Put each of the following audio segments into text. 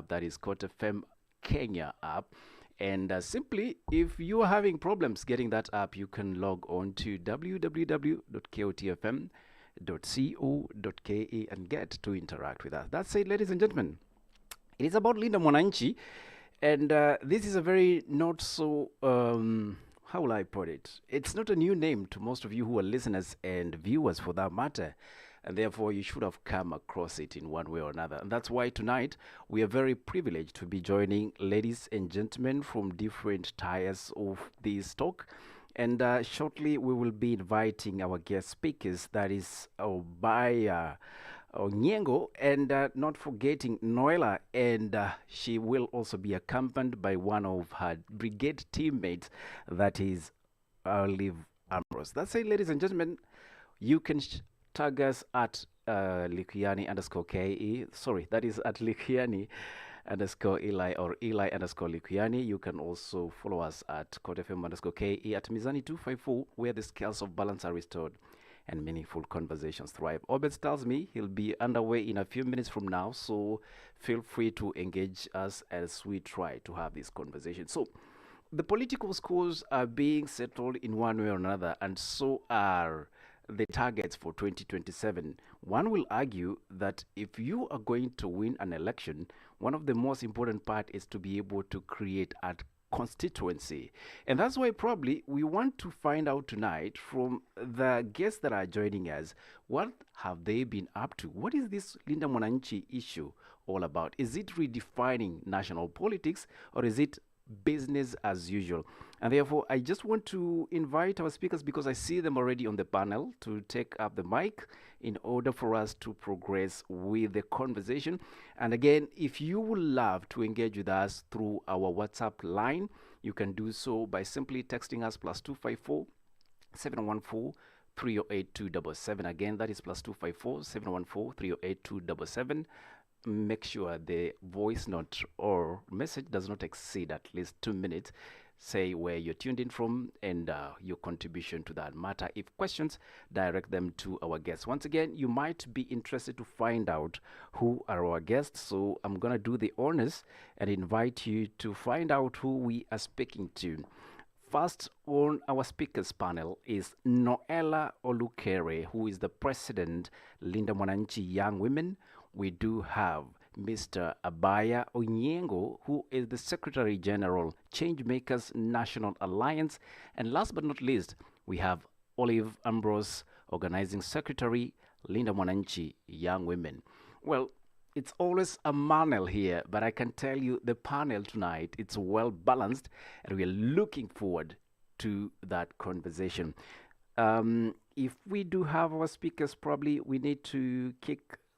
app, that is Kote FM Kenya app. And simply, if you are having problems getting that app, you can log on to www.kotfm.co.ke and get to interact with us. That's it, ladies and gentlemen. It is about Linda Mwananchi, and this is a very not so, how will I put it? It's not a new name to most of you who are listeners and viewers for that matter, and therefore you should have come across it in one way or another. And that's why tonight we are very privileged to be joining ladies and gentlemen from different tiers of this talk. And shortly we will be inviting our guest speakers, that is by Onyengo, and not forgetting Noella, and she will also be accompanied by one of her brigade teammates, that is Olive Ambrose. That's it, ladies and gentlemen. You can tag us at Likiani underscore KE. Sorry, that is at Likiani underscore Eli or Eli underscore Likiani. You can also follow us at KotFM underscore KE at Mizani 254, where the scales of balance are restored and meaningful conversations thrive. Obed tells me he'll be underway in a few minutes from now, so feel free to engage us as we try to have this conversation. So, the political scores are being settled in one way or another, and so are the targets for 2027. One will argue that if you are going to win an election, one of the most important part is to be able to create a constituency. And that's why probably we want to find out tonight from the guests that are joining us, what have they been up to? What is this Linda Mwananchi issue all about? Is it redefining national politics, or is it business as usual? And therefore, I just want to invite our speakers, because I see them already on the panel, to take up the mic in order for us to progress with the conversation. And again, if you would love to engage with us through our WhatsApp line, you can do so by simply texting us +254 714 308 277. Again, that is +254 714 308 277. Make sure the voice note or message does not exceed at least 2 minutes. Say where you're tuned in from and your contribution to that matter. If questions, direct them to our guests. Once again, you might be interested to find out who are our guests, so I'm going to do the honors and invite you to find out who we are speaking to. First on our speakers panel is Noella Olukere, who is the president, Linda Mwananchi Young Women. We do have Mr. Abaya Onyengo, who is the Secretary General, Changemakers National Alliance. And last but not least, we have Olive Ambrose, Organizing Secretary, Linda Mwananchi Young Women. Well, it's always a panel here, but I can tell you the panel tonight, it's well balanced, and we are looking forward to that conversation. If we do have our speakers, probably we need to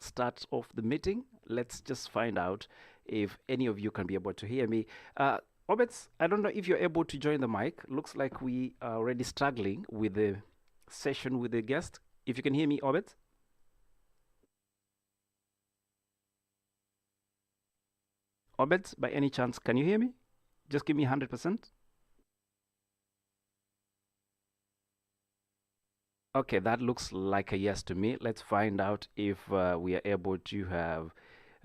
start off the meeting. Let's just find out if any of you can be able to hear me. Obets, I don't know if you're able to join the mic. Looks like we are already struggling with the session with the guest. If you can hear me, Obets. Obeds, by any chance, can you hear me? Just give me 100%. Okay, that looks like a yes to me. Let's find out if we are able to have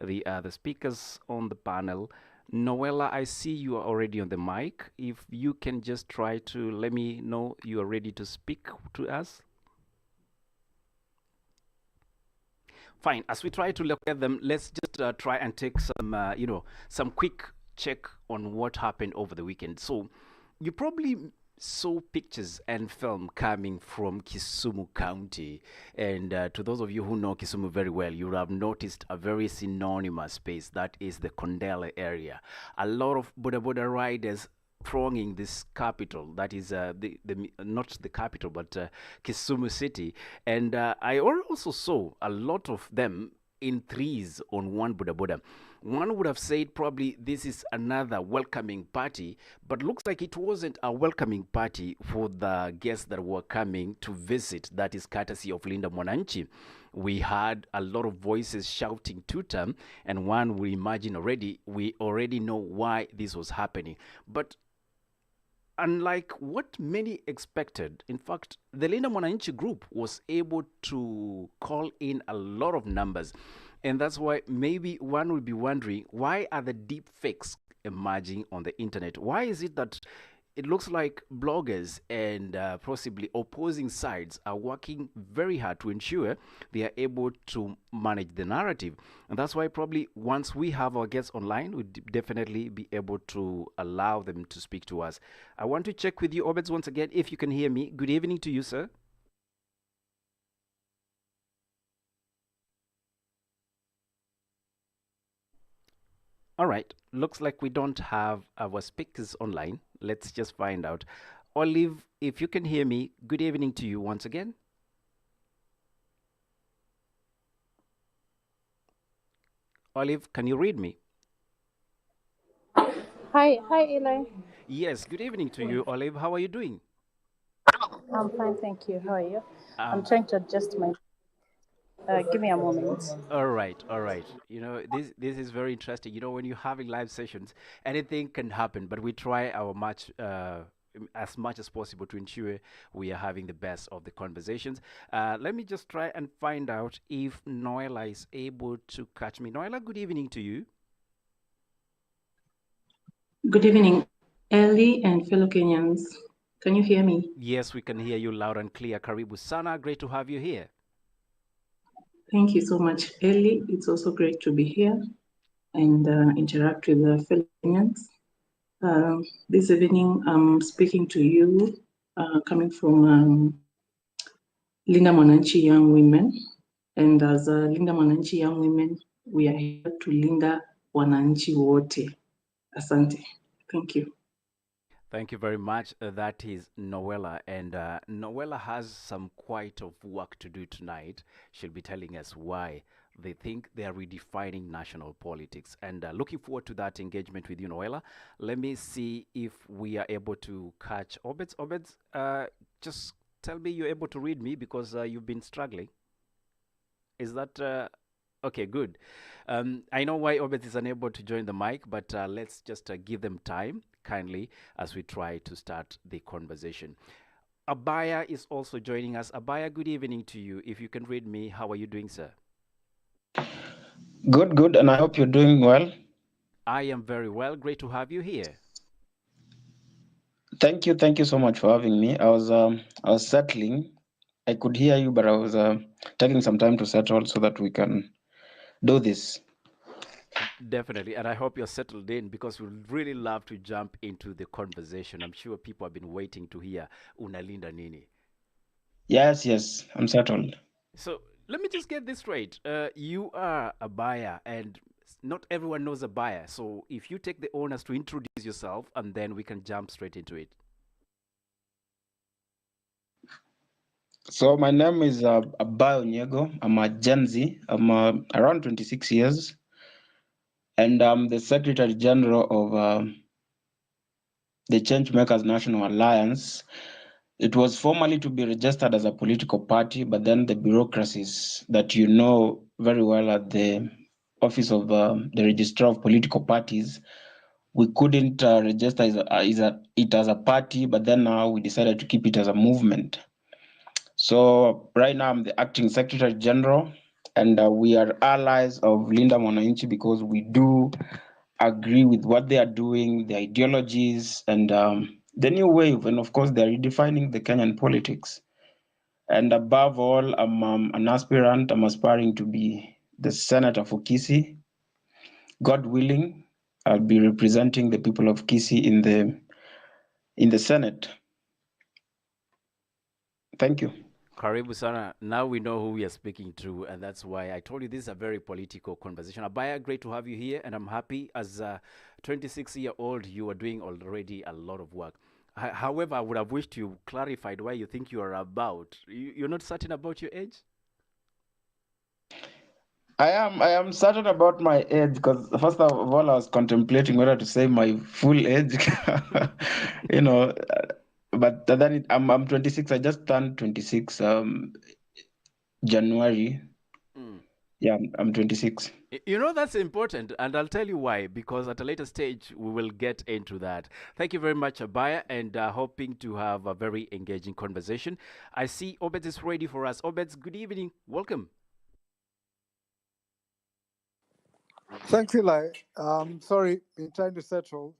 the other speakers on the panel. Noella, I see you are already on the mic. If you can just try to let me know you are ready to speak to us. Fine. As we try to look at them, let's just try and take some, some quick check on what happened over the weekend. So you probably saw pictures and film coming from Kisumu County. And to those of you who know Kisumu very well, you will have noticed a very synonymous space, that is the Kondele area. A lot of Boda Boda riders thronging this capital, that is not the capital, but Kisumu city. And I also saw a lot of them in threes on one Boda Boda. One would have said probably this is another welcoming party, but looks like it wasn't a welcoming party for the guests that were coming to visit. That is courtesy of Linda Mwananchi. We had a lot of voices shouting tutam, and one will imagine already, we already know why this was happening. But unlike what many expected, in fact, the Linda Mwananchi group was able to call in a lot of numbers. And that's why maybe one will be wondering, why are the deep fakes emerging on the internet? Why is it that it looks like bloggers and possibly opposing sides are working very hard to ensure they are able to manage the narrative? And that's why probably once we have our guests online, we'll definitely be able to allow them to speak to us. I want to check with you, Obeds, once again, if you can hear me. Good evening to you, sir. All right. Looks like we don't have our speakers online. Let's just find out. Olive, if you can hear me, good evening to you once again. Olive, can you read me? Hi, Eli. Yes, good evening to you, Olive. How are you doing? I'm fine, thank you. How are you? I'm Um, trying to adjust my. Give me a moment. all right, all right. You know, this is very interesting. You know, when you're having live sessions, anything can happen, but we try our as much as possible to ensure we are having the best of the conversations. Let me just try and find out if Noella is able to catch me. Noella, good evening to you. Good evening, Ellie and fellow Kenyans. Can you hear me? Yes, we can hear you loud and clear. Karibu sana. Great to have you here. Thank you so much, Ellie. It's also great to be here and interact with the fellow Kenyans. This evening, I'm speaking to you coming from Linda Mwananchi Young Women. And as Linda Mwananchi Young Women, we are here to Linda Wananchi wote. Asante. Thank you. Thank you very much. That is Noella, and Noella has some quite of work to do tonight. She'll be telling us why they think they are redefining national politics, and looking forward to that engagement with you, Noella. Let me see if we are able to catch Obeds. Obeds, just tell me you're able to read me because you've been struggling. Is that okay? Good. I know why Obed is unable to join the mic, but let's just give them time kindly as we try to start the conversation. Abaya is also joining us. Abaya, good evening to you. If you can read me, how are you doing, sir? Good, good, and I hope you're doing well. I am very well. Great to have you here. Thank you so much for having me. I was settling. I could hear you, but I was taking some time to settle so that we can do this. Definitely. And I hope you're settled in because we'd really love to jump into the conversation. I'm sure people have been waiting to hear Unalinda Nini. Yes, yes, I'm settled. So let me just get this straight. You are a buyer, and not everyone knows a buyer. So if you take the onus to introduce yourself, and then we can jump straight into it. So my name is Abayo Nyego. I'm a Gen Z. I'm around 26 years, and I'm the Secretary General of the Changemakers National Alliance. It was formally to be registered as a political party, but then the bureaucracies that you know very well at the office of the registrar of political parties, we couldn't register it as a party, but then now we decided to keep it as a movement. So right now I'm the acting secretary general, and we are allies of Linda Mwananchi because we do agree with what they are doing, the ideologies, and the new wave, and of course they're redefining the Kenyan politics. And above all, I'm an aspirant. I'm aspiring to be the senator for Kisii. God willing, I'll be representing the people of Kisii in the Senate. Thank you. Karibu sana. Now we know who we are speaking to, and that's why I told you this is a very political conversation. Abaya, great to have you here, and I'm happy as a 26-year-old, you are doing already a lot of work. However, I would have wished you clarified why you think you are about. You're not certain about your age? I am certain about my age because first of all I was contemplating whether to say my full age, you know, but then I'm 26. I just turned 26 January. Mm. Yeah, I'm 26. You know, that's important, and I'll tell you why, because at a later stage, we will get into that. Thank you very much, Abaya, and hoping to have a very engaging conversation. I see Obed is ready for us. Obed, good evening. Welcome. Thanks, Eli. Sorry, been trying to settle,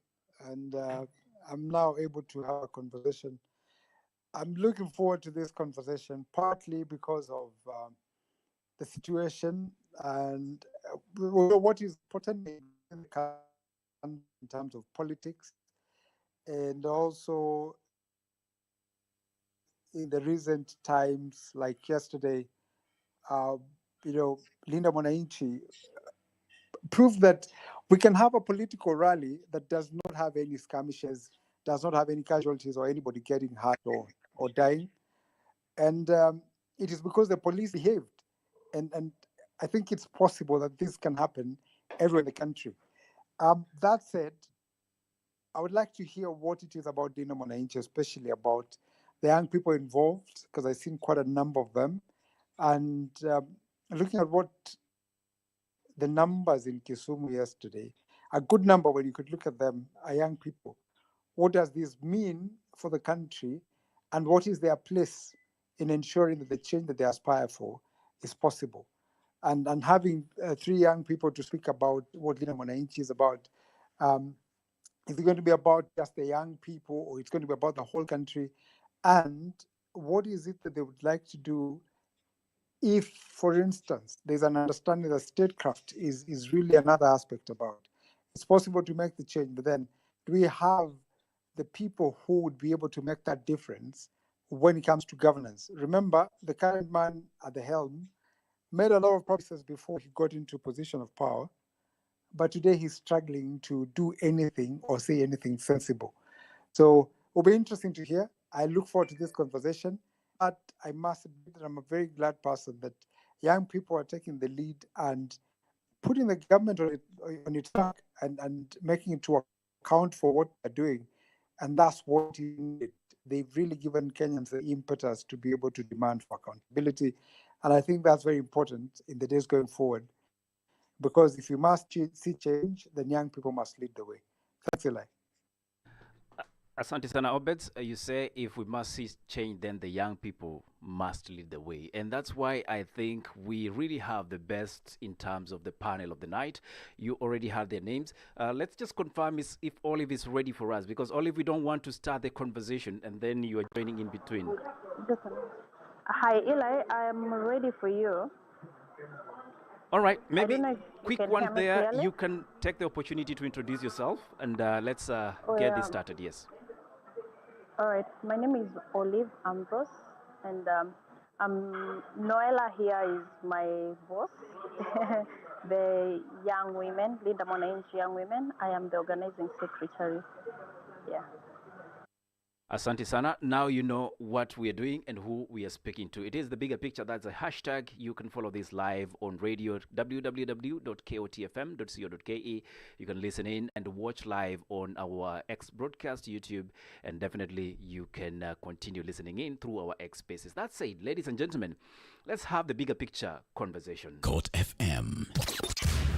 and I'm now able to have a conversation. I'm looking forward to this conversation, partly because of the situation and what is potentially in the country in terms of politics, and also in the recent times, like yesterday, uh, Linda Mwananchi proved that we can have a political rally that does not have any skirmishes, does not have any casualties or anybody getting hurt or dying. And it is because the police behaved. And I think it's possible that this can happen everywhere in the country. That said, I would like to hear what it is about Linda Mwananchi, especially about the young people involved, because I've seen quite a number of them. And looking at what the numbers in Kisumu yesterday, a good number when you could look at them, are young people. What does this mean for the country, and what is their place in ensuring that the change that they aspire for is possible? And having three young people to speak about what Linda Mwananchi is about, is it going to be about just the young people, or it's going to be about the whole country? And what is it that they would like to do if, for instance, there's an understanding that statecraft is really another aspect about it? It's possible to make the change, but then do we have the people who would be able to make that difference when it comes to governance? Remember, the current man at the helm made a lot of promises before he got into a position of power, but today he's struggling to do anything or say anything sensible. So it'll be interesting to hear. I look forward to this conversation. But I must admit that I'm a very glad person that young people are taking the lead and putting the government on its track and making it to account for what they're doing. And that's what is needed. They've really given Kenyans the impetus to be able to demand for accountability. And I think that's very important in the days going forward, because if you must see change, then young people must lead the way. Thanks, Eli. Asante sana Obed, you say if we must see change, then the young people must lead the way. And that's why I think we really have the best in terms of the panel of the night. You already had their names. Let's just confirm if Olive is ready for us, because Olive, we don't want to start the conversation and then you are joining in between. Just a minute. Hi, Eli. I am ready for you. All right, maybe quick one there. You can take the opportunity to introduce yourself, and let's get this started. Yes. All right. My name is Olive Ambrose, and Noella here is my boss. The young women, Linda Mwananchi Young Women. I am the organizing secretary. Yeah. Asante sana. Now you know what we are doing and who we are speaking to. It is the bigger picture. That's a hashtag. You can follow this live on radio, www.kotfm.co.ke. You can listen in and watch live on our X broadcast, YouTube, and definitely you can continue listening in through our X spaces. That said, ladies and gentlemen, let's have the bigger picture conversation. Court FM.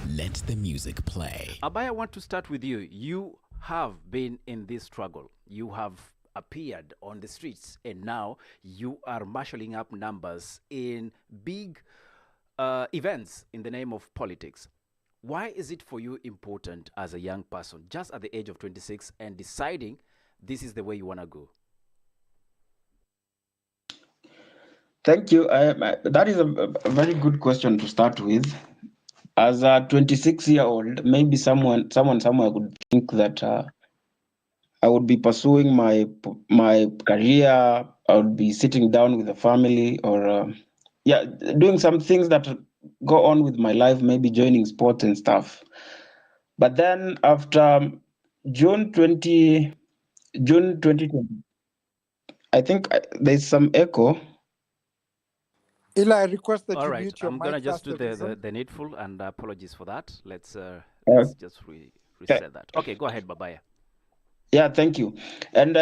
Let the music play. Abaya, I want to start with you. You have been in this struggle. You have appeared on the streets, and now you are marshalling up numbers in big events in the name of politics. Why is it for you important as a young person, just at the age of 26, and deciding this is the way you want to go? Thank you. That is a very good question to start with. As a 26-year-old, maybe someone somewhere would think that I would be pursuing my career. I would be sitting down with the family, or doing some things that go on with my life, maybe joining sports and stuff. But then after June 2020, I think there's some echo. Eli, I request that All you right, mute your I'm mic. gonna just do the the needful, and apologies for that. Let's Uh, just reset that. Okay, go ahead, Babaya. Yeah, thank you. And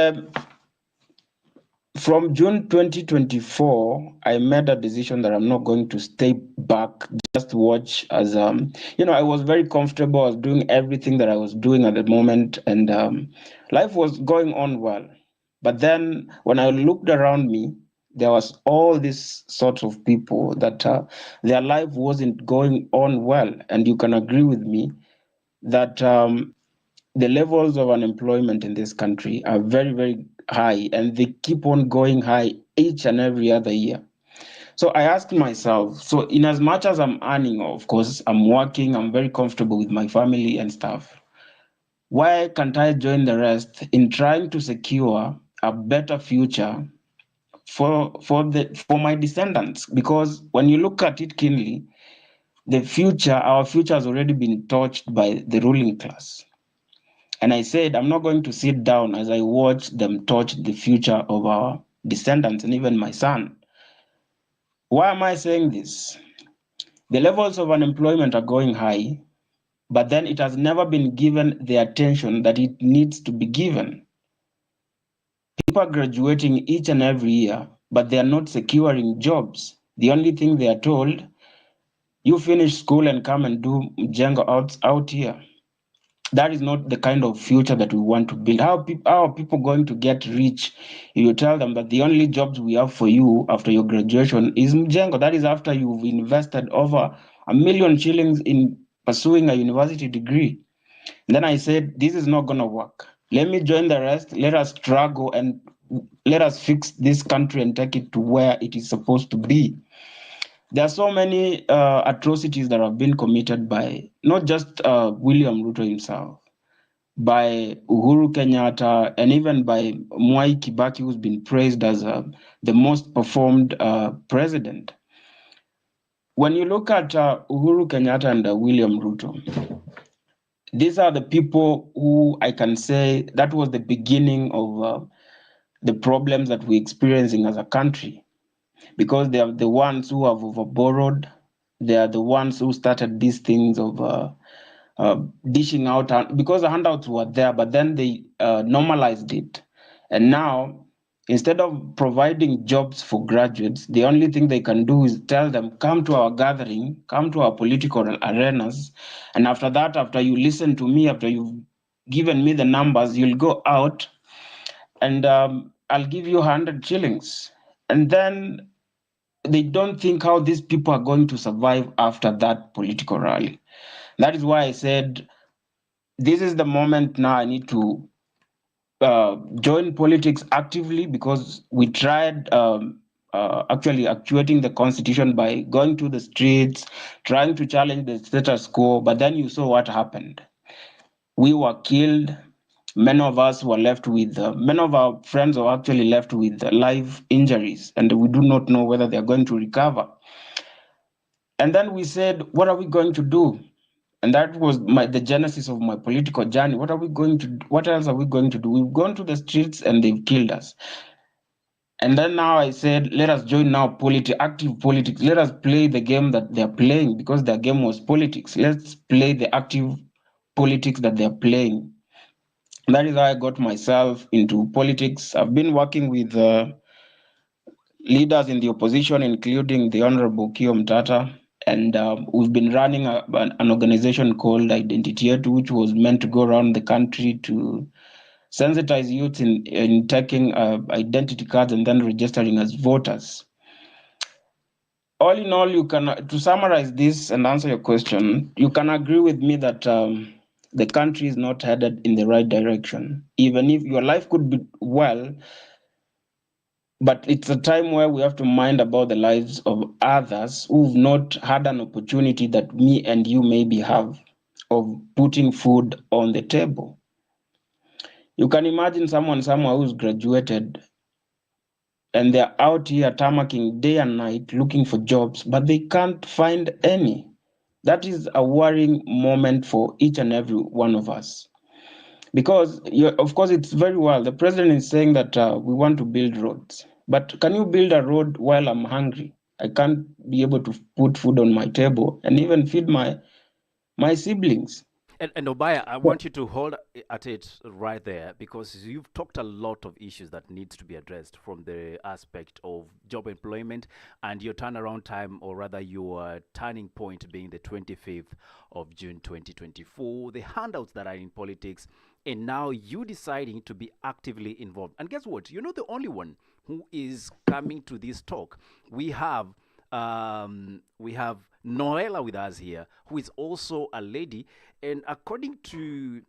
from June 2024, I made a decision that I'm not going to stay back, just watch as, I was very comfortable. I was doing everything that I was doing at the moment, and life was going on well. But then when I looked around me, there was all these sorts of people that their life wasn't going on well. And you can agree with me that the levels of unemployment in this country are very, very high, and they keep on going high each and every other year. So I asked myself, so in as much as I'm earning, of course, I'm working, I'm very comfortable with my family and stuff, why can't I join the rest in trying to secure a better future for my descendants? Because when you look at it keenly, our future has already been touched by the ruling class. And I said, I'm not going to sit down as I watch them touch the future of our descendants and even my son. Why am I saying this? The levels of unemployment are going high, but then it has never been given the attention that it needs to be given. People are graduating each and every year, but they are not securing jobs. The only thing they are told, you finish school and come and do Jenga out here. That is not the kind of future that we want to build. How are people going to get rich if you tell them that the only jobs we have for you after your graduation is Mjengo? That is after you've invested over 1 million shillings in pursuing a university degree. And then I said, this is not going to work. Let me join the rest. Let us struggle and let us fix this country and take it to where it is supposed to be. There are so many atrocities that have been committed by not just William Ruto himself, by Uhuru Kenyatta, and even by Mwai Kibaki, who's been praised as the most performed president. When you look at Uhuru Kenyatta and William Ruto, these are the people who I can say that was the beginning of the problems that we're experiencing as a country, because they are the ones who have overborrowed. They are the ones who started these things of dishing out, because the handouts were there, but then they normalized it. And now, instead of providing jobs for graduates, the only thing they can do is tell them, come to our gathering, come to our political arenas. And after that, after you listen to me, after you've given me the numbers, you'll go out and I'll give you 100 shillings. And then they don't think how these people are going to survive after that political rally. That is why I said, this is the moment now I need to join politics actively, because we tried actually actuating the constitution by going to the streets, trying to challenge the status quo, but then you saw what happened. We were killed. Many of us were left with, many of our friends were actually left with life injuries, and we do not know whether they're going to recover. And then we said, what are we going to do? And that was the genesis of my political journey. What else are we going to do? We've gone to the streets and they've killed us. And then now I said, let us join now active politics. Let us play the game that they're playing, because their game was politics. Let's play the active politics that they're playing. And that is how I got myself into politics. I've been working with leaders in the opposition, including the Honourable Kio Mtata. And we've been running an organization called Identity, which was meant to go around the country to sensitize youth in taking identity cards and then registering as voters. All in all, you can, to summarize this and answer your question, you can agree with me that the country is not headed in the right direction. Even if your life could be well, but it's a time where we have to mind about the lives of others who've not had an opportunity that me and you maybe have, of putting food on the table. You can imagine someone somewhere who's graduated and they're out here tamarking day and night looking for jobs, but they can't find any. That is a worrying moment for each and every one of us. Because, of course, it's very well. The president is saying that we want to build roads. But can you build a road while I'm hungry? I can't be able to put food on my table and even feed my siblings. And Obaya, I want you to hold at it right there, because you've talked a lot of issues that needs to be addressed from the aspect of job employment and your turnaround time, or rather your turning point being the 25th of June 2024, the handouts that are in politics, and now you deciding to be actively involved. And guess what? You're not the only one who is coming to this talk. We have Noella with us here, who is also a lady, and according to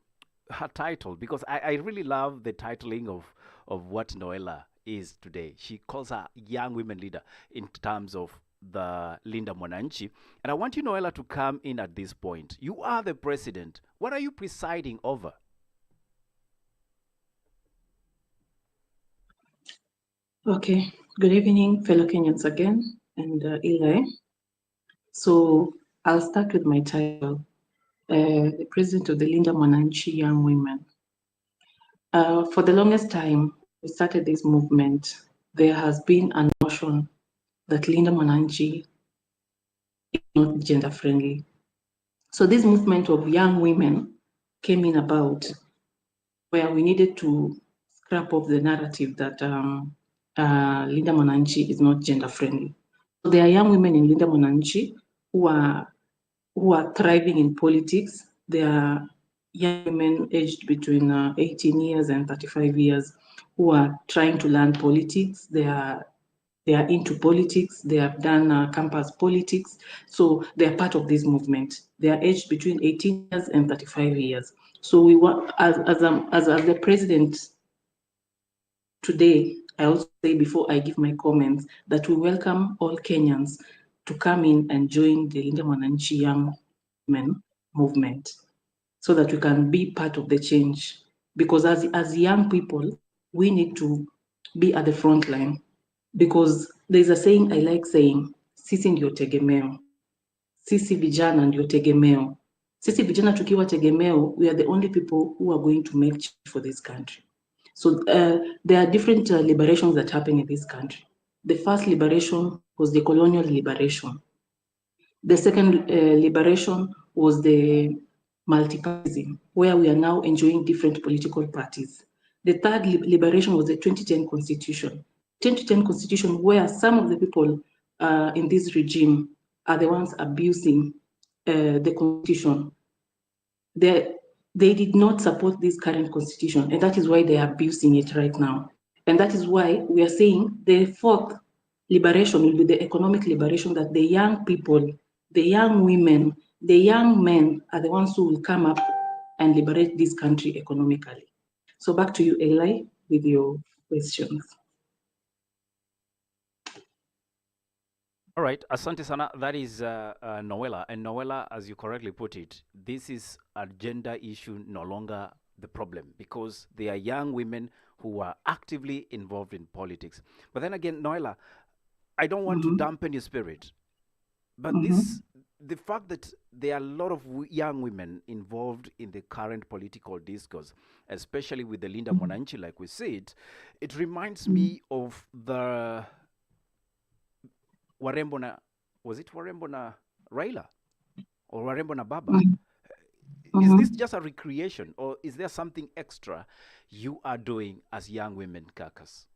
her title, because I really love the titling of what Noella is today. She calls her young women leader in terms of the Linda Mwananchi. And I want you, Noella, to come in at this point. You are the president. What are you presiding over? Okay, good evening, fellow Kenyans again, and Eli. So I'll start with my title, the president of the Linda Mwananchi Young Women. For the longest time, we started this movement. There has been a notion that Linda Mwananchi is not gender friendly. So this movement of young women came in about where we needed to scrap off the narrative that Linda Mwananchi is not gender friendly. So there are young women in Linda Mwananchi who are thriving in politics. They are young women aged between 18 years and 35 years who are trying to learn politics. They are into politics. They have done campus politics. So they are part of this movement. They are aged between 18 years and 35 years. So we want, as the president today, I also say before I give my comments that we welcome all Kenyans to come in and join the Linda Mwananchi Young Men movement so that we can be part of the change. Because as young people, we need to be at the front line. Because there's a saying I like saying, sisi ndio tegemeo. Sisi vijana ndio tegemeo. Sisi vijana tukiwa tegemeo, we are the only people who are going to make change for this country. So there are different liberations that happen in this country. The first liberation was the colonial liberation. The second liberation was the multipartyism, where we are now enjoying different political parties. The third liberation was the 2010 Constitution. 2010 Constitution, where some of the people in this regime are the ones abusing the Constitution. They did not support this current Constitution, and that is why they are abusing it right now. And that is why we are saying the fourth liberation will be the economic liberation, that the young people, the young women, the young men are the ones who will come up and liberate this country economically. So back to you, Eli, with your questions. All right, asante sana. That is Noella. And Noella, as you correctly put it, this is a gender issue, no longer the problem, because they are young women who are actively involved in politics. But then again, Noella, I don't want to dampen your spirit, but the fact that there are a lot of young women involved in the current political discourse, especially with the Linda Mwananchi, like we said, it reminds me of the Warembo na, was it Warembo na Raila or Warembo na Baba? Is this just a recreation, or is there something extra you are doing as young women, Kakas?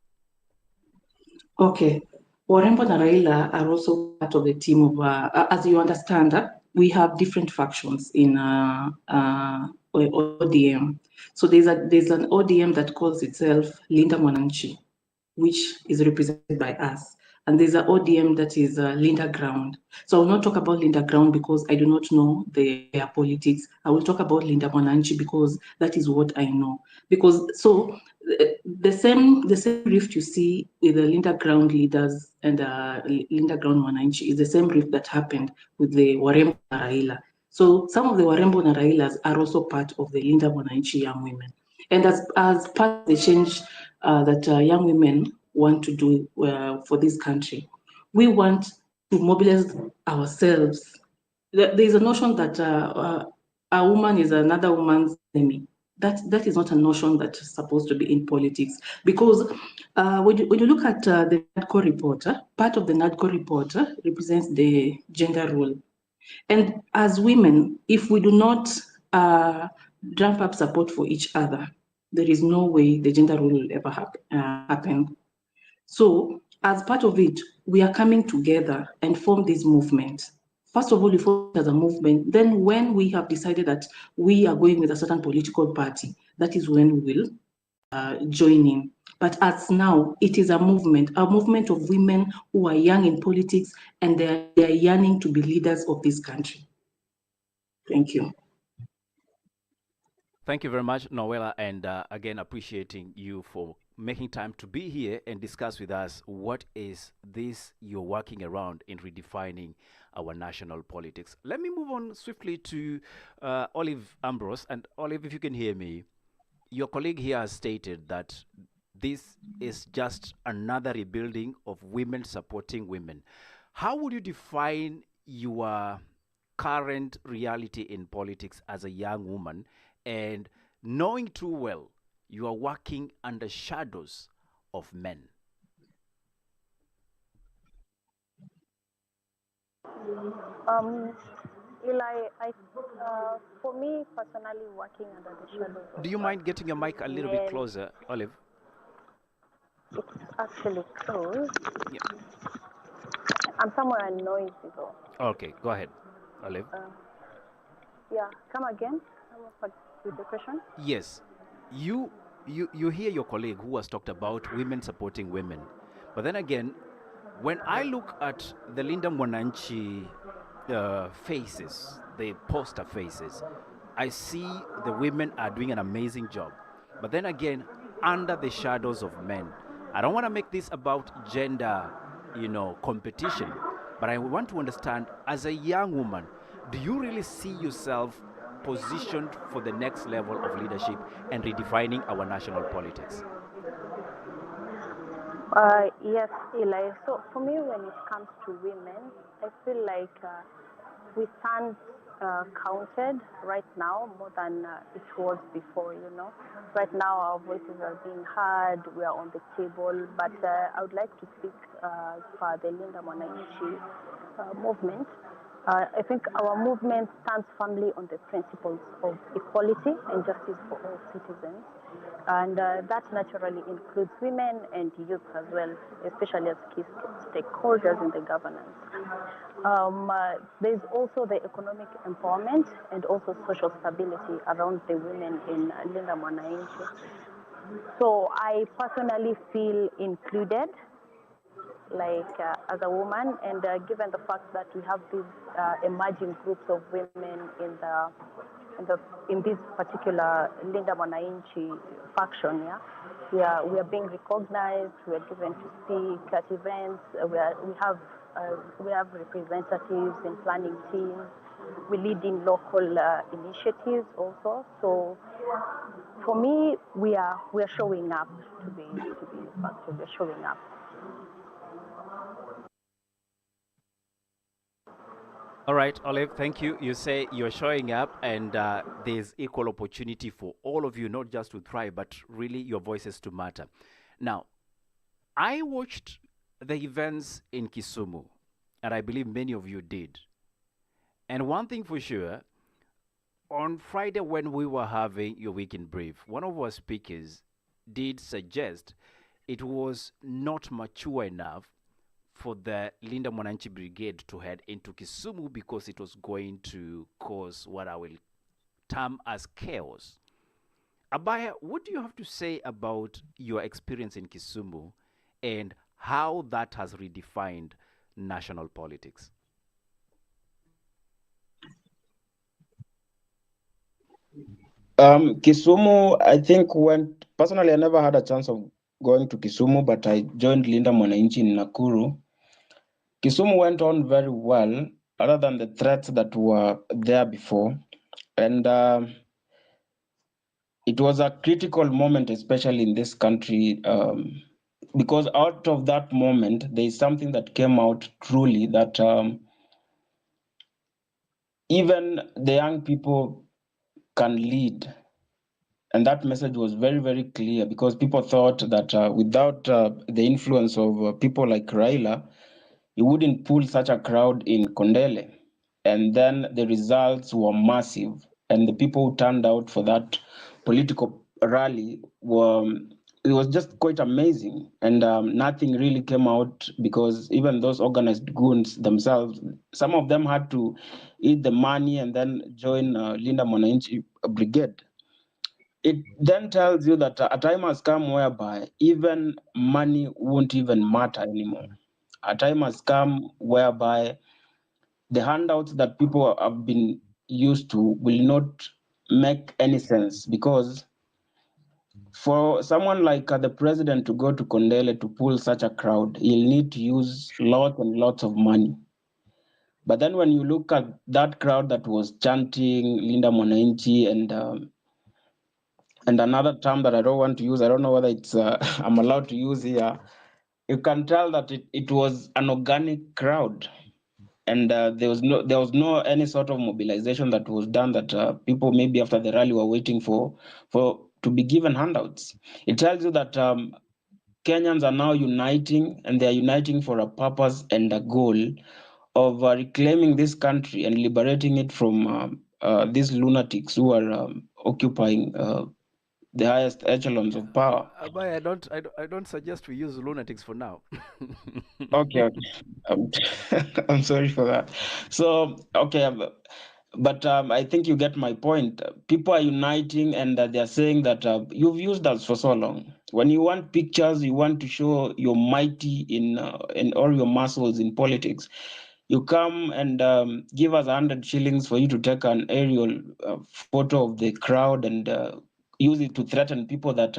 Okay. Warembo and Raila are also part of the team of, as you understand, we have different factions in ODM. So there's an ODM that calls itself Linda Mwananchi, which is represented by us. And there's an ODM that is Linda Ground. So I will not talk about Linda Ground because I do not know their politics. I will talk about Linda Mwananchi because that is what I know. Because so the same rift you see with the Linda Ground leaders and Linda Ground Mwananchi is the same rift that happened with the Warembo and Raila. So some of the Warembo and Railas are also part of the Linda Mwananchi young women. And as part of the change that young women want to do for this country, we want to mobilize ourselves. There's a notion that a woman is another woman's enemy. That is not a notion that is supposed to be in politics, because when you look at the NADCO report, part of the NADCO report represents the gender role. And as women, if we do not ramp up support for each other, there is no way the gender role will ever happen. So as part of it, we are coming together and form this movement. First of all, we form it as a movement. Then when we have decided that we are going with a certain political party, that is when we will join in. But as now, it is a movement of women who are young in politics, and they are yearning to be leaders of this country. Thank you. Thank you very much, Noella, and again, appreciating you for making time to be here and discuss with us what is this you're working around in redefining our national politics. Let me move on swiftly to Olive Ambrose. And Olive, if you can hear me, your colleague here has stated that this is just another rebuilding of women supporting women. How would you define your current reality in politics as a young woman, and knowing too well you are working under shadows of men? Eli, for me personally, working under the shadows of Do you mind getting your mic a little bit men, closer, Olive? it's actually close. Yeah. I'm somewhere noisy though. Okay, go ahead, Olive. Yeah, come again. With the question. Yes, you hear your colleague who has talked about women supporting women, but then again, when I look at the Linda Mwananchi faces, the poster faces, I see the women are doing an amazing job, but then again, under the shadows of men. I don't want to make this about gender, competition, but I want to understand, as a young woman, do you really see yourself positioned for the next level of leadership and redefining our national politics? Yes, Eli. So for me, when it comes to women, I feel like we stand counted right now more than it was before. Right now our voices are being heard. We are on the table. But I would like to speak for the Linda Mwananchi movement. I think our movement stands firmly on the principles of equality and justice for all citizens. And that naturally includes women and youth as well, especially as key stakeholders in the governance. There's also the economic empowerment and also social stability around the women in Linda Mwananchi. So I personally feel included, like as a woman, and given the fact that we have these emerging groups of women in this particular Linda Mwananchi faction, we are being recognized. We are given to speak at events. We have representatives in planning teams. We lead in local initiatives also. So for me, we are showing up to be factual. We're showing up. All right, Olive, thank you. You say you're showing up, and there's equal opportunity for all of you, not just to thrive, but really your voices to matter. Now, I watched the events in Kisumu, and I believe many of you did. And one thing for sure, on Friday when we were having your weekend brief, one of our speakers did suggest it was not mature enough for the Linda Mwananchi Brigade to head into Kisumu because it was going to cause what I will term as chaos. Abaya, what do you have to say about your experience in Kisumu and how that has redefined national politics? Kisumu, I think personally, I never had a chance of going to Kisumu, but I joined Linda Mwananchi in Nakuru. Kisumu went on very well, other than the threats that were there before. And it was a critical moment, especially in this country, because out of that moment, there is something that came out truly that even the young people can lead. And that message was very, very clear, because people thought that without the influence of people like Raila, he wouldn't pull such a crowd in Kondele. And then the results were massive. and the people who turned out for that political rally were, it was just quite amazing. And nothing really came out, because even those organized goons themselves, some of them had to eat the money and then join Linda Mwananchi brigade. It then tells you that a time has come whereby even money won't even matter anymore. A time has come whereby the handouts that people have been used to will not make any sense, because for someone like the president to go to Kondele to pull such a crowd, he'll need to use lots and lots of money. But then when you look at that crowd that was chanting Linda Mwananchi and another term that I don't want to use, I don't know whether it's I'm allowed to use here, you can tell that it was an organic crowd. And there was no any sort of mobilization that was done, that people maybe after the rally were waiting for to be given handouts. It tells you that Kenyans are now uniting, and they are uniting for a purpose and a goal of reclaiming this country and liberating it from these lunatics who are occupying the highest echelons of power. Abaya, I don't suggest we use lunatics for now. Okay, okay. Um, I'm sorry for that. So, okay, but I think you get my point. People are uniting, and they are saying that you've used us for so long. When you want pictures, you want to show you're mighty in all your muscles in politics. You come and give us 100 shillings for you to take an aerial photo of the crowd, and use it to threaten people that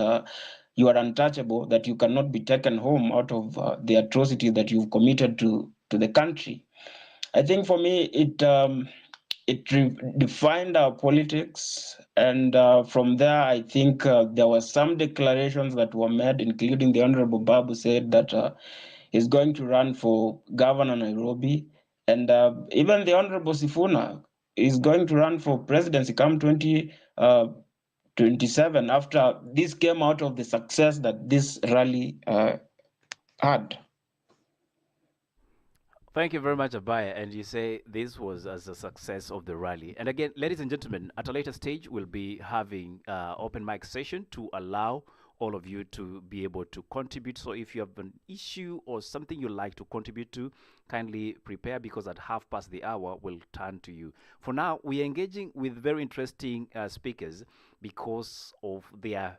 you are untouchable, that you cannot be taken home out of the atrocities that you've committed to the country. I think for me, defined our politics, and from there, I think there were some declarations that were made, including the Honourable Babu said that he's going to run for governor Nairobi, and even the Honourable Sifuna is going to run for presidency come 2027, after this came out of the success that this rally had. Thank you very much, Abaya. And you say this was as a success of the rally. And again, ladies and gentlemen, at a later stage, we'll be having open mic session to allow all of you to be able to contribute. So if you have an issue or something you'd like to contribute to, kindly prepare, because at 1:30 we'll turn to you. For now, we are engaging with very interesting speakers because of their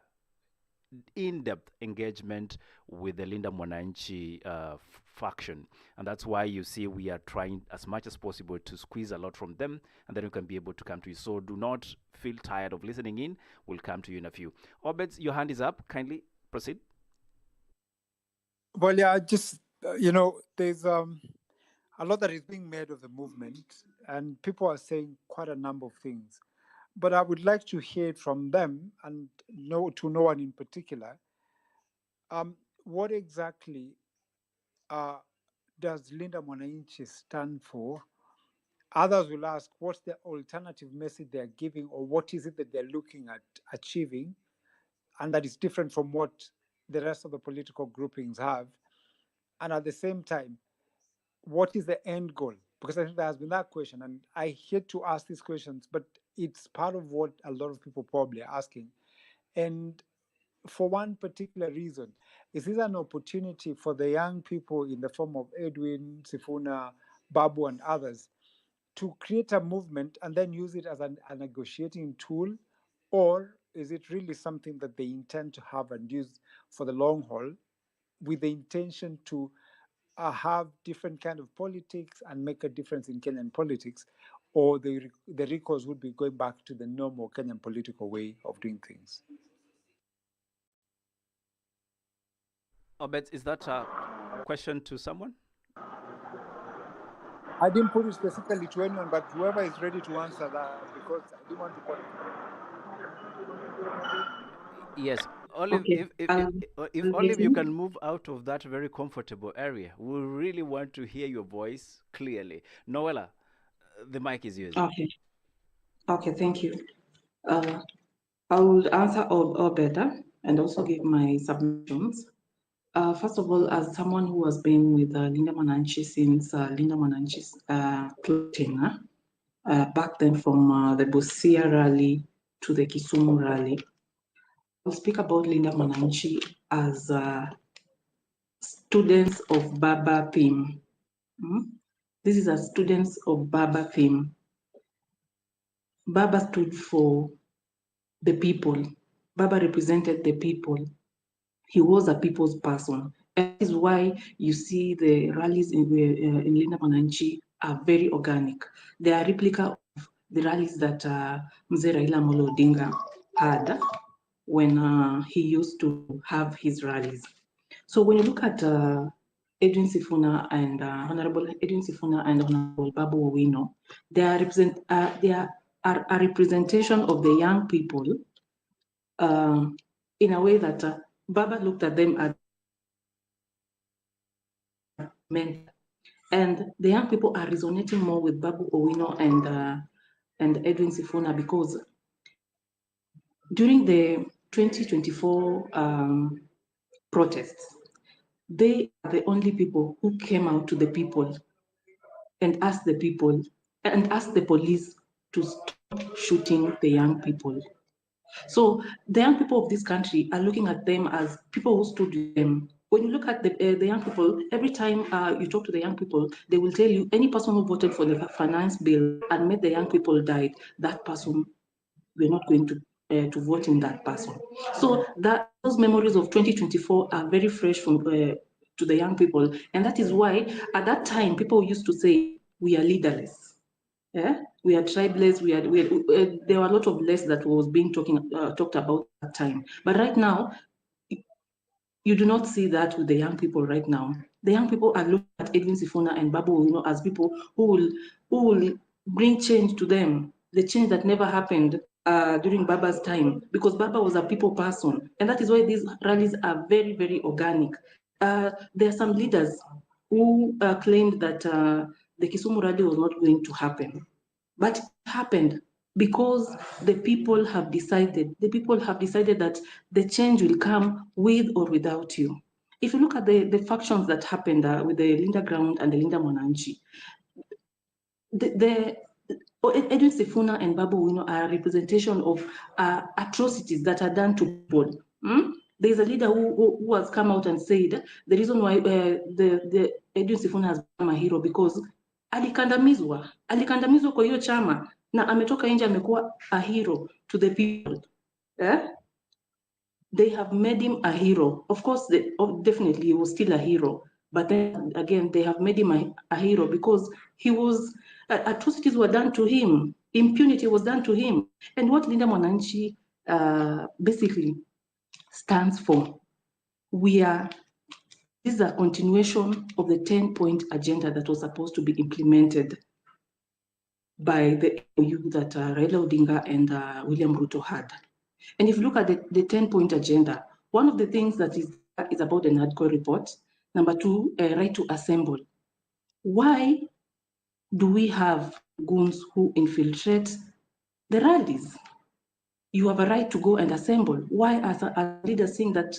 in-depth engagement with the Linda Mwananchi faction, and that's why you see we are trying as much as possible to squeeze a lot from them, and then we can be able to come to you. So do not feel tired of listening in. We'll come to you in a few. Obed, your hand is up. Kindly proceed. Well, yeah, just there's a lot that is being made of the movement, and people are saying quite a number of things. But I would like to hear it from them, and to no one in particular. What exactly does Linda Mwananchi stand for? Others will ask, what's the alternative message they're giving, or what is it that they're looking at achieving, and that is different from what the rest of the political groupings have? And at the same time, what is the end goal? Because I think there has been that question, and I hate to ask these questions, but it's part of what a lot of people probably are asking. And for one particular reason, is this an opportunity for the young people in the form of Edwin, Sifuna, Babu, and others to create a movement and then use it as a negotiating tool? Or is it really something that they intend to have and use for the long haul, with the intention to have different kind of politics and make a difference in Kenyan politics? Or the recourse would be going back to the normal Kenyan political way of doing things? Obed, is that a question to someone? I didn't put it specifically to anyone, but whoever is ready to answer that, because I didn't want to put Yes. Olive, Okay. if I'm Olive, you getting. can move out of that very comfortable area. We really want to hear your voice clearly. Noella, the mic is yours. Okay. Okay. Thank you. Uh, I will answer all better and also give my submissions. First of all, as someone who has been with Linda Mwananchi since Linda Mwananchi's closing, back then from the Busia rally to the Kisumu rally. We'll speak about Linda Mwananchi as students of Baba theme. This is a students of Baba theme. Baba stood for the people. Baba represented the people. He was a people's person. And that is why you see the rallies in Linda Mwananchi are very organic. They are replica of the rallies that Mzee Raila Amolo Odinga had when he used to have his rallies. So when you look at Edwin Sifuna and Honourable Edwin Sifuna and Honourable Babu Owino, they are a representation of the young people in a way that Baba looked at them as men, and the young people are resonating more with Babu Owino and Edwin Sifuna because during the 2024 protests, they are the only people who came out to the people and asked the people and asked the police to stop shooting the young people. So the young people of this country are looking at them as people who stood with them. When you look at the young people, every time you talk to the young people, they will tell you any person who voted for the finance bill and made the young people die, that person, we're not going to vote in that person. So those memories of 2024 are very fresh from to the young people, and that is why at that time people used to say we are leaderless. Yeah, we are tribeless. There were a lot of less that was being talked about at that time. But right now, you do not see that with the young people right now. The young people are looking at Edwin Sifuna and Babu Owino as people who will bring change to them, the change that never happened during Baba's time, because Baba was a people person. And that is why these rallies are very, very organic. There are some leaders who claimed that the Kisumu rally was not going to happen. But it happened because the people have decided that the change will come with or without you. If you look at the factions that happened with the Linda Ground and the Linda Mwananchi, Edwin Sifuna and Babu Owino are a representation of atrocities that are done to people. There's a leader who has come out and said the reason why the Edwin Sifuna has become a hero because alikandamizwa kwa hiyo chama na ametoka nje amekuwa a hero to the people. They have made him a hero. Of course, definitely he was still a hero, but then again, they have made him a hero because he was, atrocities were done to him, impunity was done to him. And what Linda Mwananchi basically stands for, this is a continuation of the 10-point agenda that was supposed to be implemented by the MOU that Raila Odinga and William Ruto had. And if you look at the 10-point agenda, one of the things that is about the NADCO report. Number 2, right to assemble. Why do we have goons who infiltrate the rallies? You have a right to go and assemble. Why are leaders saying that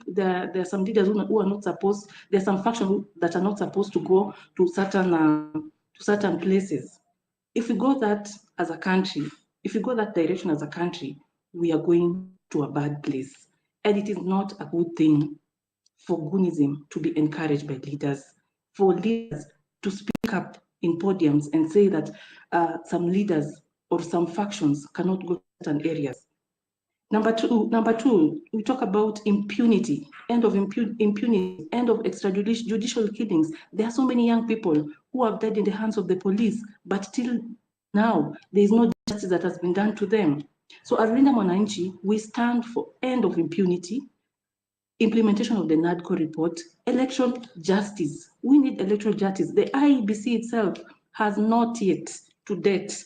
there are some leaders who are not supposed, there are some factions that are not supposed to go to certain places? If we go that as a country, if we go that direction as a country, we are going to a bad place. And it is not a good thing for goonism to be encouraged by leaders, for leaders to speak up in podiums and say that some leaders or some factions cannot go to certain areas. Number two, we talk about impunity, end of impunity, end of extrajudicial killings. There are so many young people who have died in the hands of the police, but till now, there is no justice that has been done to them. So as Linda Mwananchi, we stand for end of impunity, implementation of the NADCO report, election justice. We need electoral justice. The IEBC itself has not yet, to date,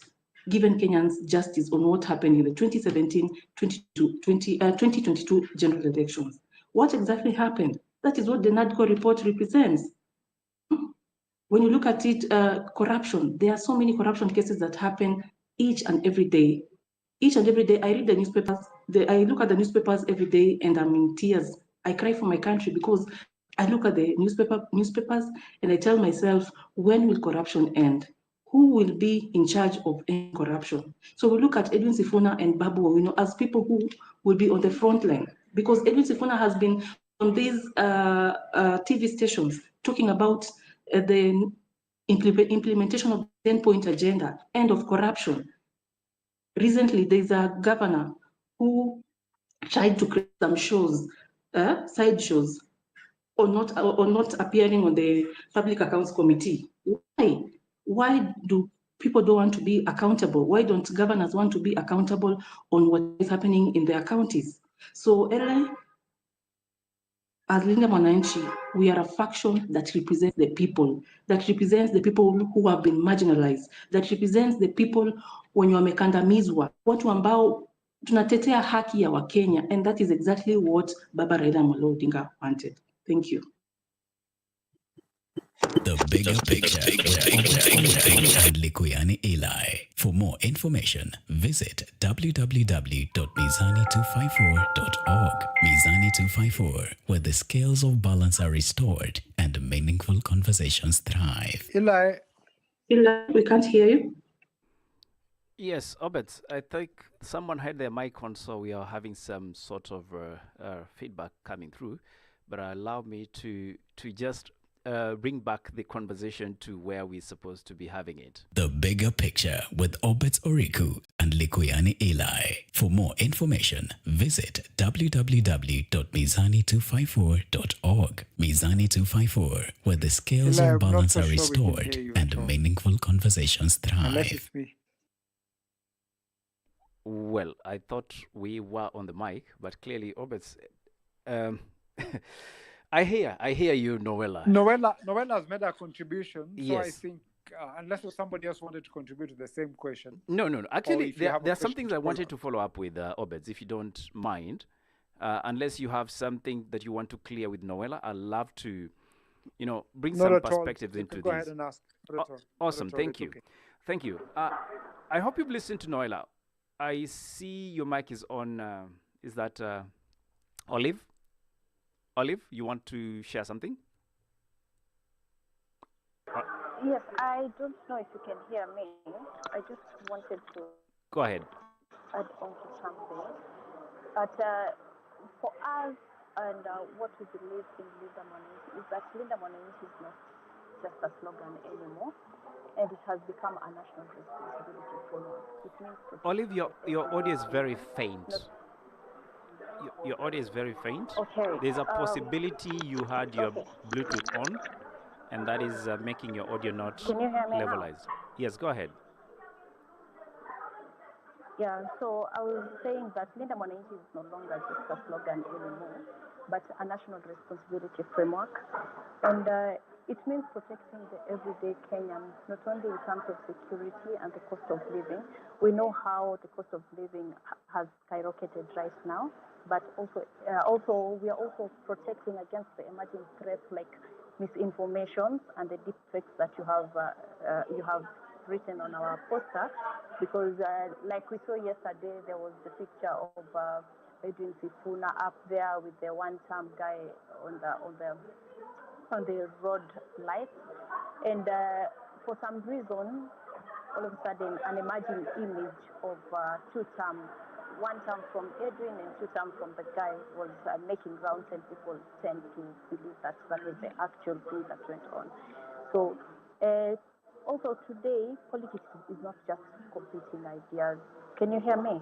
given Kenyans justice on what happened in the 2022 general elections. What exactly happened? That is what the NADCO report represents. When you look at it, corruption, there are so many corruption cases that happen each and every day. Each and every day, I read the newspapers, I look at the newspapers every day and I'm in tears. I cry for my country because I look at the newspapers and I tell myself, when will corruption end? who will be in charge of any corruption. So we look at Edwin Sifuna and Babu Owino as people who will be on the front line, because Edwin Sifuna has been on these TV stations talking about the implementation of the 10-point agenda, end of corruption. Recently, there's a governor who tried to create some shows, side shows, or not appearing on the Public Accounts Committee. Why? Why do people don't want to be accountable? Why don't governors want to be accountable on what is happening in their counties? So, Ellen, as Linda Mwananchi, we are a faction that represents the people, who have been marginalized, that represents the people wenye wamekandamizwa, watu ambao tunatetea haki ya Wakenya, and that is exactly what Baba Raila Amolo Odinga wanted. Thank you. The bigger picture with Obet Olukere and Likuyani Eli. For more information, visit www.mizani254.org. Mizani 254, where the scales of balance are restored and meaningful conversations thrive. Eli, We can't hear you. Yes, Obet, I think someone had their mic on, so we are having some sort of feedback coming through. But allow me to just bring back the conversation to where we're supposed to be having it. The bigger picture with Obet Oriku and Likuyani Eli. For more information, visit www.mizani254.org. Mizani 254, where the scales Eli, of I'm not balance so are sure we can restored hear you and at all. meaningful conversations Unless thrive. it's me. Well, I thought we were on the mic, but clearly, Obet's. I hear you, Noella. Noella has made a contribution, so I Yes. think unless somebody else wanted to contribute to the same question. No. Actually, if you have a there are some question things to I follow wanted up. to follow up with Obeds, if you don't mind. Unless you have something that you want to clear with Noella, I'd love to, bring Not some at all. perspectives You into can go ahead this. and ask. Not at all. Not Awesome, at all. thank It's you. okay. Thank you. I hope you've listened to Noella. I see your mic is on. Is that Olive? Olive, you want to share something? Yes, I don't know if you can hear me. I just wanted to Go ahead. add on to something. But for us and what we believe in Linda Mwananchi is that Linda Mwananchi is not just a slogan anymore, and it has become a national responsibility for us. It means Olive, your audio is very faint. Your audio is very faint. Okay. There's a possibility you had your Okay. Bluetooth on, and that is making your audio not Can you hear me now? levelized. Yes, go ahead. Yeah, so I was saying that Linda Mwananchi is no longer just a slogan anymore, but a national responsibility framework. And it means protecting the everyday Kenyans, not only in terms of security and the cost of living. We know how the cost of living has skyrocketed right now, but also we are also protecting against the emerging threats like misinformation and the deep fakes that you have written on our poster, because like we saw yesterday, there was the picture of Edwin Sifuna up there with the one-term guy on the road lights, and for some reason, all of a sudden, an emerging image of two-term, one term from Edwin and two-term from the guy was making rounds, and people tend to believe that that was the actual thing that went on. So. Also today, politics is not just competing ideas. Can you hear me?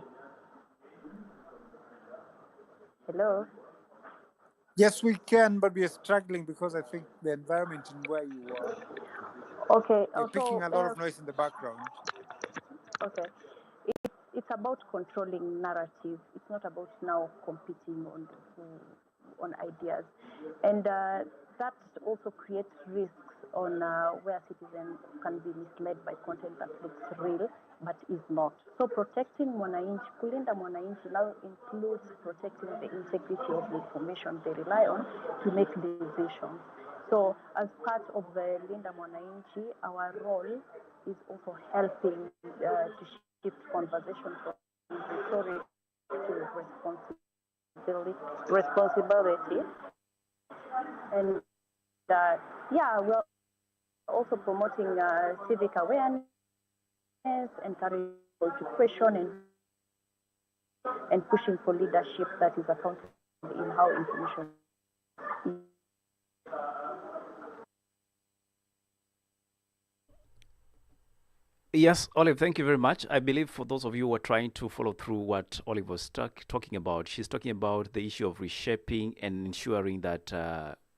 Hello? Yes, we can, but we are struggling because I think the environment in where you are. Okay. You're picking a lot of noise in the background. Okay. It's about controlling narrative. It's not about now competing on ideas. And that also creates risks on where citizens can be misled by content that looks real but is not. So protecting Mwananchi, Kulinda Mwananchi now includes protecting the integrity of the information they rely on to make decisions. So as part of the Linda Mwananchi, our role is also helping to shift conversation from rhetoric to responsibility. And we're also promoting civic awareness encouraging people to question and pushing for leadership that is accountable in how information. Yes, Olive, thank you very much. I believe for those of you who are trying to follow through what Olive was talking about, she's talking about the issue of reshaping and ensuring that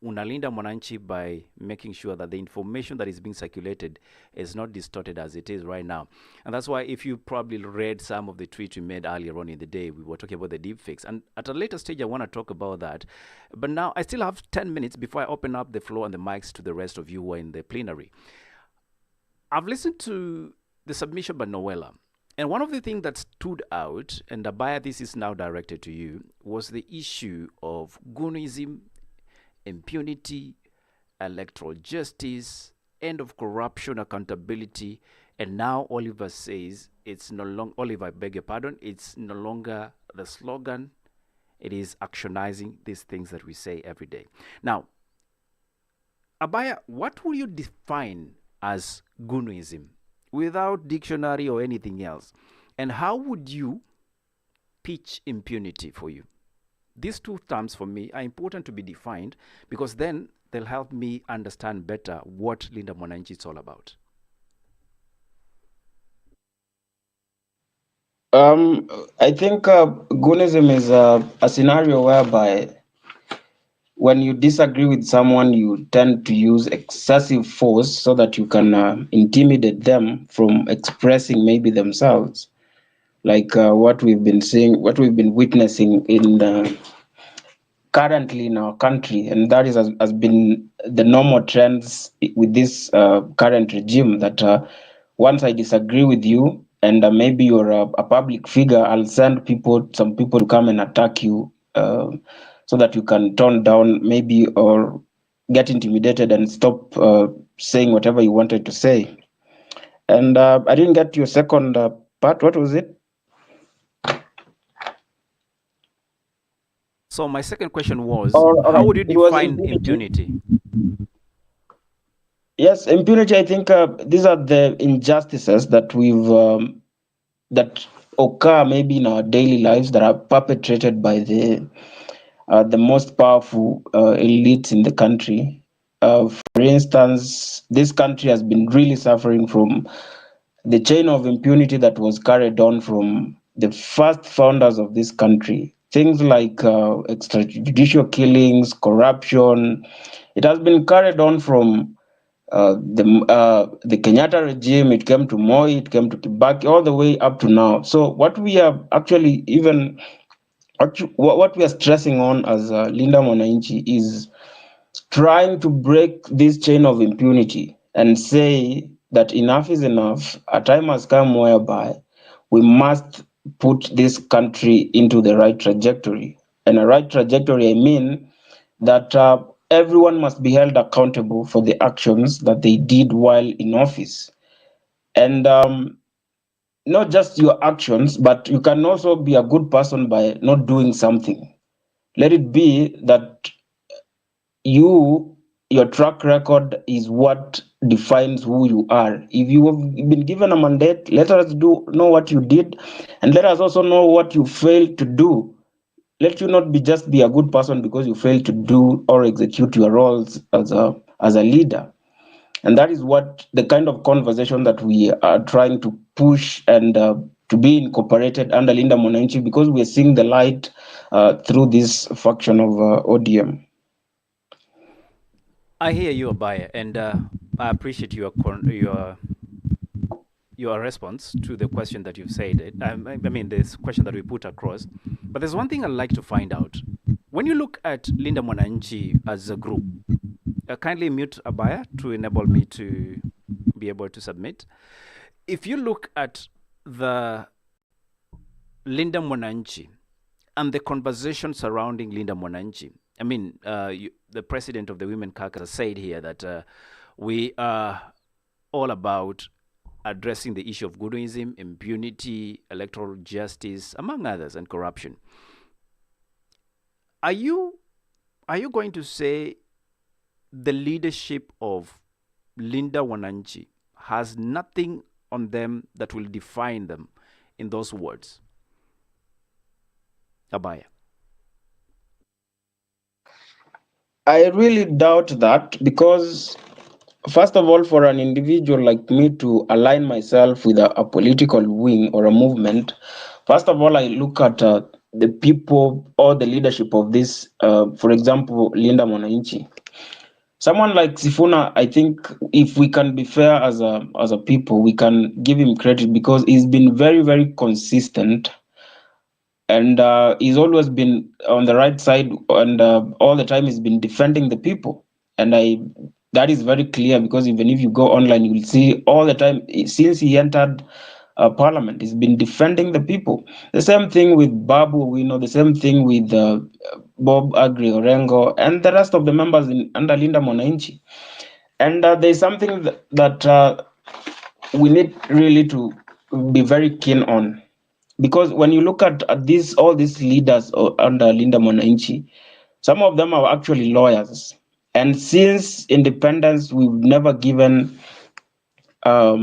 unalinda Mwananchi by making sure that the information that is being circulated is not distorted as it is right now. And that's why if you probably read some of the tweets we made earlier on in the day, we were talking about the deepfakes. And at a later stage, I want to talk about that. But now I still have 10 minutes before I open up the floor and the mics to the rest of you who are in the plenary. I've listened to the submission by Noella. And one of the things that stood out, and Abaya, this is now directed to you, was the issue of Gunism, impunity, electoral justice, end of corruption, accountability. And now Oliver says it's no longer, Oliver, I beg your pardon, it's no longer the slogan, it is actionizing these things that we say every day. Now, Abaya, what will you define as Gunism without dictionary or anything else? And how would you pitch impunity for you? These two terms for me are important to be defined because then they'll help me understand better what Linda Mwananchi is all about. I think Gunism is a scenario whereby when you disagree with someone, you tend to use excessive force so that you can intimidate them from expressing maybe themselves, like what we've been seeing, what we've been witnessing in currently in our country, and that has been the normal trends with this current regime. That once I disagree with you, and maybe you're a public figure, I'll send some people to come and attack you, so that you can tone down maybe or get intimidated and stop saying whatever you wanted to say. And I didn't get your second part. What was it? So my second question was, All how right. would you It was define impunity? Yes, impunity. I think these are the injustices that that occur maybe in our daily lives that are perpetrated by the most powerful elites in the country. For instance, this country has been really suffering from the chain of impunity that was carried on from the first founders of this country. Things like extrajudicial killings, corruption. It has been carried on from the Kenyatta regime. It came to Moi, it came to Kibaki, all the way up to now. So what we are actually what we are stressing on as Linda Mwananchi is trying to break this chain of impunity and say that enough is enough. A time has come whereby we must put this country into the right trajectory. And a right trajectory, I mean that everyone must be held accountable for the actions that they did while in office. And not just your actions, but you can also be a good person by not doing something. Let it be that your track record is what defines who you are. If you have been given a mandate, let us know what you did, and let us also know what you failed to do. Let you not just be a good person because you failed to do or execute your roles as a leader. And that is what the kind of conversation that we are trying to push and to be incorporated under Linda Mwananchi, because we are seeing the light through this faction of ODM. I hear you, Abaya, and I appreciate your response to the question that you've said. I mean, this question that we put across. But there's one thing I'd like to find out. When you look at Linda Mwananchi as a group, kindly mute Abaya to enable me to be able to submit. If you look at the Linda Mwananchi and the conversation surrounding Linda Mwananchi, I mean, the president of the Women Caucus said here that we are all about addressing the issue of Gunism, impunity, electoral justice, among others, and corruption. Are you going to say the leadership of Linda Mwananchi has nothing on them that will define them in those words? Abaya. I really doubt that, because first of all, for an individual like me to align myself with a political wing or a movement, first of all, I look at the people or the leadership of this, for example, Linda Mwananchi. Someone like Sifuna, I think if we can be fair as a people, we can give him credit because he's been very, very consistent, and he's always been on the right side, and all the time he's been defending the people. And that is very clear, because even if you go online, you will see all the time since he entered parliament, he's been defending the people. The same thing with Babu, we know, the same thing with Bob Agri Orengo and the rest of the members under Linda Mwananchi. And there's something that we need really to be very keen on, because when you look at all these leaders under Linda Mwananchi, some of them are actually lawyers. And since independence, we've never given a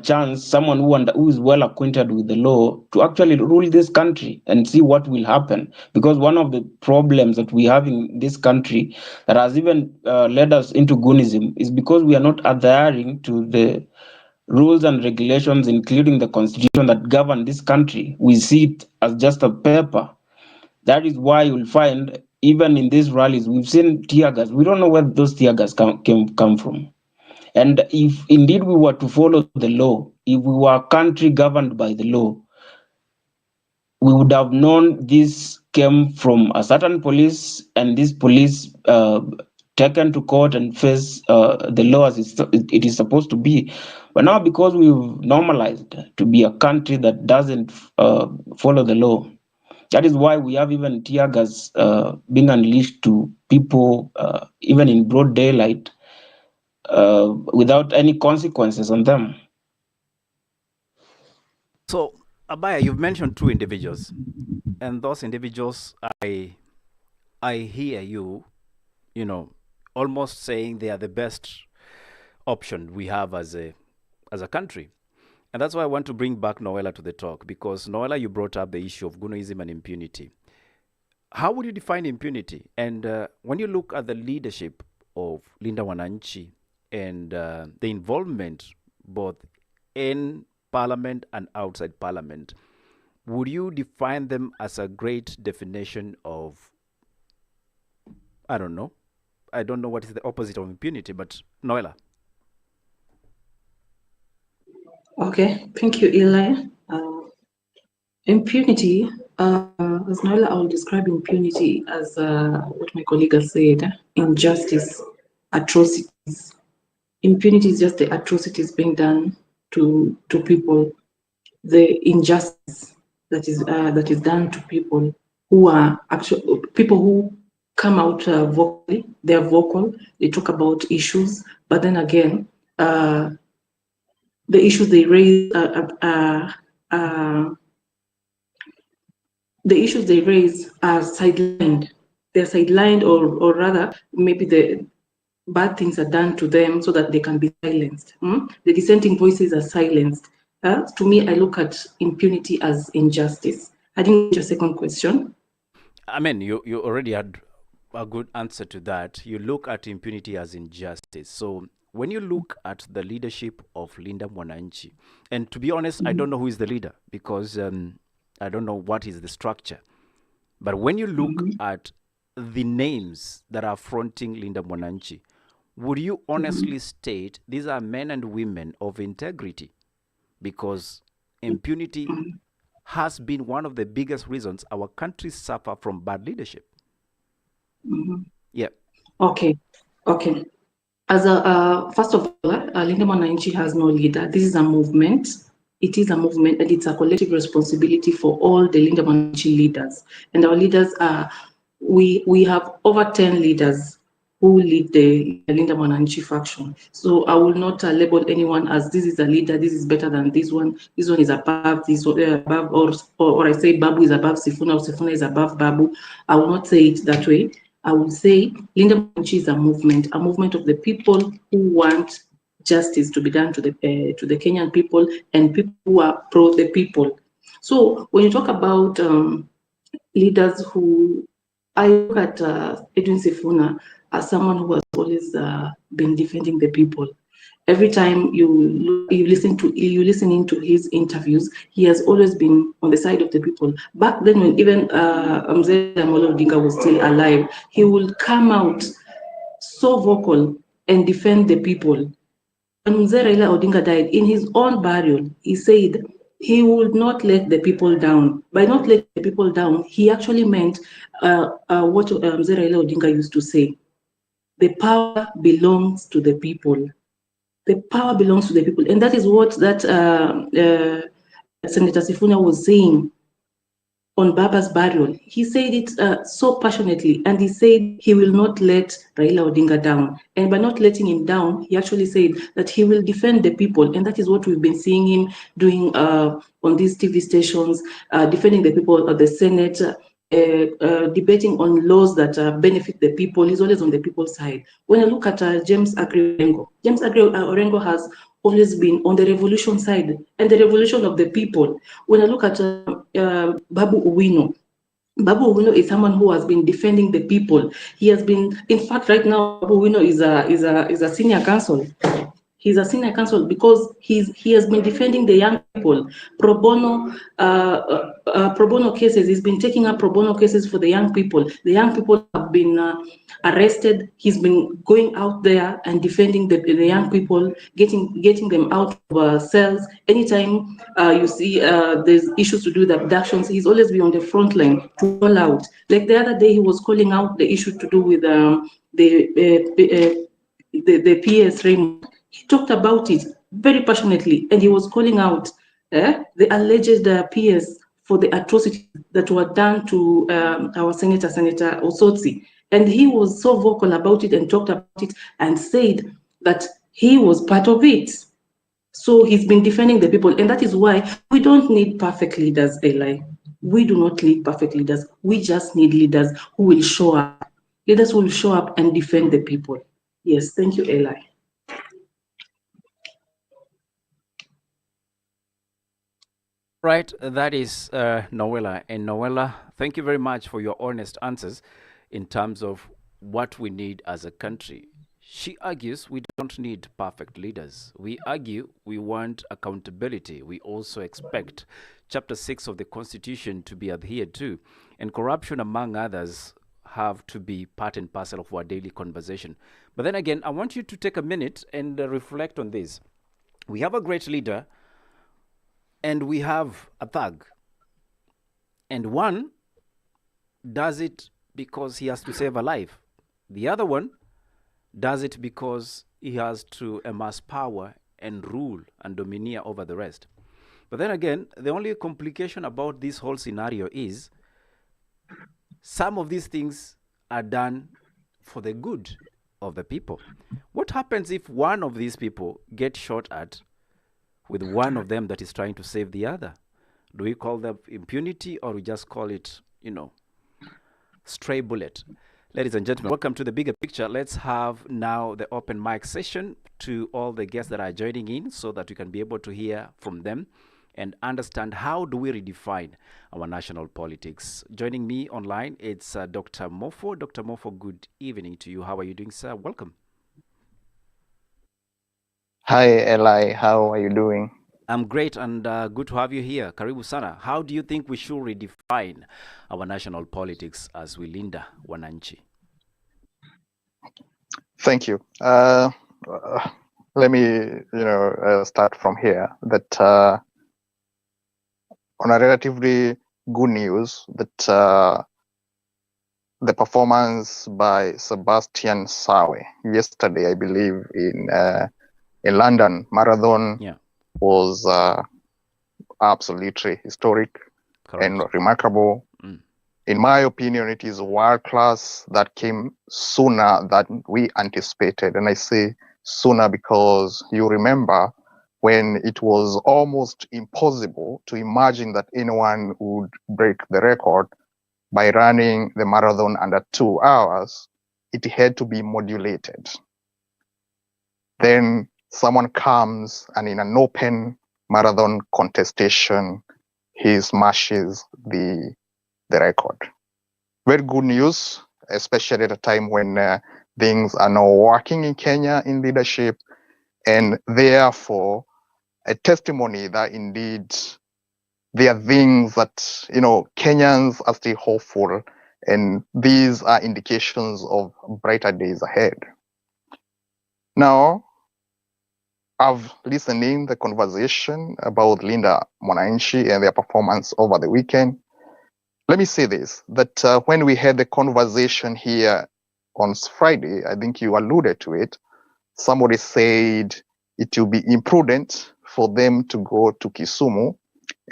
chance someone who is well acquainted with the law to actually rule this country and see what will happen. Because one of the problems that we have in this country that has even led us into goonism is because we are not adhering to the rules and regulations, including the constitution that govern this country. We see it as just a paper. That is why you'll find, even in these rallies, we've seen tear gas. We don't know where those tear gas come from. And if indeed we were to follow the law, if we were a country governed by the law, we would have known this came from a certain police, and this police taken to court and face the law as it is supposed to be. But now, because we've normalized to be a country that doesn't follow the law, that is why we have even tear gas being unleashed to people, even in broad daylight, without any consequences on them. So, Abaya, you've mentioned two individuals, and those individuals, I hear you, almost saying they are the best option we have as a country. And that's why I want to bring back Noella to the talk, because Noella, you brought up the issue of Gunoism and impunity. How would you define impunity? And when you look at the leadership of Linda Mwananchi and the involvement both in Parliament and outside Parliament, would you define them as a great definition of, I don't know what is the opposite of impunity, but Noella? Okay, thank you, Eli. Impunity, as Noella, I will describe impunity as what my colleague has said, injustice, atrocities. Impunity is just the atrocities being done to people, the injustice that is done to people who are actually people who come out vocally. They are vocal. They talk about issues, but then again, the issues they raise are sidelined. They're sidelined, or rather, maybe the bad things are done to them so that they can be silenced. The dissenting voices are silenced. To me, I look at impunity as injustice. I didn't get your second question. I mean, you already had a good answer to that. You look at impunity as injustice. So when you look at the leadership of Linda Mwananchi, and to be honest, I don't know who is the leader, because I don't know what is the structure. But when you look at the names that are fronting Linda Mwananchi, would you honestly state these are men and women of integrity? Because impunity has been one of the biggest reasons our countries suffer from bad leadership. Yeah. Okay. As first of all, Linda Mwananchi has no leader. This is a movement. It is a movement, and it's a collective responsibility for all the Linda Mwananchi leaders. And our leaders are, we have over 10 leaders who lead the Linda Mwananchi faction. So I will not label anyone as this is a leader, this is better than this one is above this, above, or I say Babu is above Sifuna, or Sifuna is above Babu. I will not say it that way. I would say Linda Mwananchi is a movement of the people who want justice to be done to the Kenyan people and people who are pro the people. So when you talk about leaders who, I look at Edwin Sifuna as someone who has always been defending the people. Every time you listen into his interviews, he has always been on the side of the people. Back then, when even Mzee Amolo Odinga was still alive, he would come out so vocal and defend the people. When Mzee Raila Odinga died, in his own burial, he said he would not let the people down. By not letting the people down, he actually meant what Mzee Raila Odinga used to say: the power belongs to the people. The power belongs to the people, and that is what that Senator Sifuna was saying on Baba's burial. He said it so passionately, and he said he will not let Raila Odinga down. And by not letting him down, he actually said that he will defend the people, and that is what we've been seeing him doing on these TV stations, defending the people at the Senate, debating on laws that benefit the people. He's always on the people's side. When I look at James Aggrey Orengo, James Aggrey Orengo has always been on the revolution side and the revolution of the people. When I look at Babu Owino, Babu Owino is someone who has been defending the people. He has been, in fact, right now, Babu Owino is a senior counsel. He's a senior counsel because he has been defending the young people. Pro bono cases. He's been taking up pro bono cases for the young people. The young people have been arrested. He's been going out there and defending the young people, getting them out of cells. Anytime you see there's issues to do with abductions, he's always been on the front line to call out. Like the other day, he was calling out the issue to do with the PS Raymond. He talked about it very passionately, and he was calling out the alleged PS for the atrocities that were done to our Senator Osotsi. And he was so vocal about it and talked about it and said that he was part of it. So he's been defending the people, and that is why we don't need perfect leaders, Eli. We do not need perfect leaders. We just need leaders who will show up. Leaders who will show up and defend the people. Yes, thank you, Eli. Right, that is Noella. And Noella, thank you very much for your honest answers in terms of what we need as a country. She argues we don't need perfect leaders. We argue we want accountability. We also expect Chapter 6 of the Constitution to be adhered to. And corruption, among others, have to be part and parcel of our daily conversation. But then again, I want you to take a minute and reflect on this. We have a great leader and we have a thug. And one does it because he has to save a life. The other one does it because he has to amass power and rule and domineer over the rest. But then again, the only complication about this whole scenario is some of these things are done for the good of the people. What happens if one of these people gets shot at with one of them that is trying to save the other? Do we call that impunity, or we just call it, stray bullet? Ladies and gentlemen, welcome to the bigger picture. Let's have now the open mic session to all the guests that are joining in so that we can be able to hear from them and understand how do we redefine our national politics. Joining me online, it's Dr. Mofo. Dr. Mofo, good evening to you. How are you doing, sir? Welcome. Hi, Eli. How are you doing? I'm great, and good to have you here. Karibu sana. How do you think we should redefine our national politics as we Linda Mwananchi? Thank you. Let me, start from here. That on a relatively good news, that the performance by Sebastian Sawe yesterday, I believe, in London Marathon, was absolutely historic. Correct. And remarkable. In my opinion, it is world class that came sooner than we anticipated. And I say sooner because you remember when it was almost impossible to imagine that anyone would break the record by running the marathon under 2 hours. It had to be modulated. Then someone comes and in an open marathon contestation, he smashes the record. Very good news, especially at a time when things are not working in Kenya in leadership, and therefore a testimony that indeed there are things that, Kenyans are still hopeful, and these are indications of brighter days ahead. Now, I've listened in the conversation about Linda Mwananchi and their performance over the weekend. Let me say this, that when we had the conversation here on Friday, I think you alluded to it, somebody said it will be imprudent for them to go to Kisumu.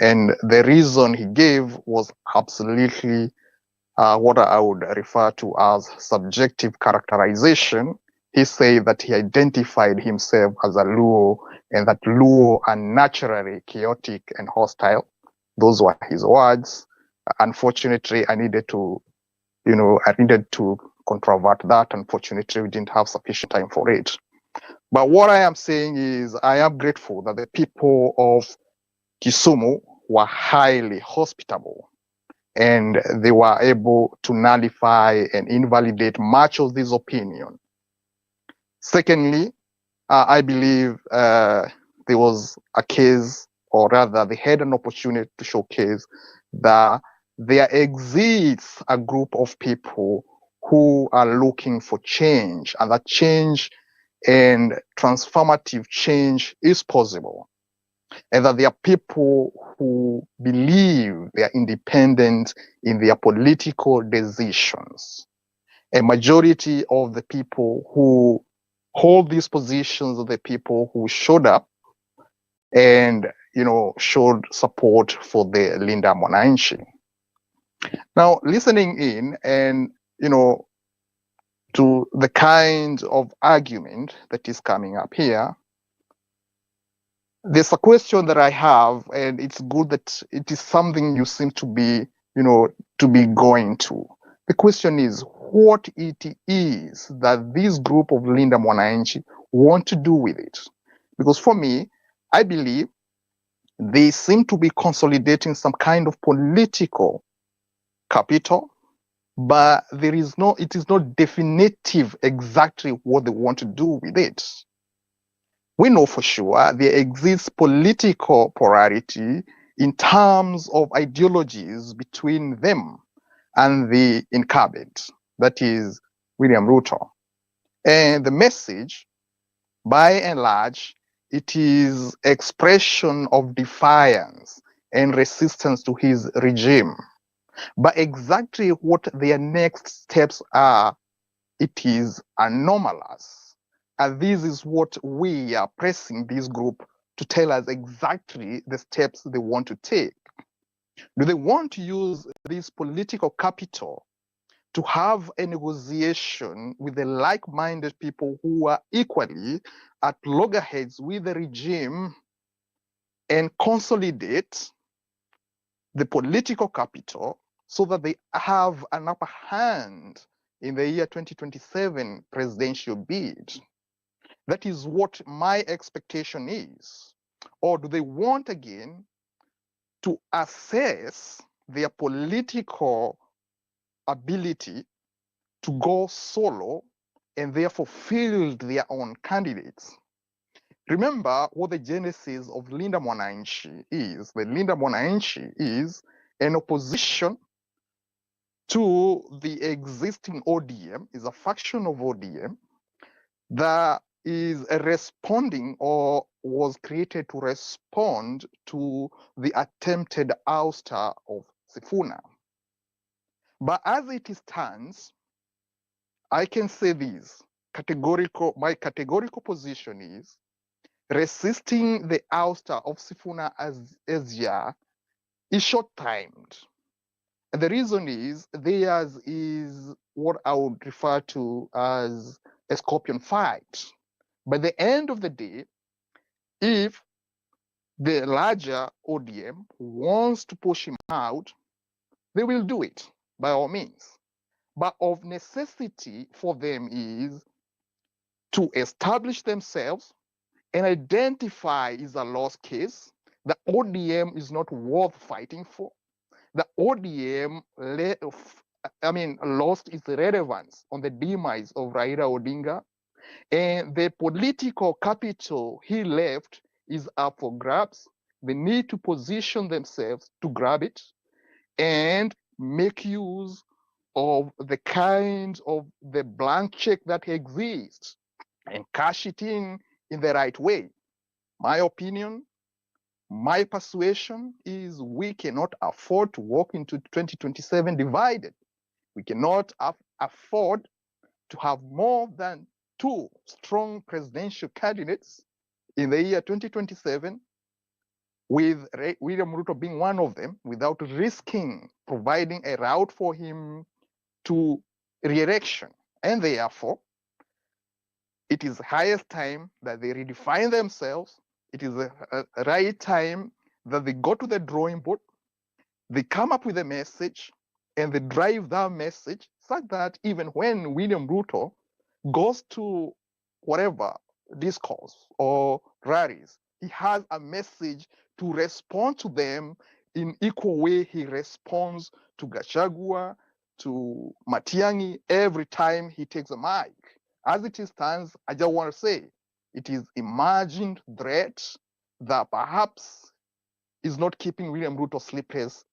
And the reason he gave was absolutely what I would refer to as subjective characterization. He said that he identified himself as a Luo, and that Luo are naturally chaotic and hostile. Those were his words. Unfortunately, I needed to controvert that. Unfortunately, we didn't have sufficient time for it. But what I am saying is I am grateful that the people of Kisumu were highly hospitable, and they were able to nullify and invalidate much of this opinion. Secondly, I believe there was a case, or rather they had an opportunity to showcase that there exists a group of people who are looking for change, and that change and transformative change is possible. And that there are people who believe they are independent in their political decisions. A majority of the people who hold these positions are the people who showed up and, showed support for the Linda Mwananchi. Now, listening in and, to the kind of argument that is coming up here, there's a question that I have, and it's good that it is something you seem to be, to be going to. The question is what it is that this group of Linda Mwananchi want to do with it. Because for me, I believe they seem to be consolidating some kind of political capital, but it is not definitive exactly what they want to do with it. We know for sure there exists political polarity in terms of ideologies between them and the incumbent, that is William Ruto. And the message, by and large, it is expression of defiance and resistance to his regime. But exactly what their next steps are, it is anomalous. And this is what we are pressing this group to tell us exactly the steps they want to take. Do they want to use this political capital to have a negotiation with the like-minded people who are equally at loggerheads with the regime and consolidate the political capital so that they have an upper hand in the year 2027 presidential bid? That is what my expectation is. Or do they want again to assess their political ability to go solo and therefore field their own candidates? Remember what the genesis of Linda Mwananchi is. The Linda Mwananchi is an opposition to the existing ODM, is a faction of ODM that is responding or was created to respond to the attempted ouster of Sifuna. But as it stands, I can say this, my categorical position is resisting the ouster of Sifuna as Asia is short-timed. And the reason is theirs is what I would refer to as a scorpion fight. By the end of the day, if the larger ODM wants to push him out, they will do it by all means. But of necessity for them is to establish themselves and identify is a lost case. The ODM is not worth fighting for. The ODM, lost its relevance on the demise of Raila Odinga, and the political capital he left is up for grabs. They need to position themselves to grab it and make use of the kind of the blank check that exists and cash it in the right way. My opinion, my persuasion is we cannot afford to walk into 2027 divided. We cannot afford to have more than two strong presidential candidates in the year 2027, with William Ruto being one of them, without risking providing a route for him to re-election. And therefore, it is highest time that they redefine themselves. It is a right time that they go to the drawing board, they come up with a message, and they drive that message such that even when William Ruto goes to whatever discourse or rallies, he has a message to respond to them in equal way he responds to Gachagua, to Matiang'i every time he takes a mic. As it stands, I just want to say it is imagined threat that perhaps is not keeping William Ruto sleepless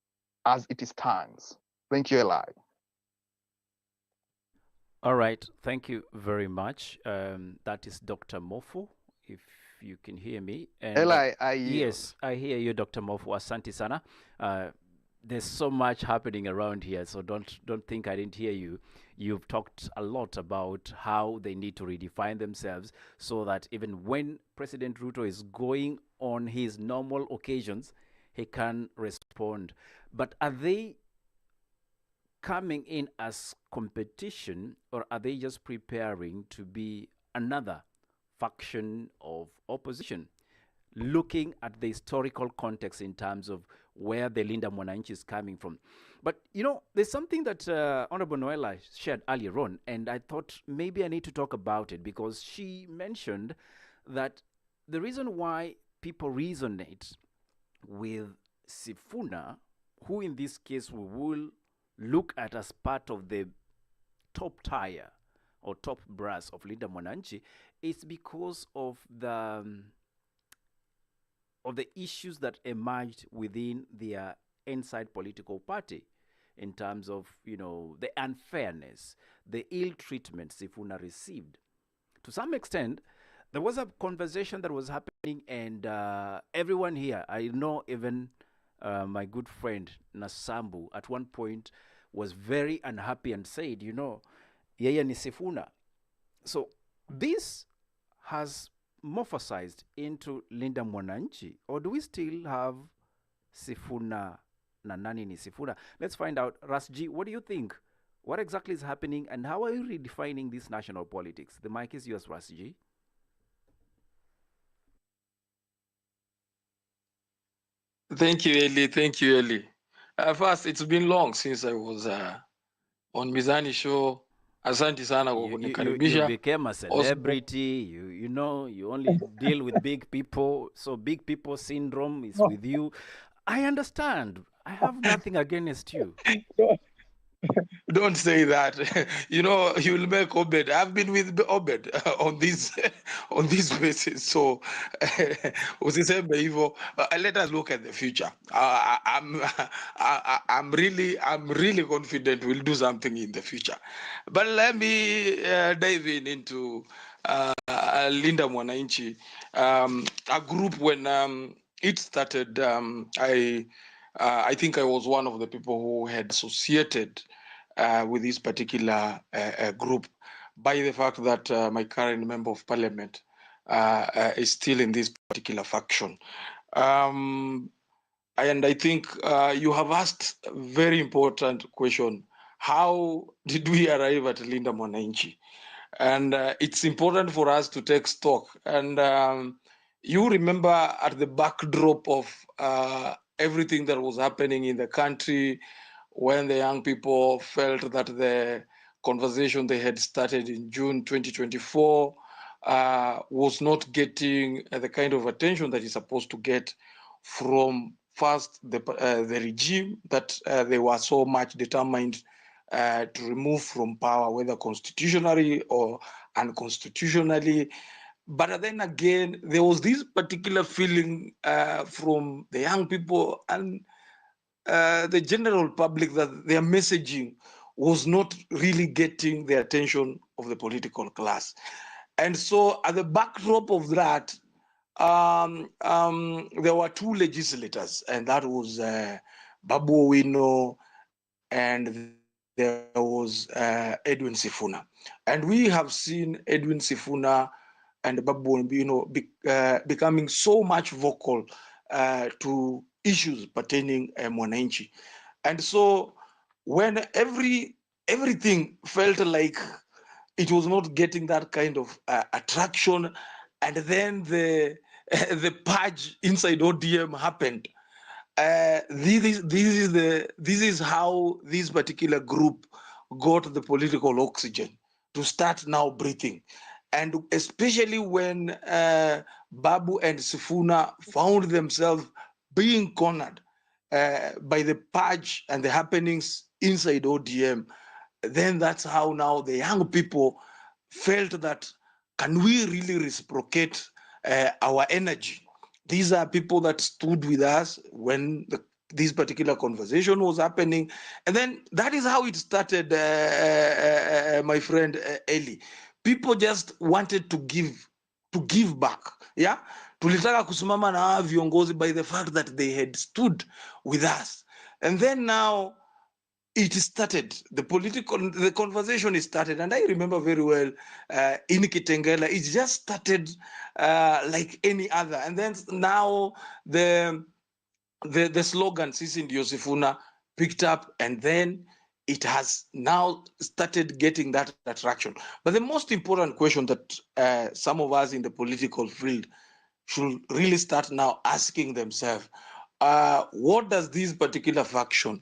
as it stands. Thank you, Eli. All right, thank you very much. That is Dr. Mofo, if you can hear me. And, Eli, yes, I hear you, Dr. Mofo. Asante sana. There's so much happening around here, so don't think I didn't hear you. You've talked a lot about how they need to redefine themselves so that even when President Ruto is going on his normal occasions, he can respond. But are they coming in as competition, or are they just preparing to be another faction of opposition? Looking at the historical context in terms of where the Linda Mwananchi is coming from. But, you know, there's something that Honourable Noella shared earlier on, and I thought maybe I need to talk about it, because she mentioned that the reason why people resonate with Sifuna, who in this case we will look at as part of the top tier or top brass of Linda Mwananchi, is because of the issues that emerged within their inside political party, in terms of, you know, the unfairness, the ill treatment Sifuna received. To some extent, there was a conversation that was happening, and everyone here, I know even my good friend Nasambu at one point was very unhappy and said, you know, yeye ni Sifuna. So this has morphosized into Linda Mwananchi, or do we still have Sifuna na nani ni Sifuna? Let's find out. Rasji, what do you think? What exactly is happening, and how are you redefining this national politics? The mic is yours, Rasji. Thank you, Eli. Thank you, Eli. First, it's been long since I was on Mizani show. Asante sana kwa You kunikaribisha. became a celebrity. You know, you only deal with big people. So big people syndrome is with you. I understand. I have nothing against you. Don't say that. You know, you'll make Obed. I've been with Obed on this basis. So, usiseme hivyo. Let us look at the future. I'm really confident we'll do something in the future. But let me dive into Linda Mwananchi, a group when it started. I think I was one of the people who had associated with this particular group by the fact that my current member of parliament is still in this particular faction. And I think you have asked a very important question. How did we arrive at Linda Mwananchi? And it's important for us to take stock. And you remember at the backdrop of everything that was happening in the country, when the young people felt that the conversation they had started in June 2024 was not getting the kind of attention that it's supposed to get from first the regime that they were so much determined to remove from power, whether constitutionally or unconstitutionally. But then again, there was this particular feeling from the young people and the general public that their messaging was not really getting the attention of the political class. And so at the backdrop of that, there were two legislators, and that was Babu Owino and there was Edwin Sifuna. And we have seen Edwin Sifuna and Babu Owino becoming so much vocal to issues pertaining Mwananchi. And so when everything felt like it was not getting that kind of attraction, and then the the purge inside ODM happened. This is how this particular group got the political oxygen to start now breathing, and especially when Babu and Sifuna found themselves being cornered by the purge and the happenings inside ODM, then that's how now the young people felt that, can we really reciprocate our energy? These are people that stood with us when this particular conversation was happening. And then that is how it started, my friend Eli. People just wanted to give back. Yeah, tulitaka kusimama na hawa viongozi by the fact that they had stood with us. And then now it started, the conversation is started. And I remember very well in Kitengela, it just started like any other. And then now the slogan Sisi Ndio Sifuna picked up, and then it has now started getting that attraction. But the most important question that some of us in the political field should really start now asking themselves, what does this particular faction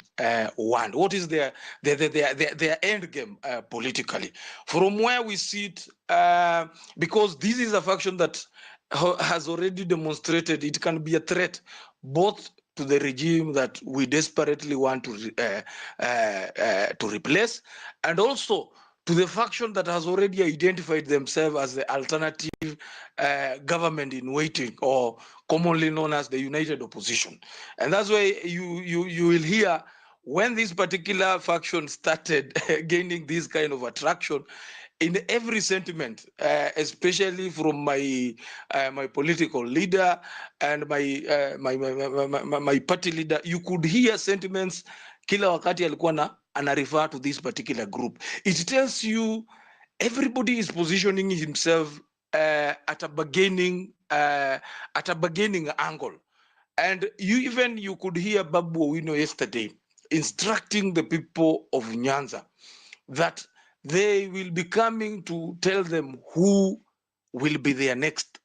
want? What is their end game politically? From where we sit, because this is a faction that has already demonstrated it can be a threat both to the regime that we desperately want to replace, and also to the faction that has already identified themselves as the alternative government in waiting, or commonly known as the United Opposition. And that's why you will hear when this particular faction started gaining this kind of attraction, in every sentiment, especially from my political leader and my party leader, you could hear sentiments kila wakati alikuwa ana refer to this particular group. It tells you everybody is positioning himself at a bargaining angle. And you could hear Babu Owino yesterday instructing the people of Nyanza that they will be coming to tell them who will be their next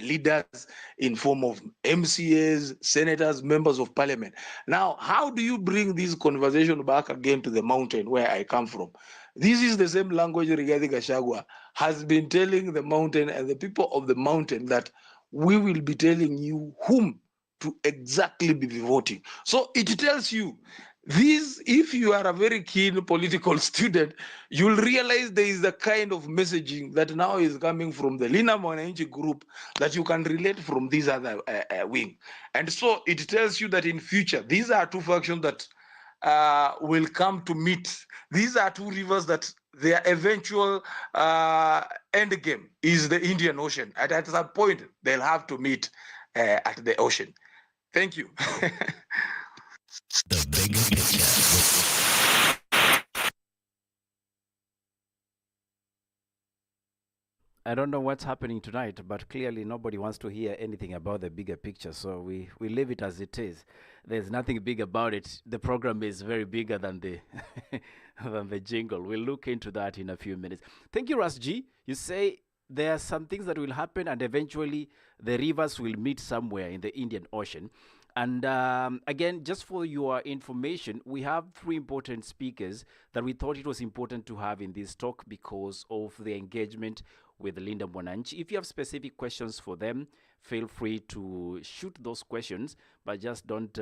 leaders in form of MCAs, senators, members of parliament. Now, how do you bring this conversation back again to the mountain where I come from? This is the same language Rigathi Gachagua has been telling the mountain and the people of the mountain, that we will be telling you whom to exactly be voting. So it tells you this, if you are a very keen political student, you'll realize there is a kind of messaging that now is coming from the Linda Mwananchi group that you can relate from this other wing. And so it tells you that in future, these are two factions that will come to meet. These are two rivers that their eventual end game is the Indian Ocean. At some point, they'll have to meet at the ocean. Thank you. The bigger picture. I don't know what's happening tonight, but clearly nobody wants to hear anything about the bigger picture. So we leave it as it is. There's nothing big about it. The program is very bigger than the than the jingle. We'll look into that in a few minutes. Thank you, Ras G. You say there are some things that will happen, and eventually the rivers will meet somewhere in the Indian Ocean. And again, just for your information, we have three important speakers that we thought it was important to have in this talk because of the engagement with Linda Mwananchi. If you have specific questions for them, feel free to shoot those questions, but just don't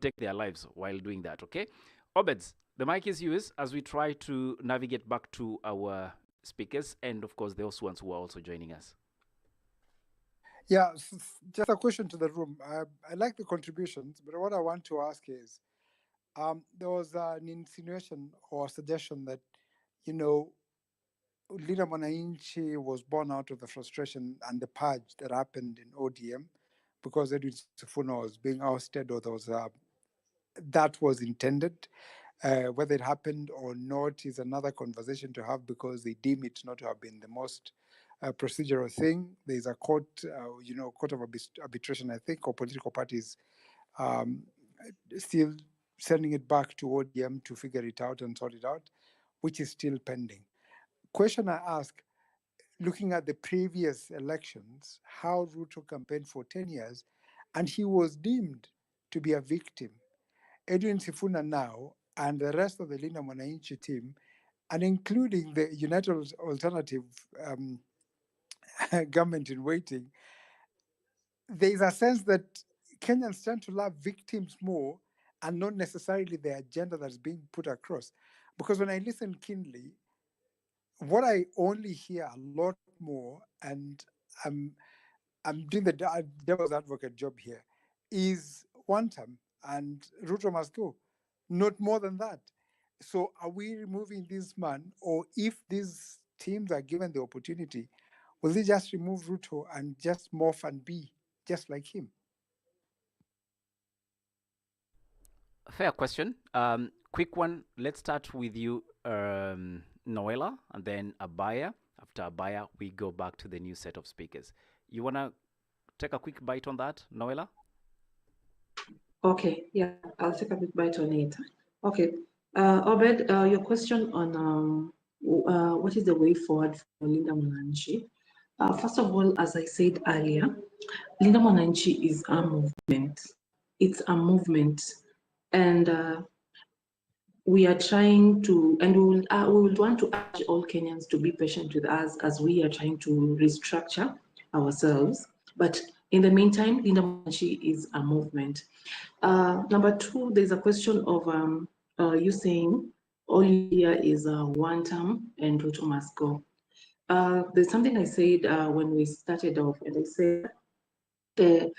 take their lives while doing that, okay? Obeds, the mic is yours as we try to navigate back to our speakers and, of course, those ones who are also joining us. Yeah, just a question to the room. I like the contributions, but what I want to ask is, there was an insinuation or suggestion that, Linda Mwananchi was born out of the frustration and the purge that happened in ODM because Edwin Sifuna was being ousted, or there was that was intended. Whether it happened or not is another conversation to have, because they deem it not to have been the most procedural thing. There's a court, court of arbitration, I think, or political parties still sending it back to ODM to figure it out and sort it out, which is still pending. Question I ask, looking at the previous elections, how Ruto campaigned for 10 years, and he was deemed to be a victim. Edwin Sifuna now and the rest of the Linda Mwananchi team, and including the United Alternative government in waiting, there is a sense that Kenyans tend to love victims more and not necessarily the agenda that's being put across. Because when I listen keenly, what I only hear a lot more, and I'm doing the devil's advocate job here, is one term and Ruto must go. Not more than that. So are we removing this man, or if these teams are given the opportunity, will they just remove Ruto and just morph and be just like him? Fair question. Quick one. Let's start with you, Noella, and then Abaya. After Abaya, we go back to the new set of speakers. You want to take a quick bite on that, Noella? Okay, yeah, I'll take a quick bite on it. Okay, Obed, your question on what is the way forward for Linda Mwananchi? First of all, as I said earlier, Linda Mwananchi is a movement. It's a movement, and we are trying to, and we would want to urge all Kenyans to be patient with us as we are trying to restructure ourselves. But in the meantime, Linda Mwananchi is a movement. Number two, there's a question of you saying all you hear is one term and Ruto must go. There's something I said when we started off, and I said the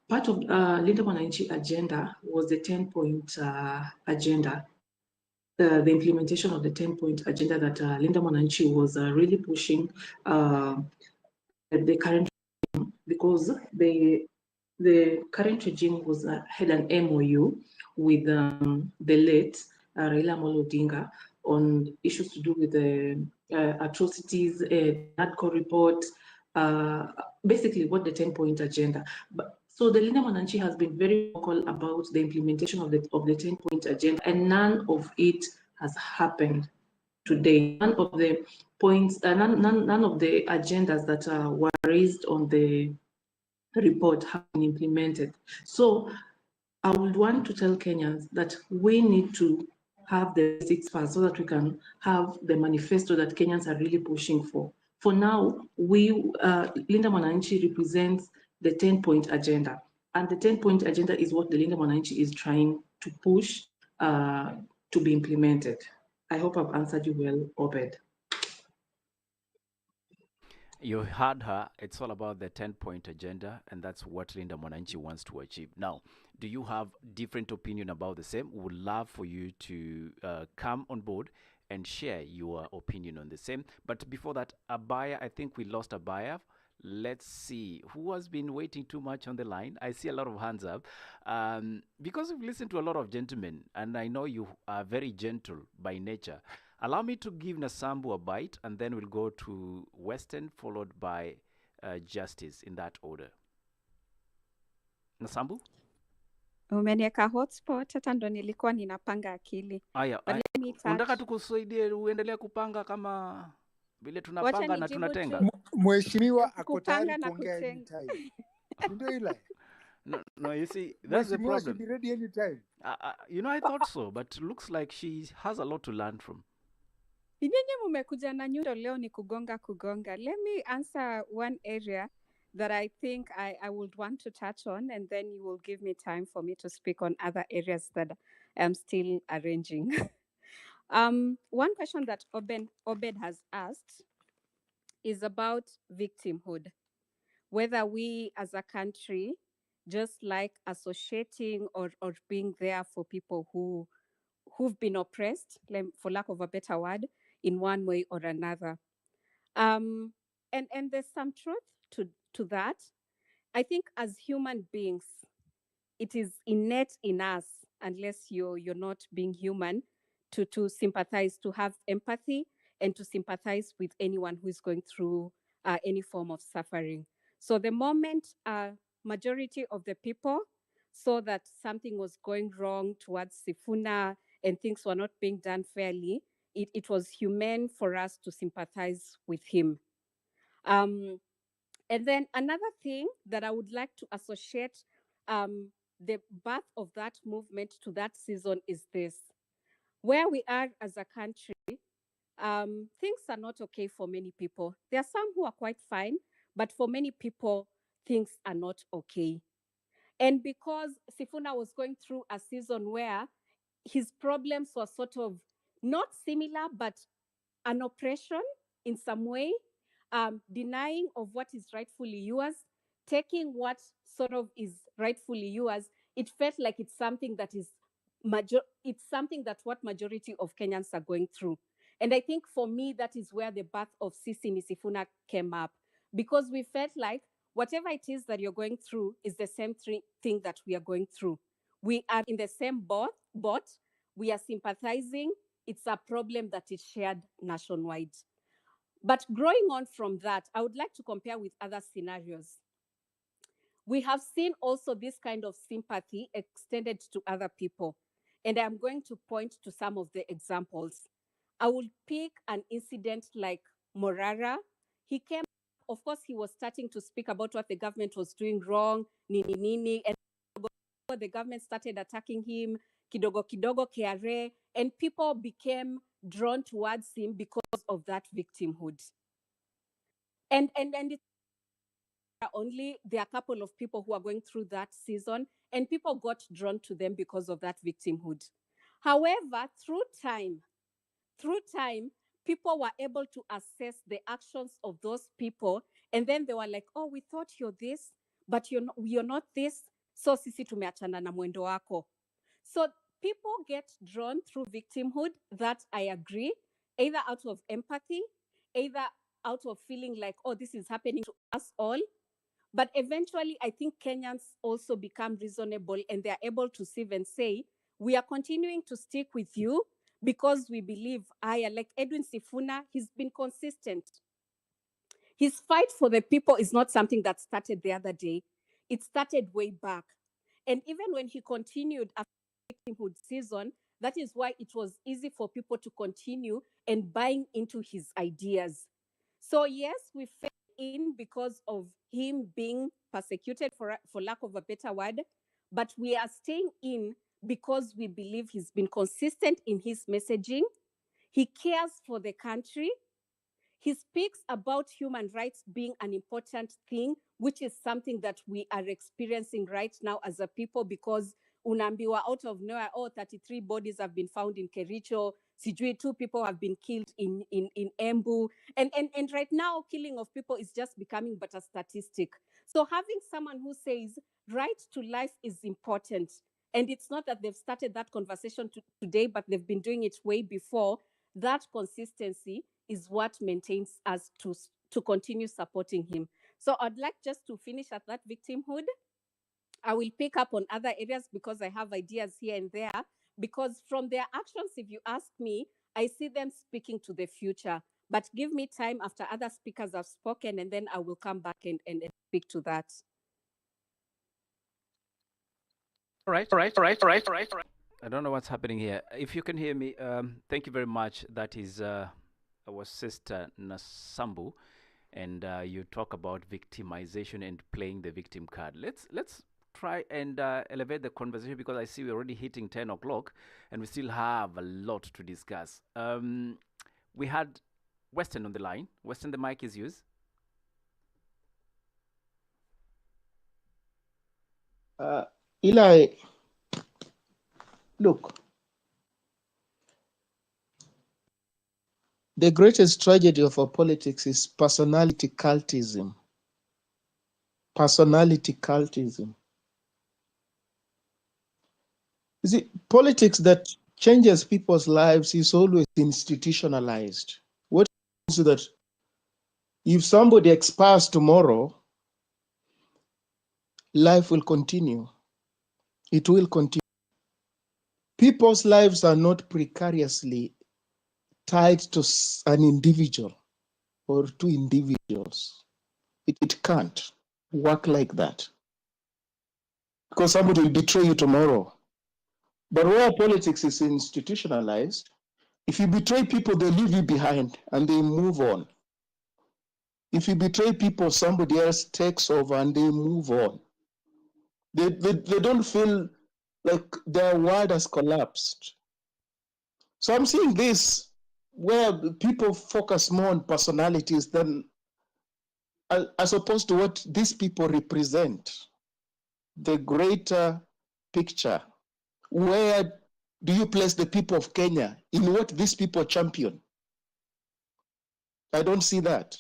part of Linda Mwananchi agenda was the 10-point agenda. The implementation of the 10-point agenda that Linda Mwananchi was really pushing the current regime, because the current regime was had an MOU with the late Raila Amolo Odinga on issues to do with the atrocities, NADCO report, basically what the 10-point agenda. So the Linda Mwananchi has been very vocal about the implementation of the 10-point agenda, and none of it has happened today. None of the points, none of the agendas that were raised on the report have been implemented. So I would want to tell Kenyans that we need to have the basics first so that we can have the manifesto that Kenyans are really pushing for. For now, Linda Mwananchi represents the 10-point agenda. And the 10-point agenda is what the Linda Mwananchi is trying to push to be implemented. I hope I've answered you well, Obed. You heard her. It's all about the 10-point agenda, and that's what Linda Mwananchi wants to achieve. Now, do you have different opinion about the same? We would love for you to come on board and share your opinion on the same. But before that, Abaya, I think we lost Abaya. Let's see who has been waiting too much on the line. I see a lot of hands up because we've listened to a lot of gentlemen, and I know you are very gentle by nature. Allow me to give Nasambu a bite, and then we'll go to Western, followed by Justice, in that order. Nasambu? Umenieka hotspot, hata ndo nilikuwa ninapanga akili. Aya, unataka tukusaidie uendelee kupanga kama vile tunapanga na tunatenga? Mheshimiwa ako tayari kuongea anytime. Ndio ile. No, you see, that's the problem. Should be ready anytime. I thought so, but looks like she has a lot to learn from. Inyenye mumekuja na nyundo leo ni kugonga. Let me answer one area that I think I would want to touch on, and then you will give me time for me to speak on other areas that I'm still arranging. One question that Obed has asked is about victimhood. Whether we as a country just like associating or being there for people who've been oppressed, for lack of a better word, in one way or another. And there's some truth to that. I think as human beings, it is innate in us, unless you're not being human, to sympathize, to have empathy, and to sympathize with anyone who is going through any form of suffering. So the moment majority of the people saw that something was going wrong towards Sifuna and things were not being done fairly, it was humane for us to sympathize with him. And then another thing that I would like to associate the birth of that movement to that season is this. Where we are as a country, things are not okay for many people. There are some who are quite fine, but for many people, things are not okay. And because Sifuna was going through a season where his problems were sort of not similar, but an oppression in some way, denying of what is rightfully yours, taking what sort of is rightfully yours, it felt like it's something that is it's something that what majority of Kenyans are going through. And I think for me, that is where the birth of Sisi Nisifuna came up, because we felt like whatever it is that you're going through is the same thing that we are going through. We are in the same boat. We are sympathizing. It's a problem that is shared nationwide. But growing on from that, I would like to compare with other scenarios. We have seen also this kind of sympathy extended to other people. And I'm going to point to some of the examples. I will pick an incident like Morara. He came, of course, he was starting to speak about what the government was doing wrong, nini, and the government started attacking him, kidogo KRA, and people became drawn towards him because of that victimhood. And it's only there are a couple of people who are going through that season, and people got drawn to them because of that victimhood. However, through time, people were able to assess the actions of those people, and then they were like, oh, we thought you're this, but you're not this, so sisi tumeachana na mwendo wako. So people get drawn through victimhood, that I agree, either out of empathy, either out of feeling like, oh, this is happening to us all. But eventually, I think Kenyans also become reasonable, and they're able to sieve and say, we are continuing to stick with you because we believe, like Edwin Sifuna, he's been consistent. His fight for the people is not something that started the other day. It started way back. And even when he continued after the victimhood season, that is why it was easy for people to continue and buying into his ideas. So yes, we fell in because of him being persecuted, for lack of a better word, but we are staying in because we believe he's been consistent in his messaging. He cares for the country. He speaks about human rights being an important thing, which is something that we are experiencing right now as a people, because unaambiwa out of nowhere, 33 bodies have been found in Kericho, sijui 2 people have been killed in Embu. And right now, killing of people is just becoming but a statistic. So having someone who says right to life is important, and it's not that they've started that conversation today, but they've been doing it way before, that consistency is what maintains us to continue supporting him. So I'd like just to finish at that victimhood. I will pick up on other areas because I have ideas here and there, because from their actions, if you ask me, I see them speaking to the future. But give me time after other speakers have spoken, and then I will come back and speak to that. All right. I don't know what's happening here. If you can hear me, thank you very much. That is our sister Nasambu, and you talk about victimization and playing the victim card. Let's try and elevate the conversation, because I see we're already hitting 10 o'clock and we still have a lot to discuss. we had Western on the line. Western, the mic is yours. Eli, look, the greatest tragedy of our politics is personality cultism. Personality cultism. You see, politics that changes people's lives is always institutionalized. What means that if somebody expires tomorrow, life will continue. It will continue. People's lives are not precariously tied to an individual or two individuals. It can't work like that. Because somebody will betray you tomorrow. But where politics is institutionalized, if you betray people, they leave you behind and they move on. If you betray people, somebody else takes over and they move on. They don't feel like their world has collapsed. So I'm seeing this where people focus more on personalities than as opposed to what these people represent, the greater picture. Where do you place the people of Kenya in what these people champion? I don't see that.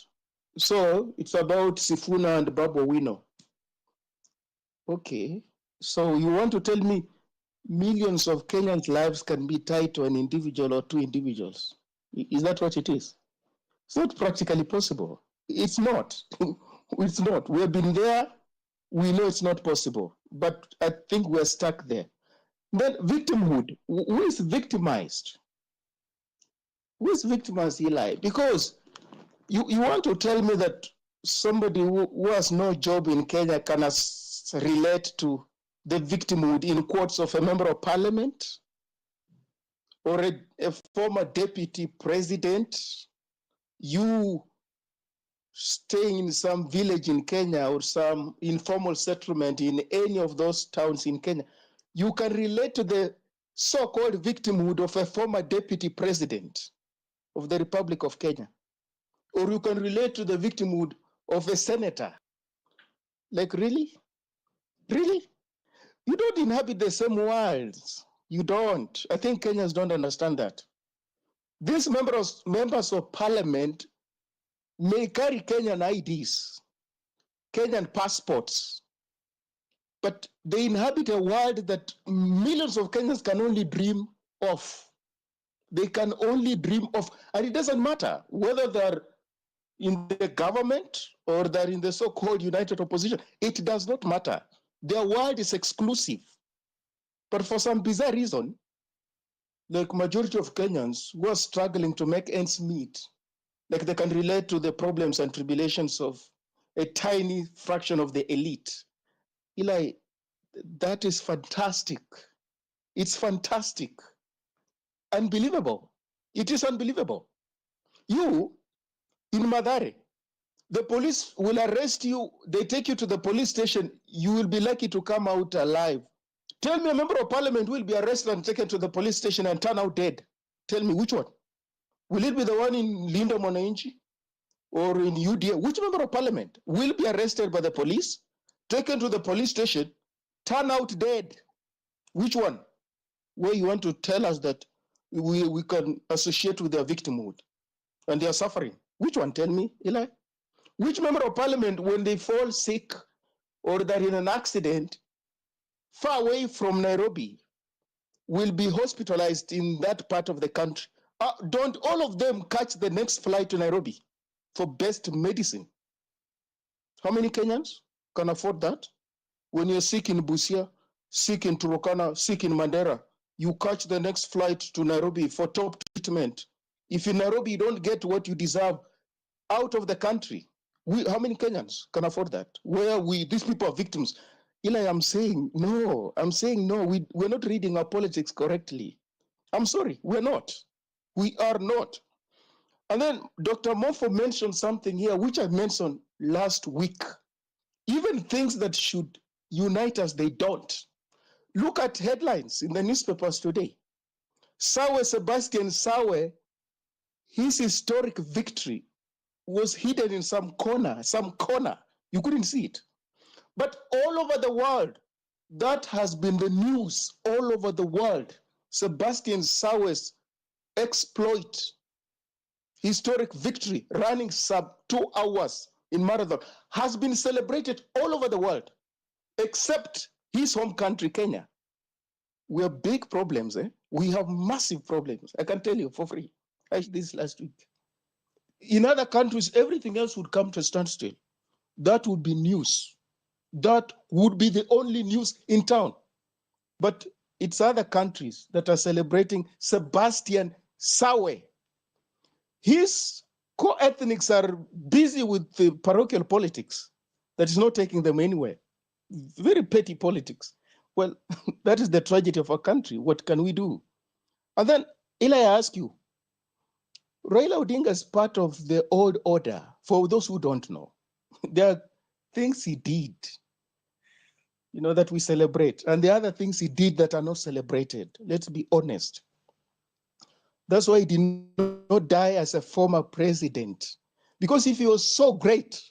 So it's about Sifuna and Babu Wino. Okay, so you want to tell me millions of Kenyans' lives can be tied to an individual or two individuals? Is that what it is? It's not practically possible. It's not. It's not. We've been there. We know it's not possible. But I think we're stuck there. Then victimhood. Who is victimized? Who is victimized, Eli? Because you want to tell me that somebody who has no job in Kenya can relate to the victimhood in quotes of a member of parliament or a former deputy president, you staying in some village in Kenya or some informal settlement in any of those towns in Kenya, you can relate to the so-called victimhood of a former deputy president of the Republic of Kenya. Or you can relate to the victimhood of a senator. Like, really? Really? You don't inhabit the same worlds. You don't. I think Kenyans don't understand that. These members of parliament may carry Kenyan IDs, Kenyan passports, but they inhabit a world that millions of Kenyans can only dream of. They can only dream of, and it doesn't matter whether they're in the government or they're in the so-called united opposition. It does not matter. Their world is exclusive. But for some bizarre reason, like majority of Kenyans who are struggling to make ends meet, like they can relate to the problems and tribulations of a tiny fraction of the elite. Eli, that is fantastic. It's fantastic. Unbelievable. It is unbelievable. You, in Madare, the police will arrest you. They take you to the police station. You will be lucky to come out alive. Tell me a member of parliament will be arrested and taken to the police station and turn out dead. Tell me which one. Will it be the one in Linda Mwananchi or in UDA? Which member of parliament will be arrested by the police, taken to the police station, turn out dead? Which one? Where you want to tell us that we can associate with their victimhood and their suffering? Which one? Tell me, Eli. Which member of parliament, when they fall sick or they're in an accident far away from Nairobi, will be hospitalized in that part of the country? Don't all of them catch the next flight to Nairobi for best medicine? How many Kenyans can afford that? When you're sick in Busia, sick in Turkana, sick in Mandera, you catch the next flight to Nairobi for top treatment. If in Nairobi you don't get what you deserve out of the country, how many Kenyans can afford that? Where these people are victims. Eli, I'm saying no. We're not reading our politics correctly. I'm sorry, we're not. We are not. And then Dr. Mofo mentioned something here, which I mentioned last week. Even things that should unite us, they don't. Look at headlines in the newspapers today. Sebastian Sawe his historic victory was hidden in some corner. You couldn't see it. But all over the world, that has been the news all over the world. Sebastian Sauer's exploit, historic victory, running sub 2 hours in marathon, has been celebrated all over the world, except his home country, Kenya. We have big problems. We have massive problems. I can tell you for free. I did this last week. In other countries, everything else would come to a standstill. That would be news. That would be the only news in town. But it's other countries that are celebrating Sebastian Sauer. His co-ethnics are busy with the parochial politics that is not taking them anywhere. Very petty politics. Well, that is the tragedy of our country. What can we do? And then, Eli, I ask you, Raila Odinga is part of the old order. For those who don't know, there are things he did, that we celebrate. And the other things he did that are not celebrated. Let's be honest. That's why he did not die as a former president. Because if he was so great,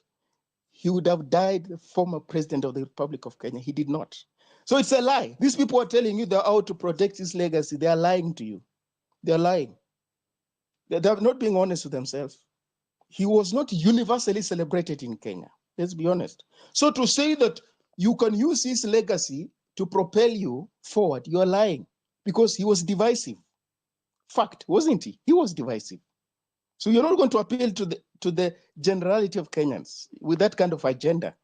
he would have died the former president of the Republic of Kenya. He did not. So it's a lie. These people are telling you they're out to protect his legacy. They are lying to you. They're lying. They're not being honest with themselves. He was not universally celebrated in Kenya. Let's be honest. So to say that you can use his legacy to propel you forward, you're lying, because he was divisive. Fact, wasn't he? He was divisive. So you're not going to appeal to the generality of Kenyans with that kind of agenda.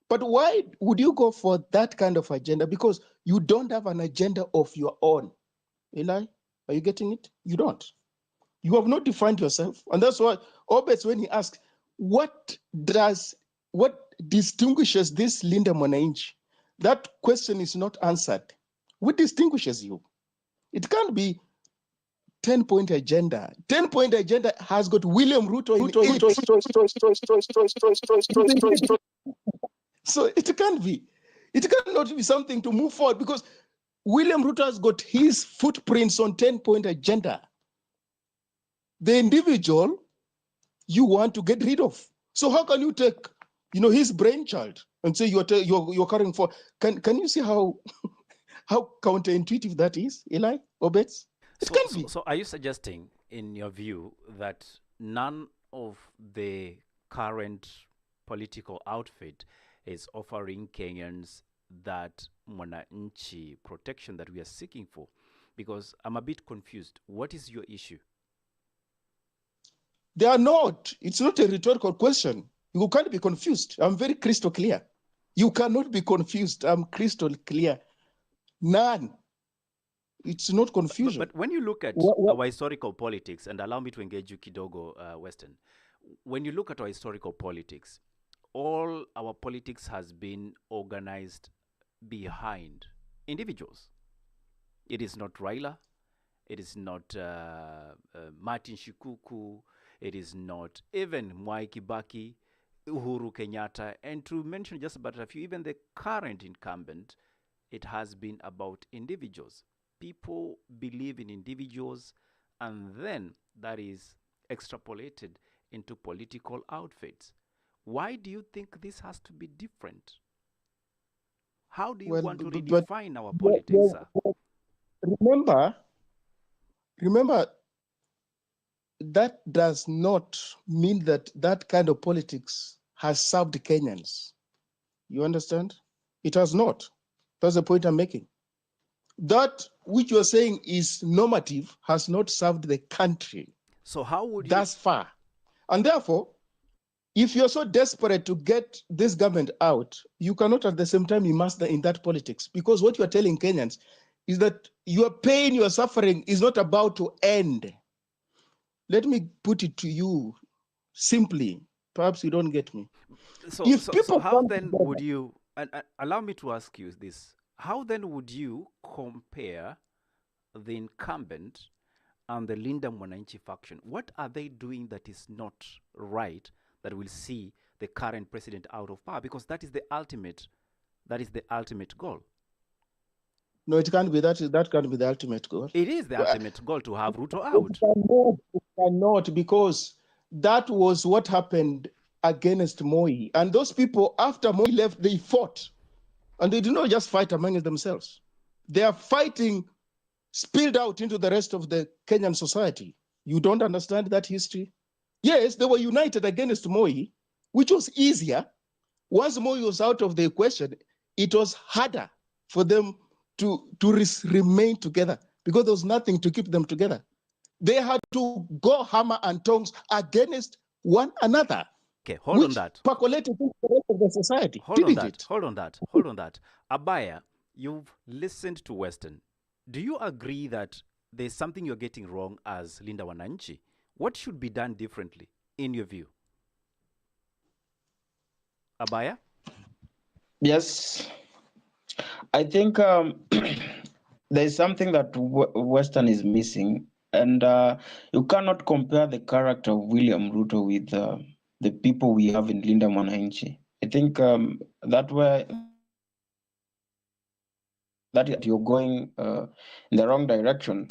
But why would you go for that kind of agenda? Because you don't have an agenda of your own. Eli, are you getting it? You don't. You have not defined yourself. And that's why Obets, when he asks, what distinguishes this Linda Mwananchi? That question is not answered. What distinguishes you? It can't be 10-point agenda. 10-point agenda has got William Ruto in it. So it can't be. It cannot be something to move forward because William Ruto has got his footprints on 10-point agenda. The individual you want to get rid of. So how can you take, his brainchild and say you're carrying for? Can you see how counterintuitive that is, Eli Obets? It can't be. So are you suggesting, in your view, that none of the current political outfit is offering Kenyans that Mwananchi protection that we are seeking for? Because I'm a bit confused. What is your issue? They are not. It's not a rhetorical question. You can't be confused. I'm very crystal clear. You cannot be confused. I'm crystal clear. None. It's not confusion. But when you look at our historical politics, and allow me to engage you, Kidogo, Western, when you look at our historical politics, all our politics has been organized behind individuals. It is not Raila. It is not Martin Shikuku. It is not even Mwai Kibaki, Uhuru Kenyatta. And to mention just about a few, even the current incumbent, it has been about individuals. People believe in individuals, and then that is extrapolated into political outfits. Why do you think this has to be different? How do you want to redefine our politics, sir? Remember, that does not mean that that kind of politics has served Kenyans. You understand? It has not. That's the point I'm making. That which you're saying is normative has not served the country. So how would you? Thus far. And therefore, if you're so desperate to get this government out, you cannot at the same time immerse in that politics. Because what you're telling Kenyans is that your pain, your suffering is not about to end. Let me put it to you simply. Perhaps you don't get me. So how then would you, and allow me to ask you this, how then would you compare the incumbent and the Linda Mwananchi faction? What are they doing that is not right that will see the current president out of power? Because that is the ultimate goal. No, it can't be that. That can't be the ultimate goal. It is the ultimate goal to have Ruto It out. cannot, because that was what happened against Moi. And those people, after Moi left, they fought. And they did not just fight among themselves. Their fighting spilled out into the rest of the Kenyan society. You don't understand that history? Yes, they were united against Moi, which was easier. Once Moi was out of the equation, it was harder for them to remain together because there was nothing to keep them together. They had to go hammer and tongs against one another. Okay, hold on that. Percolated into the rest of the society. Hold on that. Abaya, you've listened to Western. Do you agree that there's something you're getting wrong as Linda Mwananchi? What should be done differently, in your view? Abaya? Yes, I think there's something that Western is missing, and you cannot compare the character of William Ruto with the people we have in Linda Mwananchi. I think that you're going in the wrong direction.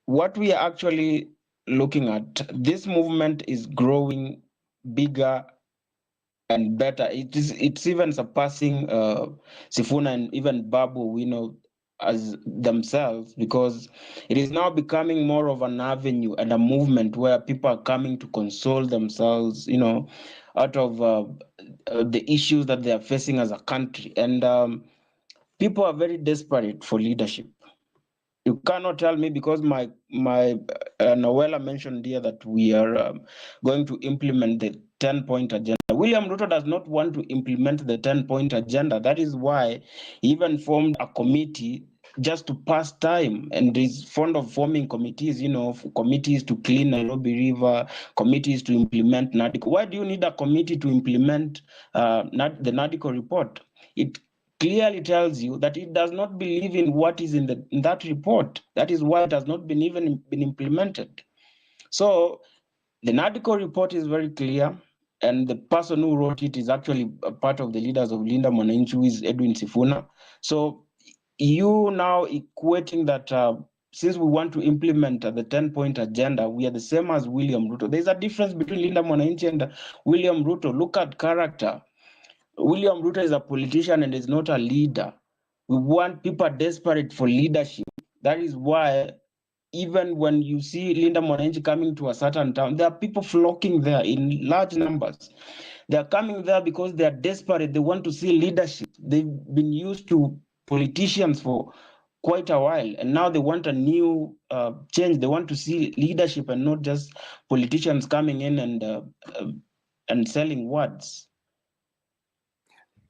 What we are actually looking at, this movement is growing bigger and better. It's even surpassing Sifuna and even Babu, we know, as themselves, because it is now becoming more of an avenue and a movement where people are coming to console themselves, out of the issues that they are facing as a country. And people are very desperate for leadership. You cannot tell me, because my Noella mentioned here that we are going to implement the 10-point agenda. William Ruto does not want to implement the 10-point agenda. That is why he even formed a committee just to pass time, and is fond of forming committees, committees to clean Nairobi River, committees to implement NADICO. Why do you need a committee to implement the NADICO report? It clearly tells you that it does not believe in what is in that report. That is why it has not been even been implemented. So the NADICO report is very clear, and the person who wrote it is actually a part of the leaders of Linda Mwananchi, who is Edwin Sifuna. So you now equating that since we want to implement the 10-point agenda, we are the same as William Ruto. There's a difference between Linda Mwananchi and William Ruto. Look at character. William Ruto is a politician and is not a leader. We want people desperate for leadership. That is why even when you see Linda Mwananchi coming to a certain town, there are people flocking there in large numbers. They are coming there because they are desperate. They want to see leadership. They've been used to politicians for quite a while, and now they want a new change. They want to see leadership and not just politicians coming in and selling words.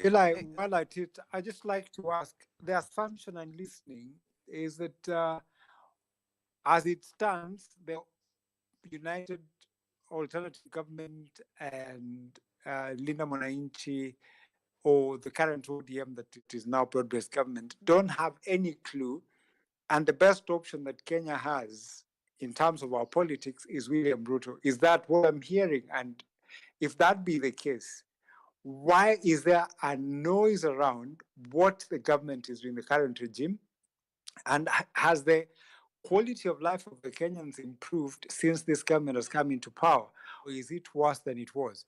Eli, while I just like to ask, the assumption I'm listening is that as it stands, the United Alternative Government and Linda Mwananchi, or the current ODM that it is now broad-based government, don't have any clue. And the best option that Kenya has in terms of our politics is William Ruto. Is that what I'm hearing? And if that be the case, why is there a noise around what the government is doing, the current regime? And has the quality of life of the Kenyans improved since this government has come into power? Or is it worse than it was?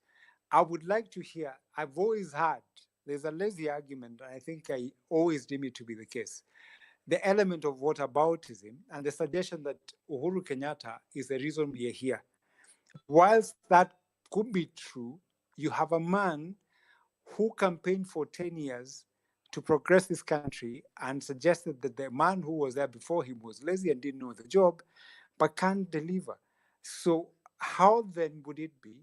I would like to hear, I've always heard, there's a lazy argument, and I think I always deem it to be the case, the element of whataboutism and the suggestion that Uhuru Kenyatta is the reason we are here. Whilst that could be true, you have a man who campaigned for 10 years to progress this country and suggested that the man who was there before him was lazy and didn't know the job, but can't deliver. So how then would it be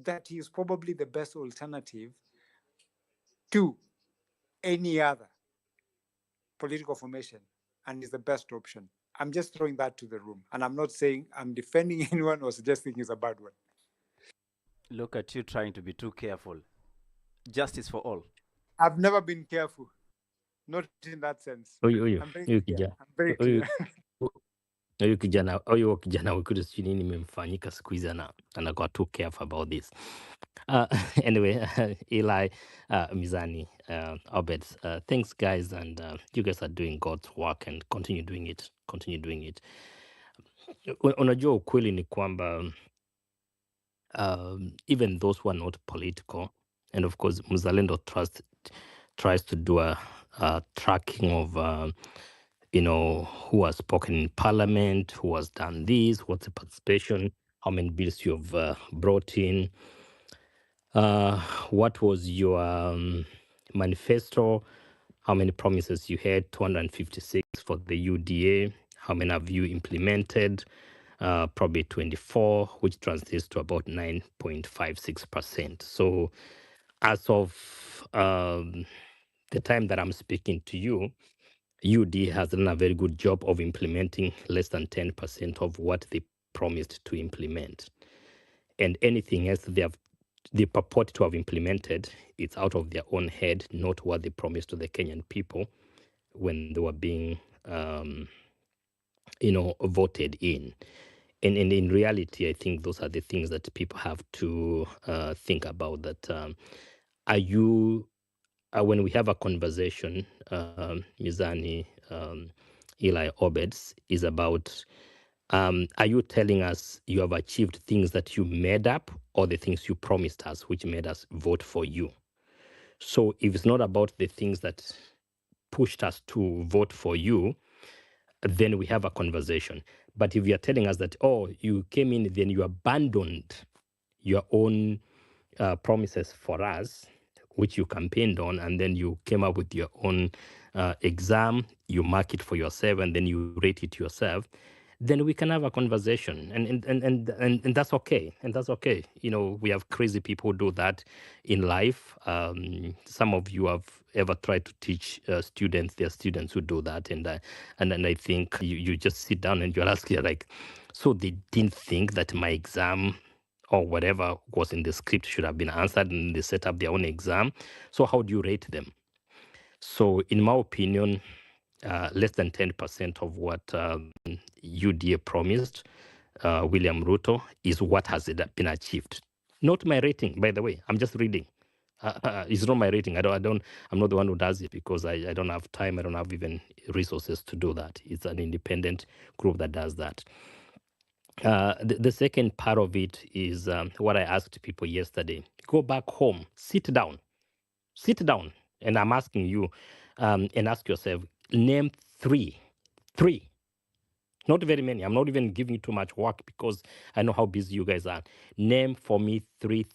that he is probably the best alternative to any other political formation and is the best option? I'm just throwing that to the room. And I'm not saying I'm defending anyone or suggesting he's a bad one. Look at you trying to be too careful. Justice for all. I've never been careful. Not in that sense. I'm very clear. huyu kijana wekundu sijui nini imemfanyika siku hizi anakuwa too careful about this. Anyway, Eli, Mizani, Obed, thanks guys, and you guys are doing God's work and continue doing it. Unajua ukweli ni kwamba even those who are not political, and of course Mzalendo Trust tries to do a tracking of who has spoken in parliament, who has done this, what's the participation, how many bills you have brought in, what was your manifesto, how many promises you had, 256 for the UDA, how many have you implemented, probably 24, which translates to about 9.56%. So as of the time that I'm speaking to you, UD has done a very good job of implementing less than 10% of what they promised to implement. And anything else they purport to have implemented, it's out of their own head, not what they promised to the Kenyan people when they were being, voted in. And in reality, I think those are the things that people have to think about. That are you, when we have a conversation, Mizani, Eli Obeds, is about, are you telling us you have achieved things that you made up or the things you promised us, which made us vote for you? So if it's not about the things that pushed us to vote for you, then we have a conversation. But if you're telling us that, oh, you came in, then you abandoned your own promises for us, which you campaigned on, and then you came up with your own exam, you mark it for yourself, and then you rate it yourself, then we can have a conversation, and that's okay. And that's okay. We have crazy people who do that in life. Some of you have ever tried to teach students. There are students who do that, and I think you just sit down and you're asking, like, so they didn't think that my exam or whatever was in the script should have been answered, and they set up their own exam. So how do you rate them? So in my opinion, less than 10% of what UDA promised William Ruto is what has been achieved. Not my rating, by the way. I'm just reading. It's not my rating. I'm not the one who does it because I don't have time. I don't have even resources to do that. It's an independent group that does that. The second part of it is what I asked people yesterday. Go back home, sit down, and I'm asking you, and ask yourself, name three, not very many. I'm not even giving you too much work because I know how busy you guys are. Name for me three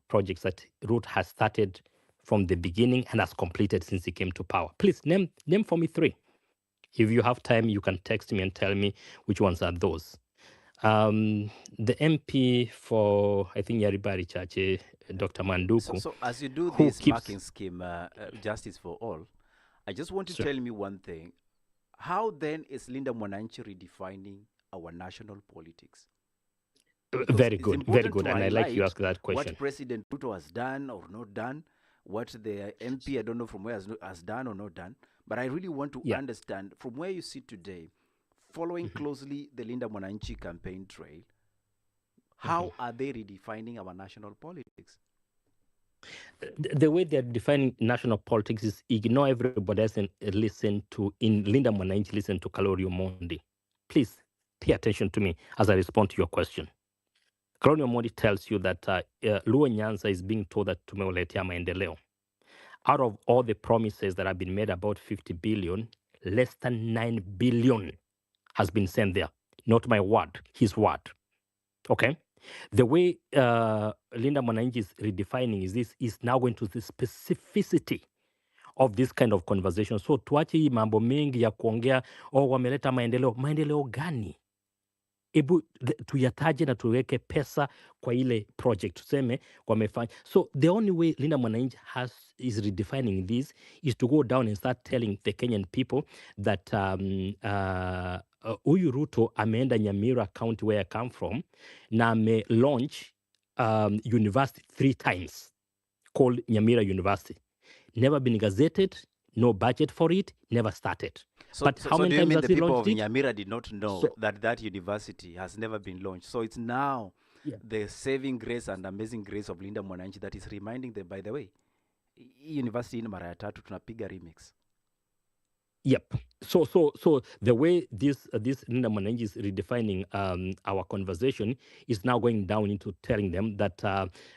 projects that Ruth has started from the beginning and has completed since he came to power. Please name for me three. If you have time, you can text me and tell me which ones are those. The MP for, I think, Yaribari Chache, Dr. Manduku. So as you do this marking scheme, Justice for All, I just want to tell me one thing. How then is Linda Mwananchi redefining our national politics? Because very good, and I like you ask that question. What President Ruto has done or not done, what the MP, I don't know from where has done or not done, but I really want to understand from where you sit today, following closely the Linda Mwananchi campaign trail, how are they redefining our national politics? The way they're defining national politics is ignore everybody else and listen to, in Linda Mwananchi, listen to Kalorio Mondi. Please pay attention to me as I respond to your question. Kalorio Mondi tells you that Luo Nyanza is being told that tumeuletea maendeleo. Out of all the promises that have been made, about 50 billion, less than 9 billion has been sent there. Not my word, his word. Okay? The way Linda Mwananchi is redefining is now going to the specificity of this kind of conversation. So tuache hii mambo mengi ya kuongea, wameleta maendeleo. Maendeleo gani? Ebu tuyataje na tuweke pesa kwa ile project. Tuseme wamefanya. So the only way Linda Mwananchi is redefining this is to go down and start telling the Kenyan people that huyu Ruto ameenda Nyamira County where I come from na ame launch university 3 times called Nyamira University. Never been gazetted, no budget for it, never started. But how So many do you times mean has the he people launched of it? Nyamira did not know So that that university has never been launched? So it's now yeah. the saving grace and amazing grace of Linda Mwananchi that is reminding them, by the way, hii university ina mara ya tatu tunapiga remix. Yep. So the way this Linda Mwananchi is redefining our conversation is now going down into telling them that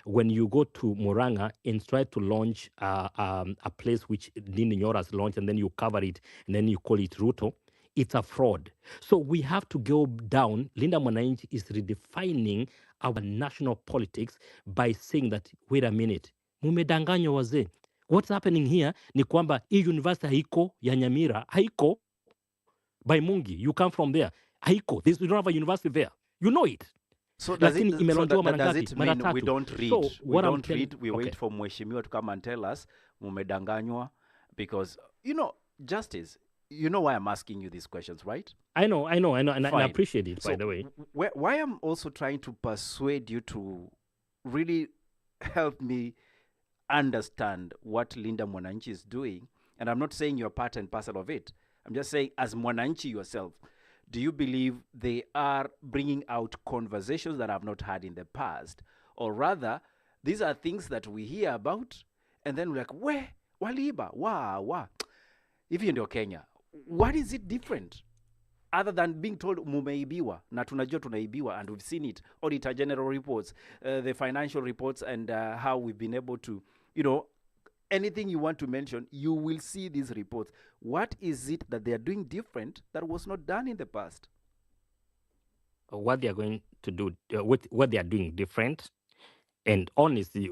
when you go to Muranga and try to launch a place which Linda Nyora has launched, and then you cover it and then you call it Ruto, it's a fraud. So we have to go down. Linda Mwananchi is redefining our national politics by saying that, wait a minute, mumedanganywa wazee. What's happening here ni kwamba hii university haiko ya Nyamira, haiko by Mungi. You come from there. Haiko. We don't have a university there. You know it. So does Lakini it imelonjiwa mara does ngapi? it Mara mean we tatu. don't read? So We what I'm don't telling, read. We okay. wait for mheshimiwa to come and tell us mumedanganywa, because justice. You know why I'm asking you these questions, right? I know, and I Fine. appreciate it, So by the way. why I'm also trying to persuade you to really help me understand what Linda Mwananchi is doing, and I'm not saying you're part and parcel of it. I'm just saying, as Mwananchi yourself, do you believe they are bringing out conversations that I've not had in the past? Or rather, these are things that we hear about, and then we're like, we, waliba, wa. If you're in Kenya, what is it different? Other than being told mumeibiwa, na tunajua tunaibiwa, and we've seen it, Auditor General reports, the financial reports, and how we've been able to, anything you want to mention, you will see these reports. What is it that they are doing different that was not done in the past? What they are going to do, what they are doing different, and honestly,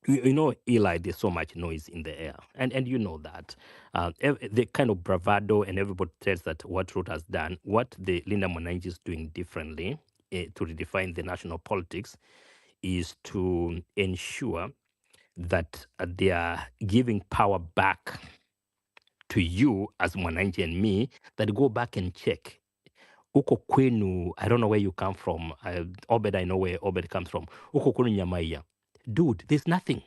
Eli, there's so much noise in the air, and you know that the kind of bravado, and everybody tells that what Ruto has done, what the Linda Mwananchi is doing differently to redefine the national politics, is to ensure that they are giving power back to you as Mwananchi and me, that go back and check. Uko kwenu, I don't know where you come from. Obed, I know where Obed comes from. Uko kwenu Nyamaiya. Dude, there's nothing.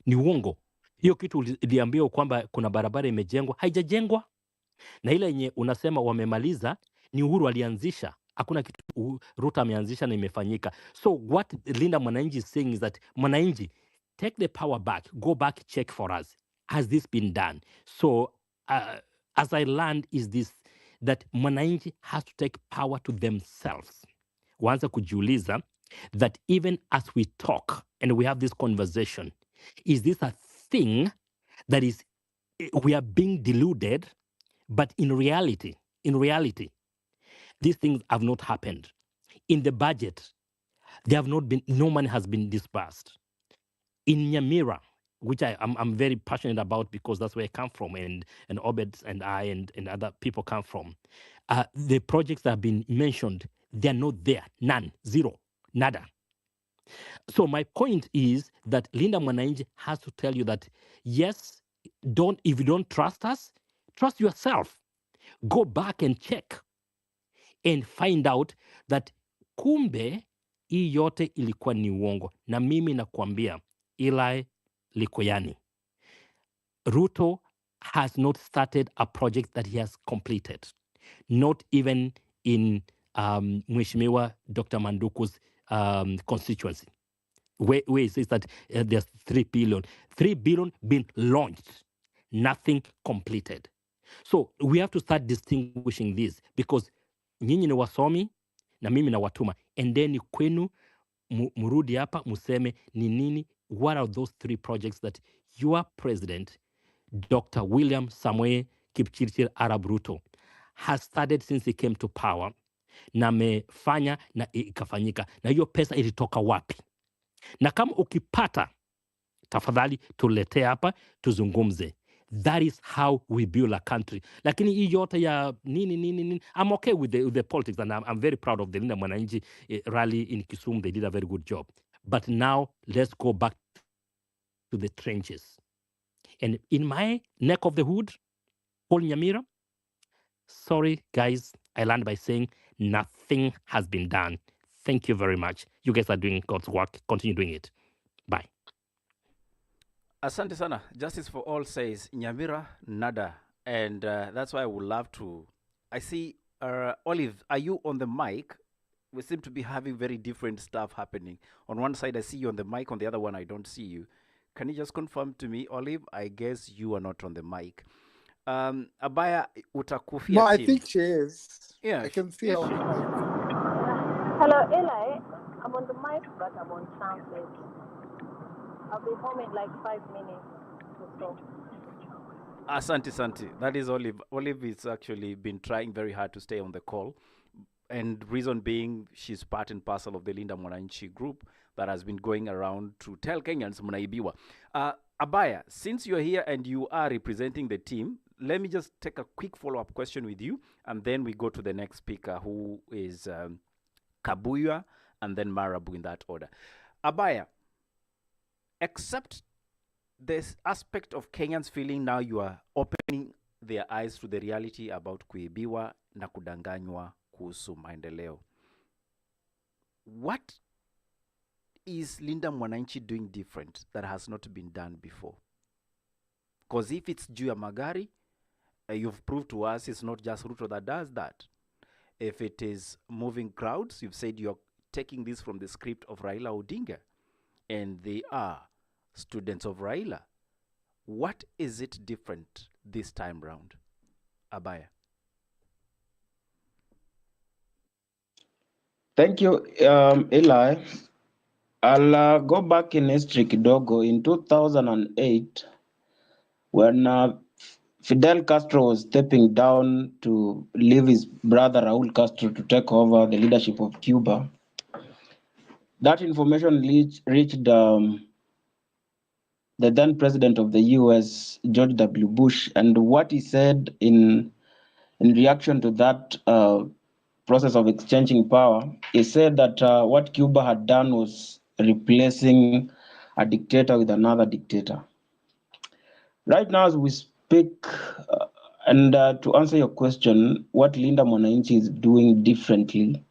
Ni uongo. Hiyo kitu iliambiwa kwamba kuna barabara imejengwa, haijajengwa. Na ile yenye unasema wamemaliza ni Uhuru alianzisha. Hakuna kitu Ruto ameanzisha na imefanyika. So what Linda Mwananchi is saying is that, Mwananchi, take the power back, go back, check for us. Has this been done? So as I learned is this, that Mwananchi has to take power to themselves. Waanze kujiuliza that even as we talk and we have this conversation, is this a thing that is, we are being deluded, but in reality, these things have not happened. In the budget, there have not been, no money has been disbursed. In Nyamira, which I'm very passionate about because that's where I come from, and Obed and I and other people come from. The projects that have been mentioned, they're not there. None. Zero. Nada. So my point is that Linda Mwananchi has to tell you that, yes, if you don't trust us, trust yourself. Go back and check and find out that kumbe hii yote ilikuwa ni uongo. Na mimi nakwambia, Eli Likoyani, Ruto has not started a project that he has completed. Not even in Mheshimiwa Dr. Manduku's constituency, where he says that there's 3 billion. 3 billion been launched, nothing completed. So we have to start distinguishing this, because nyinyi ni wasomi na mimi na watuma, and then kwenu murudi hapa museme ni nini, what are those 3 projects that your president Dr. William Samoei Kipchirchir Arap Ruto has started since he came to power, na amefanya na ikafanyika, na hiyo pesa ilitoka wapi? Na kama ukipata, tafadhali tuletee hapa tuzungumze. That is how we build a country. Lakini hii yote ya nini, I'm okay with the politics, and I'm very proud of the Linda Mwananchi rally in Kisumu. They did a very good job. But now let's go back to the trenches. And in my neck of the hood, Paul Nyamira, sorry guys, I land by saying nothing has been done. Thank you very much. You guys are doing God's work. Continue doing it. Bye. Asante sana. Justice for All says Nyamira nada And that's why I would love to. I see, Olive, are you on the mic? We seem to be having very different stuff happening. On one side, I see you on the mic, on the other one, I don't see you. Can you just confirm to me, Olive? I guess you are not on the mic. Abaya, utakufia No, I team. think she is. Yeah, I can see her on the mic. Hello, Eli. I'm on the mic, but I'm on translate. I'll be home in like 5 minutes or so. Asante, Santi. That is Olive. Olive has actually been trying very hard to stay on the call. And reason being, she's part and parcel of the Linda Mwananchi group that has been going around to tell Kenyans mnaibiwa. Abaya, since you're here and you are representing the team, let me just take a quick follow-up question with you, and then we go to the next speaker, who is Kabuya, and then Marabu, in that order. Abaya, accept this aspect of Kenyans feeling now you are opening their eyes to the reality about kuibiwa na kudanganywa kuhusu maendeleo. What is Linda Mwananchi doing different that has not been done before? Because if it's juu ya magari, you've proved to us it's not just Ruto that does that. If it is moving crowds, you've said you're taking this from the script of Raila Odinga, and they are students of Raila. What is it different this time round? Abaya. Thank you, Eli. I'll go back in history kidogo. In 2008, when Fidel Castro was stepping down to leave his brother Raul Castro to take over the leadership of Cuba, that information reached the then president of the US, George W. Bush, and what he said in reaction to that process of exchanging power, he said that what Cuba had done was replacing a dictator with another dictator. Right now, as we speak, and to answer your question, what Linda Mwananchi is doing differently,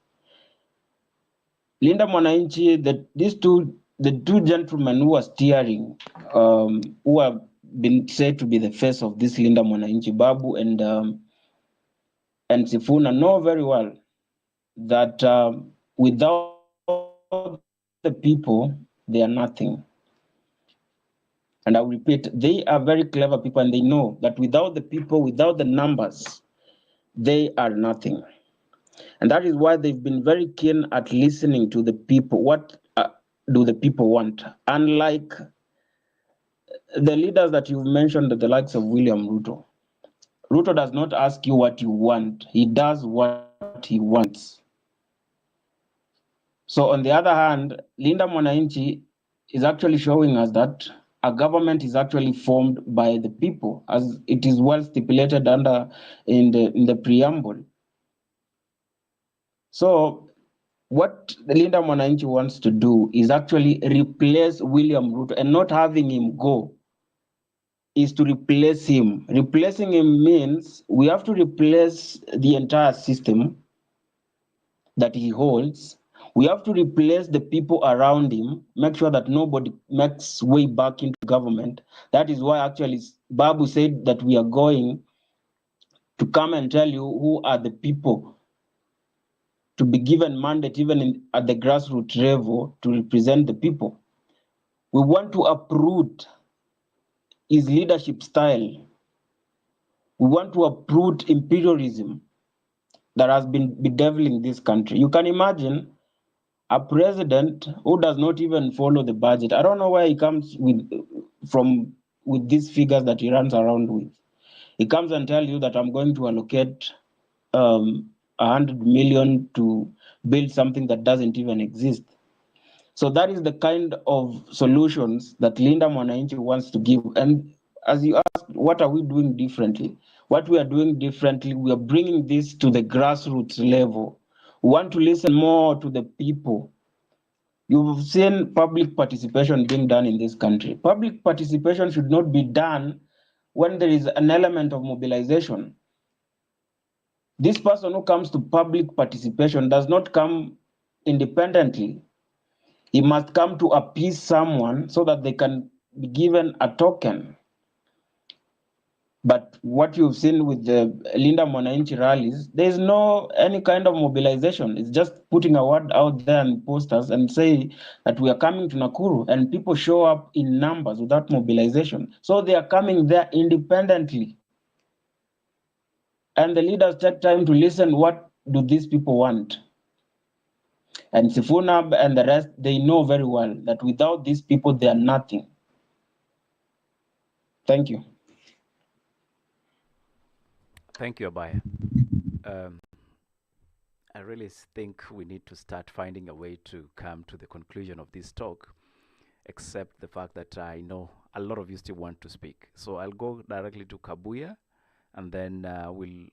Linda Mwananchi, the two gentlemen who are steering, who have been said to be the face of this Linda Mwananchi, Babu and Sifuna, know very well that without the people, they are nothing. And I will repeat, they are very clever people, and they know that without the people, without the numbers, they are nothing. And that is why they've been very keen at listening to the people. What do the people want? Unlike the leaders that you've mentioned, the likes of William Ruto, Ruto does not ask you what you want. He does what he wants. So on the other hand, Linda Mwananchi is actually showing us that a government is actually formed by the people, as it is well stipulated in the preamble. So what Linda Mwananchi wants to do is actually replace William Ruto, and not having him go is to replace him. Replacing him means we have to replace the entire system that he holds. We have to replace the people around him, make sure that nobody makes way back into government. That is why actually Babu said that we are going to come and tell you who are the people to be given mandate even at the grassroots level to represent the people. We want to uproot his leadership style. We want to uproot imperialism that has been bedeviling this country. You can imagine a president who does not even follow the budget. I don't know where he comes with these figures that he runs around with. He comes and tells you that I'm going to allocate 100 million to build something that doesn't even exist. So that is the kind of solutions that Linda Mwananchi wants to give. And as you asked, what are we doing differently? What we are doing differently, we are bringing this to the grassroots level. We want to listen more to the people. You've seen public participation being done in this country. Public participation should not be done when there is an element of mobilization. This person who comes to public participation does not come independently. He must come to appease someone so that they can be given a token. But what you've seen with the Linda Mwananchi rallies, there's no any kind of mobilization. It's just putting a word out there and posters and say that we are coming to Nakuru, and people show up in numbers without mobilization. So they are coming there independently. And the leaders take time to listen, what do these people want? And Sifuna and the rest, they know very well that without these people, they are nothing. Thank you. Thank you, Abaya. I really think we need to start finding a way to come to the conclusion of this talk, except the fact that I know a lot of you still want to speak. So I'll go directly to Kabuya, and then we'll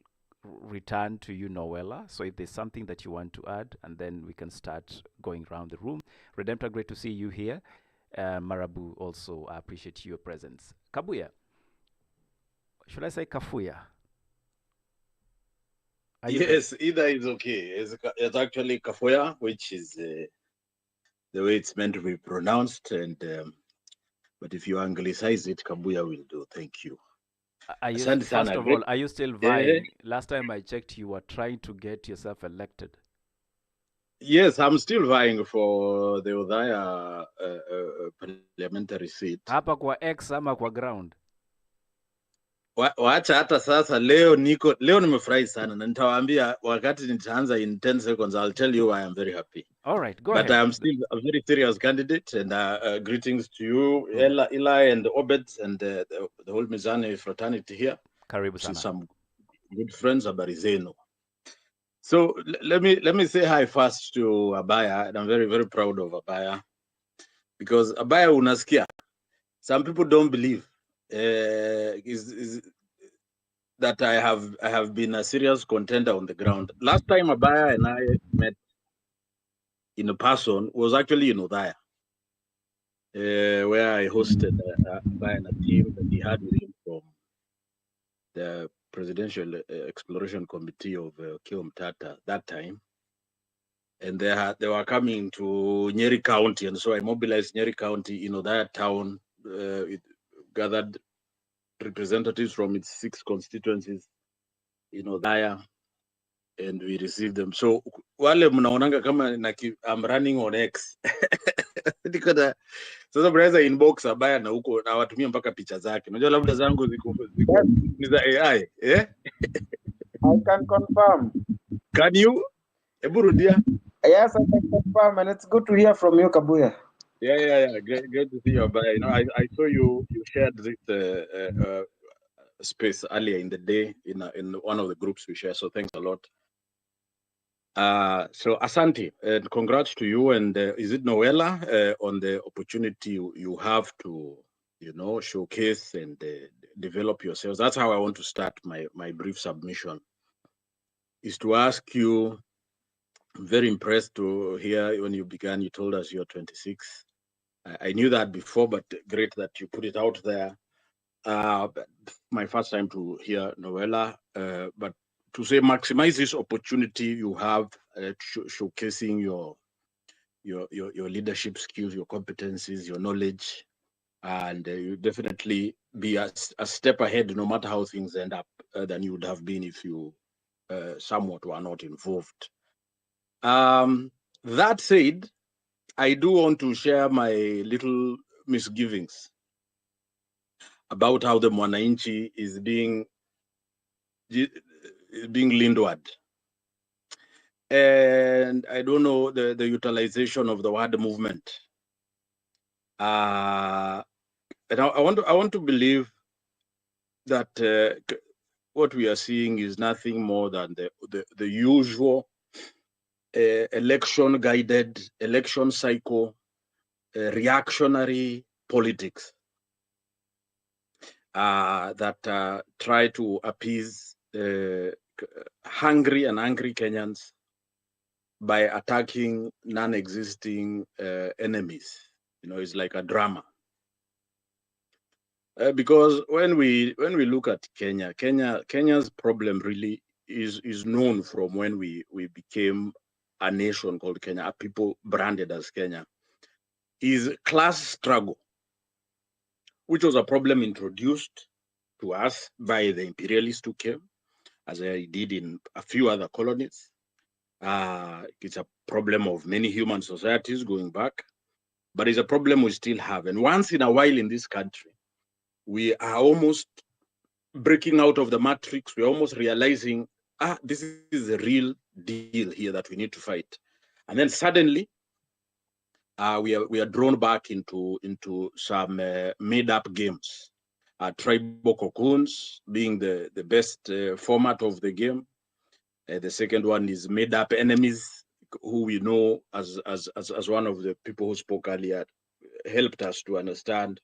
return to you, Noella. So if there's something that you want to add, and then we can start going around the room. Redemptor, great to see you here. Marabu, also, I appreciate your presence. Kabuya, should I say Kafuya? Yes, either is okay. It's actually Kafoya, which is the way it's meant to be pronounced. And but if you anglicize it, Kabuya will do. Thank you. First of all, are you still vying? Last time I checked, you were trying to get yourself elected. Yes, I'm still vying for the Udhaya parliamentary seat. Hapa kwa X ama kwa ground? Wacha hata sasa leo nimefurahi sana na nitawaambia wakati nitaanza in 10 seconds. I'll tell you why I'm very happy. All right, go ahead. But I am still a very serious candidate, and greetings to you, Eli and Obed, and the whole Mizani fraternity here. Karibu sana. Some good friends, habari zenu. So let me say hi first to Abaya, and I'm very, very proud of Abaya, because Abaya unasikia. Some people don't believe that I have been a serious contender on the ground. Last time Abaya and I met in a person was actually in Udhaya, where I hosted Abaya and a team that he had with him from the Presidential Exploration Committee of Kiomtata that time. And they were coming to Nyeri County, and so I mobilized Nyeri County, that town. It gathered representatives from its 6 constituencies, there, and we received them. So wale mnaonanga kama I'm running on X. Sasa brother inbox Abaya na huko na watumia mpaka picha zake. Unajua labda zangu ziko ni za AI, eh? I can confirm. Can you? Eburudia? Yes, I can confirm, and it's good to hear from you, Kabuya. Yeah. Great to see you, Abaya. I saw you shared this space earlier in the day in one of the groups we share. So thanks a lot. So Asante, and congrats to you. And is it Noella on the opportunity you have to, showcase and develop yourselves? That's how I want to start my brief submission. Is to ask you. I'm very impressed to hear when you began. You told us you're 26. I knew that before, but great that you put it out there. My first time to hear Noella, but to say maximize this opportunity you have showcasing your leadership skills, your competencies, your knowledge, and you definitely be a step ahead, no matter how things end up, than you would have been if you somewhat were not involved. That said, I do want to share my little misgivings about how the Mwananchi is being Lindward. And I don't know the utilization of the word movement. And I want to believe that what we are seeing is nothing more than the usual election-guided, election cycle, reactionary politics that try to appease hungry and angry Kenyans by attacking non-existing enemies. It's like a drama. Because when we look at Kenya's problem really is known from when we became a nation called Kenya, a people branded as Kenya, is class struggle, which was a problem introduced to us by the imperialists who came, as I did in a few other colonies. It's a problem of many human societies going back, but it's a problem we still have. And once in a while in this country, we are almost breaking out of the matrix. We're almost realizing, this is a real deal here that we need to fight. And then suddenly, we are drawn back into some made-up games. Tribal cocoons being the best format of the game. The second one is made-up enemies, who we know as one of the people who spoke earlier helped us to understand.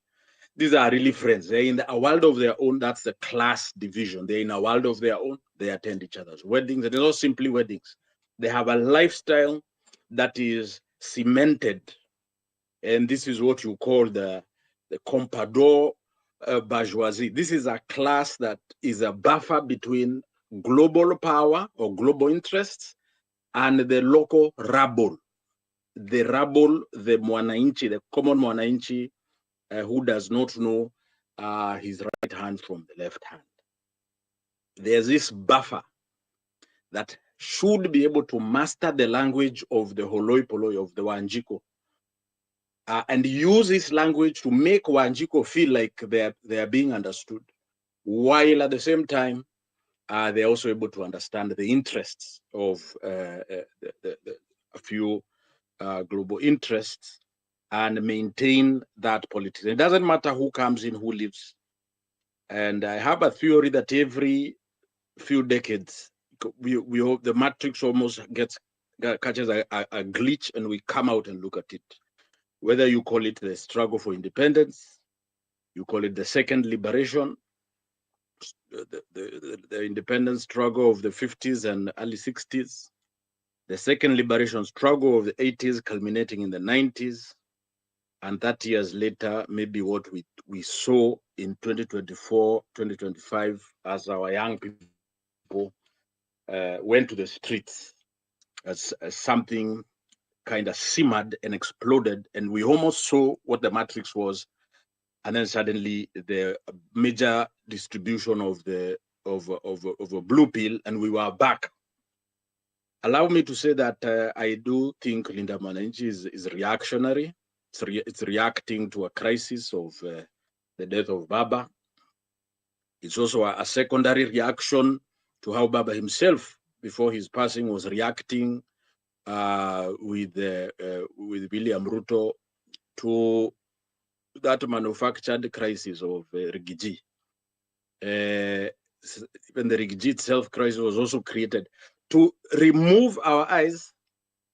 These are really friends. They're in a world of their own. That's the class division. They're in a world of their own. They attend each other's weddings. They're not simply weddings. They have a lifestyle that is cemented. And this is what you call the comprador bourgeoisie. This is a class that is a buffer between global power or global interests and the local rabble. The rabble, the Mwananchi, the common Mwananchi, who does not know his right hand from the left hand. There's this buffer that should be able to master the language of the Holoi Poloi, of the Wanjiko, and use this language to make Wanjiko feel like they are being understood, while at the same time, they're also able to understand the interests of a few global interests and maintain that politics. It doesn't matter who comes in, who leaves. And I have a theory that every few decades, we hope the matrix almost catches a glitch, and we come out and look at it. Whether you call it the struggle for independence, you call it the second liberation, the independence struggle of the 50s and early 60s, the second liberation struggle of the 80s culminating in the 90s, and 30 years later, maybe what we saw in 2024, 2025, as our young people went to the streets as something kind of simmered and exploded, and we almost saw what the matrix was, and then suddenly the major distribution of a blue pill, and we were back. Allow me to say that I do think Linda Mwananchi is reactionary. It's reacting to a crisis of the death of Baba. It's also a secondary reaction to how Baba himself, before his passing, was reacting with William Ruto to that manufactured crisis of Rigiji. Even the Rigiji itself crisis was also created to remove our eyes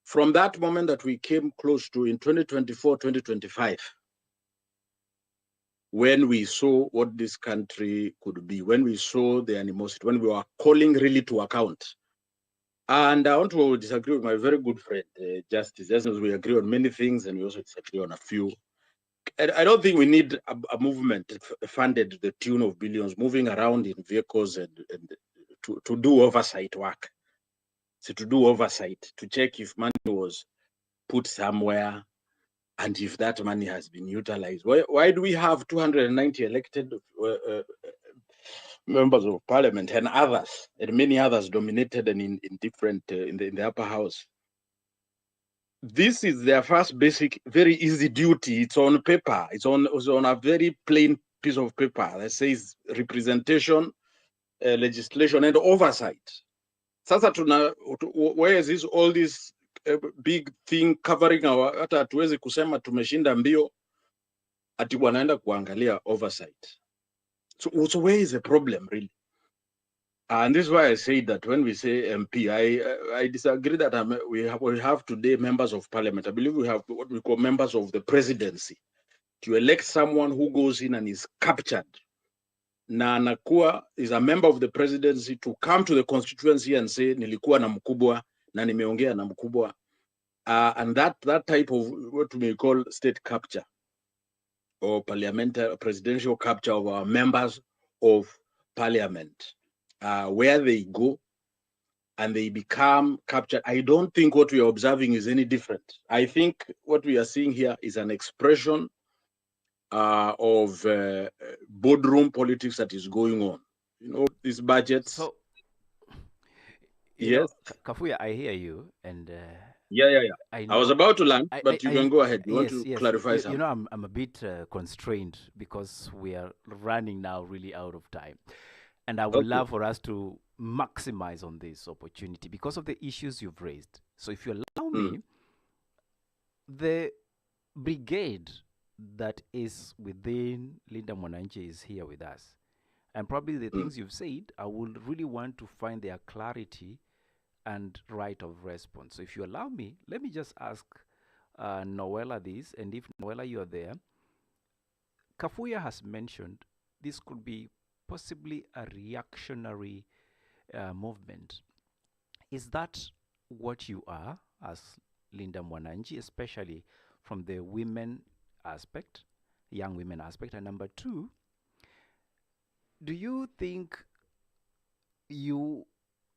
from that moment that we came close to in 2024, 2025, when we saw what this country could be, when we saw the animosity, when we were calling really to account. And I want to disagree with my very good friend, Justice. As we agree on many things, and we also disagree on a few. I don't think we need a movement funded to the tune of billions, moving around in vehicles and to do oversight work. So to do oversight, to check if money was put somewhere and if that money has been utilized. Why do we have 290 elected members of parliament and others, and many others dominated and in different, in the upper house? This is their first basic, very easy duty. It's on paper. It's on a very plain piece of paper that says representation, legislation, and oversight. Sasa where is this all this big thing covering our, hata hatuwezi kusema tumeshinda mbio ati wanaenda kuangalia oversight. So where is the problem really? And this is why I say that when we say MP, I disagree that we have today members of parliament. I believe we have what we call members of the presidency. To elect someone who goes in and is captured, na anakuwa is a member of the presidency, to come to the constituency and say nilikuwa na mkubwa na nimeongea na mkubwa, and that type of what we may call state capture or parliamentary presidential capture of our members of parliament, where they go and they become captured. I don't think what we are observing is any different. I think what we are seeing here is an expression of boardroom politics that is going on. You know, these budgets. So, yes, Kafuya, I hear you, and yeah. I was about to land, I, but you can go ahead. You want yes, to yes. clarify something? You know, I'm a bit constrained because we are running now really out of time, and I would love for us to maximize on this opportunity because of the issues you've raised. So, if you allow me, the brigade that is within Linda Mwananchi is here with us. And probably the things you've said, I would really want to find their clarity and right of response. So if you allow me, let me just ask Noella this, and if Noella you are there, Kafuya has mentioned this could be possibly a reactionary movement. Is that what you are as Linda Mwananchi, especially from the women aspect, young women aspect? And number two, do you think you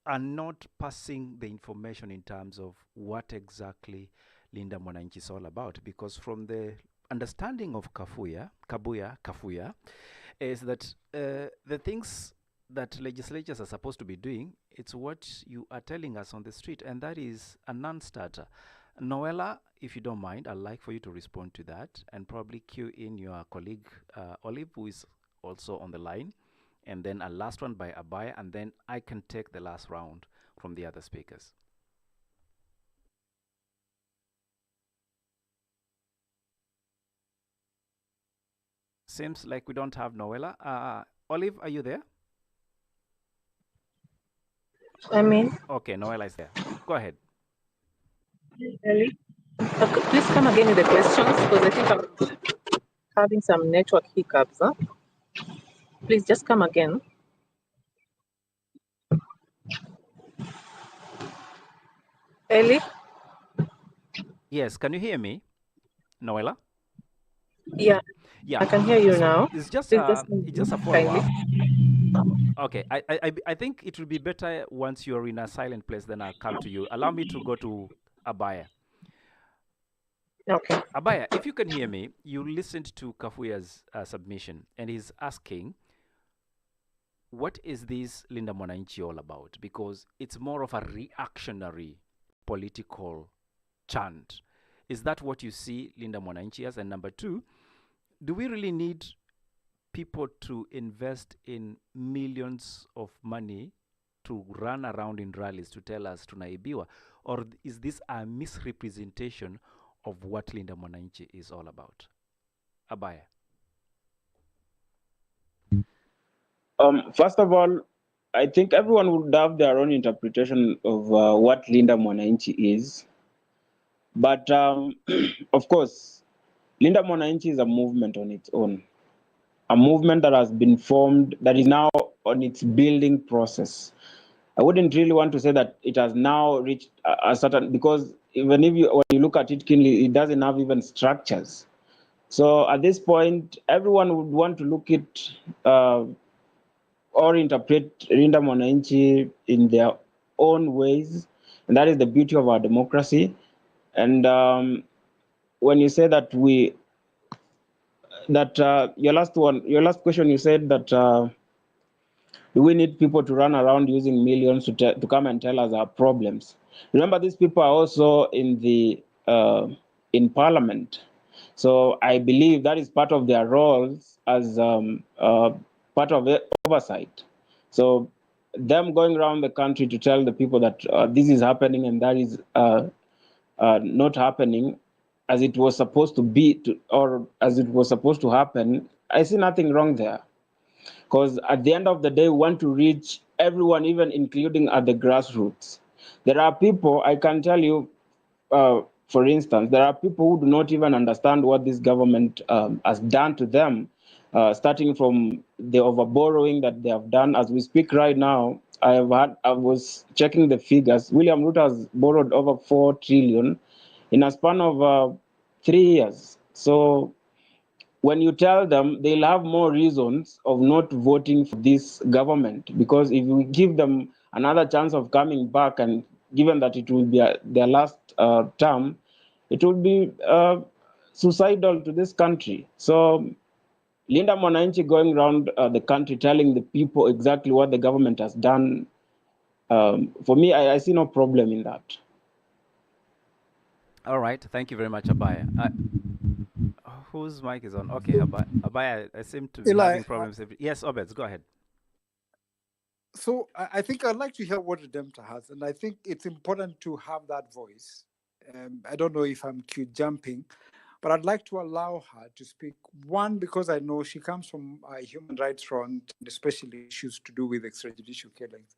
are not passing the information in terms of what exactly Linda Mwananchi is all about? Because from the understanding of Kafuya, is that the things that legislatures are supposed to be doing, it's what you are telling us on the street, and that is a non-starter. Noella, if you don't mind, I'd like for you to respond to that and probably cue in your colleague Olive, who is also on the line, and then a last one by Abaya, and then I can take the last round from the other speakers. Seems like we don't have Noella. Olive, are you there? Okay, Noella is there. Go ahead. Ellie, please come again with the questions because I think I'm having some network hiccups. Huh? Please just come again. Ellie? Yes, can you hear me, Noella? Yeah, I can hear you so now. It's just Please a follow-up. Okay, I think it will be better once you're in a silent place, then I'll come to you. Allow me to go to Abaya. Okay. Abaya, if you can hear me, you listened to Kafuya's submission, and he's asking, what is this Linda Mwananchi all about? Because it's more of a reactionary political chant. Is that what you see Linda Mwananchi as? And number two, do we really need people to invest in millions of money to run around in rallies to tell us tunaibiwa? Or is this a misrepresentation of what Linda Mwananchi is all about? Abaya. First of all, I think everyone would have their own interpretation of what Linda Mwananchi is. But of course, Linda Mwananchi is a movement on its own, a movement that has been formed, that is now on its building process. I wouldn't really want to say that it has now reached a certain, because even if when you look at it keenly, it doesn't have even structures. So at this point, everyone would want to look at or interpret Linda Mwananchi in their own ways, and that is the beauty of our democracy. And when you say that your last question, you said that do we need people to run around using millions to come and tell us our problems? Remember, these people are also in parliament. So I believe that is part of their roles as part of the oversight. So them going around the country to tell the people that this is happening and that is not happening as it was supposed to be, or as it was supposed to happen, I see nothing wrong there. Because at the end of the day, we want to reach everyone, even including at the grassroots. There are people, I can tell you, for instance, there are people who do not even understand what this government has done to them, starting from the overborrowing that they have done. As we speak right now, I was checking the figures. William Ruto has borrowed over 4 trillion in a span of 3 years. So when you tell them, they'll have more reasons of not voting for this government, because if we give them another chance of coming back, and given that it will be their last term, it will be suicidal to this country. So Linda Mwananchi going around the country telling the people exactly what the government has done, for me, I see no problem in that. All right. Thank you very much, Abaya. Whose mic is on? Okay, Abaya, I seem to be Eli, having problems. Yes, Obeds, go ahead. so I think I'd like to hear what Redemptor has, and I think it's important to have that voice. I don't know if I'm cue jumping, but I'd like to allow her to speak. One, because I know she comes from a human rights front, and especially issues to do with extrajudicial killings,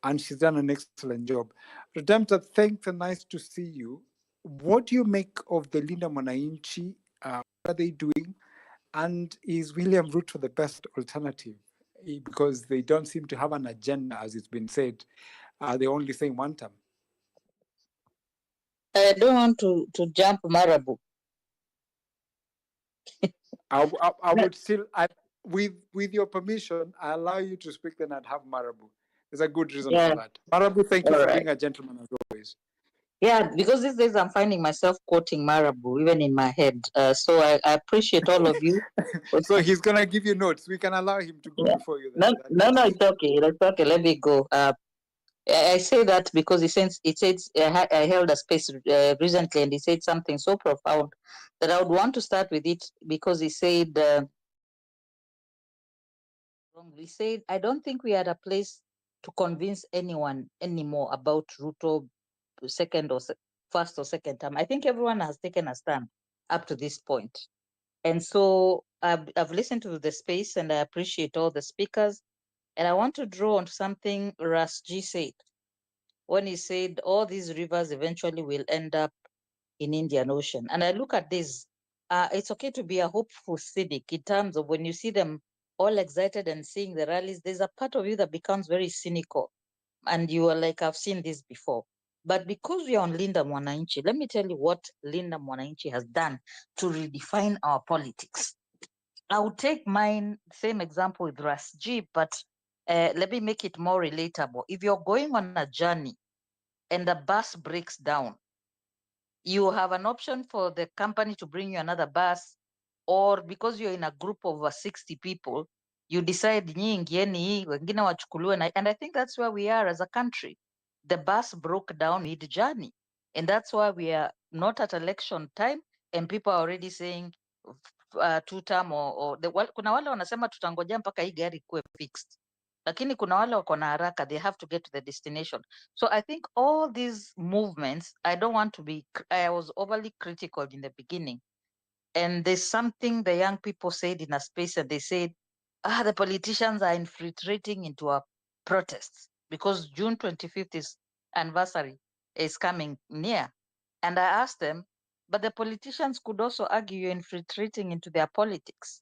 and she's done an excellent job. Redemptor, thanks and nice to see you. What do you make of the Linda Mwananchi? What are they doing? And is William Ruto the best alternative? Because they don't seem to have an agenda, as it's been said. They're only saying one term. I don't want to jump Marabu. I would still, with your permission, I allow you to speak, then I'd have Marabu. There's a good reason for that. Marabu, thank you for being a gentleman as always. Yeah, because these days I'm finding myself quoting Marabu even in my head. So I appreciate all of you. So he's gonna give you notes. We can allow him to go before you. Then. No, it's okay. It's okay. Let me go. I say that because he says I held a space recently, and he said something so profound that I would want to start with it, because he said wrongly. He said, I don't think we are at a place to convince anyone anymore about Ruto first or second term. I think everyone has taken a stand up to this point. And so I've listened to the space, and I appreciate all the speakers. And I want to draw on something Rasji said when he said all these rivers eventually will end up in Indian Ocean. And I look at this, it's okay to be a hopeful cynic in terms of when you see them all excited and seeing the rallies, there's a part of you that becomes very cynical. And you are like, I've seen this before. But because we are on Linda Mwananchi, let me tell you what Linda Mwananchi has done to redefine our politics. I will take mine, same example with Rasji, but let me make it more relatable. If you're going on a journey and the bus breaks down, you have an option for the company to bring you another bus, or because you're in a group of 60 people, you decide ingieni wengine wachukuliwe. And I think that's where we are as a country. The bus broke down mid-journey, and that's why we are not at election time, and people are already saying two-term or kuna wale wanasema tutangojea mpaka hii gari ikuwe fixed, lakini kuna wale wako na haraka, they have to get to the destination. So I think all these movements, I don't want to be, I was overly critical in the beginning. And there's something the young people said in a space, and they said, the politicians are infiltrating into our protests because June 25th is anniversary is coming near. And I asked them, but the politicians could also argue you're infiltrating into their politics.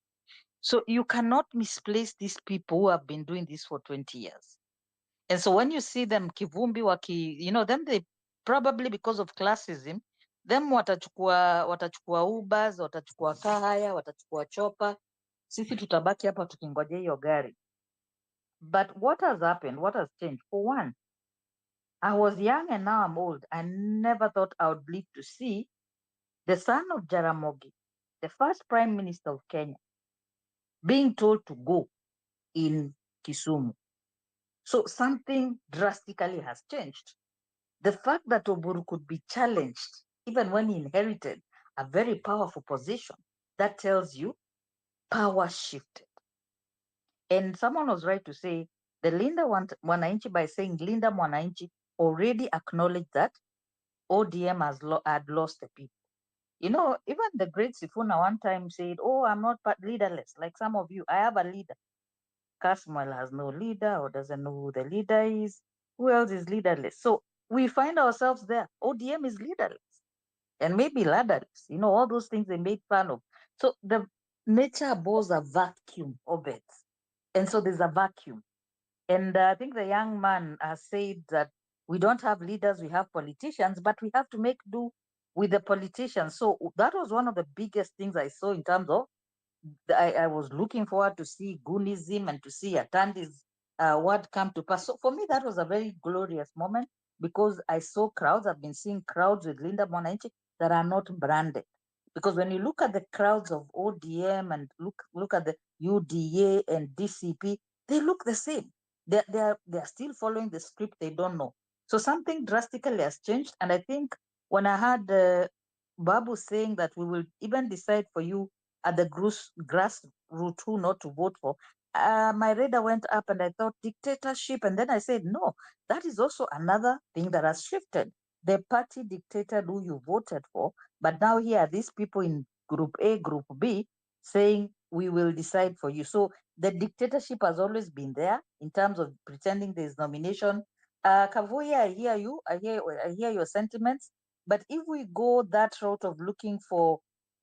So you cannot misplace these people who have been doing this for 20 years. And so when you see them kivumbi them, they probably, because of classism, them watachukua Ubers, watachukua kahaya, watachukua chopa. Sisi tutabaki hapa tukingojea hiyo gari. But what has happened? What has changed? For one, I was young and now I'm old. I never thought I would live to see the son of Jaramogi, the first prime minister of Kenya, being told to go in Kisumu. So something drastically has changed. The fact that Oburu could be challenged, even when he inherited a very powerful position, that tells you power shifted. And someone was right to say the Linda Mwananchi, by saying Linda Mwananchi, already acknowledged that ODM had lost the people. Even the great Sifuna one time said, oh, I'm not leaderless, like some of you. I have a leader. Kasmuel has no leader or doesn't know who the leader is. Who else is leaderless? So we find ourselves there. ODM is leaderless and maybe ladderless. All those things they made fun of. So the nature bores a vacuum of it. And so there's a vacuum. And I think the young man has said that we don't have leaders, we have politicians, but we have to make do with the politicians. So that was one of the biggest things I saw in terms of I was looking forward to see Goonism and to see Atandi's word come to pass. So for me, that was a very glorious moment because I saw crowds. I've been seeing crowds with Linda Mwananchi that are not branded. Because when you look at the crowds of ODM and look at the UDA and DCP, they look the same. They're still following the script. They don't know. So something drastically has changed. And I think when I heard Babu saying that we will even decide for you at the grassroots who not to vote for, my radar went up and I thought dictatorship. And then I said, no, that is also another thing that has shifted. The party dictated who you voted for, but now here are these people in group A, group B saying we will decide for you. So the dictatorship has always been there in terms of pretending there's nomination. Kavuya, I hear you. I hear your sentiments. But if we go that route of looking for,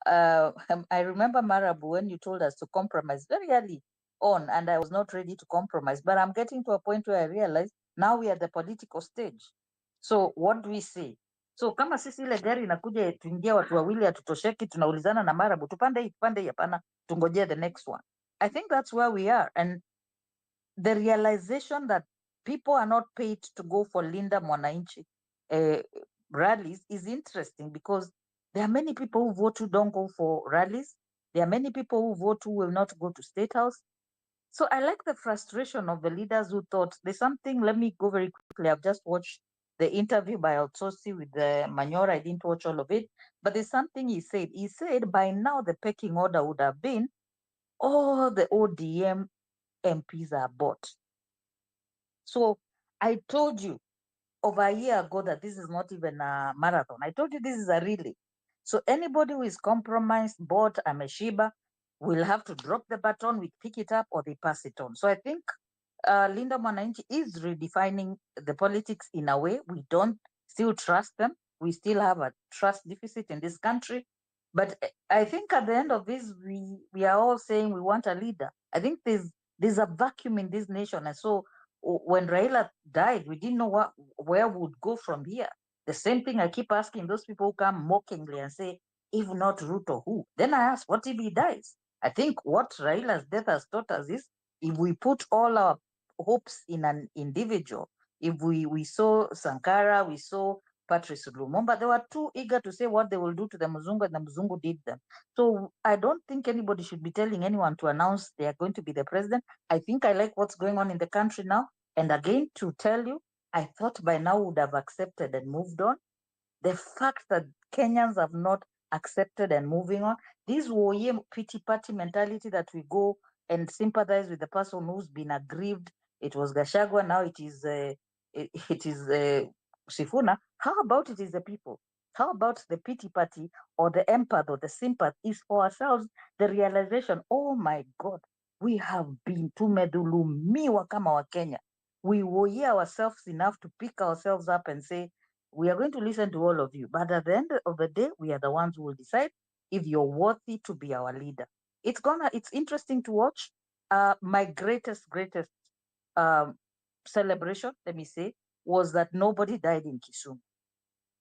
I remember Marabu when you told us to compromise very early on, and I was not ready to compromise. But I'm getting to a point where I realize now we are at the political stage. So what do we say? So kama sisi ile gari inakuja tuingia watu wawili hatutosheki, tunaulizana na Marabu, tupande hii, hapana, tungojea the next one. I think that's where we are. And the realization that people are not paid to go for Linda Mwananchi rallies is interesting, because there are many people who vote who don't go for rallies. There are many people who vote who will not go to State House. So I like the frustration of the leaders who thought there's something. Let me go very quickly. I've just watched the interview by Altosi with the Manyora. I didn't watch all of it, but there's something he said. He said by now the pecking order would have been all the ODM MPs are bought. So I told you over a year ago that this is not even a marathon. I told you this is a relay. So anybody who is compromised, bought, ameshiba, will have to drop the baton, we pick it up, or they pass it on. So I think Linda Mwananchi is redefining the politics in a way. We don't still trust them. We still have a trust deficit in this country. But I think at the end of this, we are all saying we want a leader. I think there's a vacuum in this nation. And so when Raila died, we didn't know where we would go from here. The same thing I keep asking those people who come mockingly and say, if not Ruto, who? Then I ask, what if he dies? I think what Raila's death has taught us is, if we put all our hopes in an individual, if we saw Sankara, we saw Patrice Lumumba, they were too eager to say what they will do to the Muzungu, and the Muzungu did them. So I don't think anybody should be telling anyone to announce they are going to be the president. I think I like what's going on in the country now. And again, to tell you, I thought by now would have accepted and moved on. The fact that Kenyans have not accepted and moving on, this Woye pity party mentality that we go and sympathize with the person who's been aggrieved. It was Gashagwa, now it is Sifuna. How about it is the people? How about the pity party or the empath or the sympathy is for ourselves? The realization, oh my God, we have been tumedhulumiwa kama wa Kenya. We woye ourselves enough to pick ourselves up and say, we are going to listen to all of you. But at the end of the day, we are the ones who will decide if you're worthy to be our leader. It's interesting to watch. My greatest celebration, let me say, was that nobody died in Kisumu.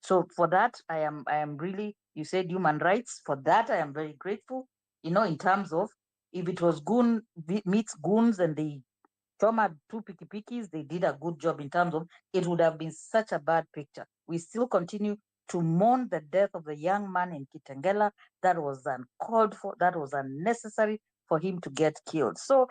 So for that, I am really, you said human rights. For that, I am very grateful. In terms of, if it was goon meets goons and they Choma two pikipikis, they did a good job in terms of, it would have been such a bad picture. We still continue to mourn the death of the young man in Kitengela. That was uncalled for, that was unnecessary for him to get killed. So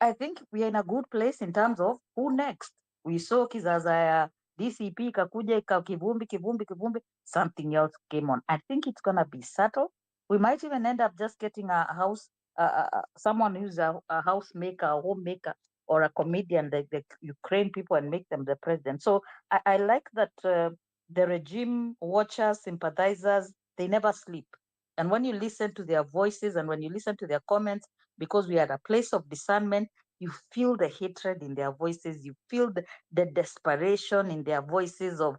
I think we are in a good place in terms of who next. We saw kizaza ya DCP kakuja kivumbi, something else came on. I think it's gonna be subtle. We might even end up just getting a house, someone who's a housemaker, a homemaker, or a comedian, the Ukraine people, and make them the president. So I like that the regime watchers, sympathizers, they never sleep. And when you listen to their voices and when you listen to their comments, because we are at a place of discernment, you feel the hatred in their voices. You feel the desperation in their voices of,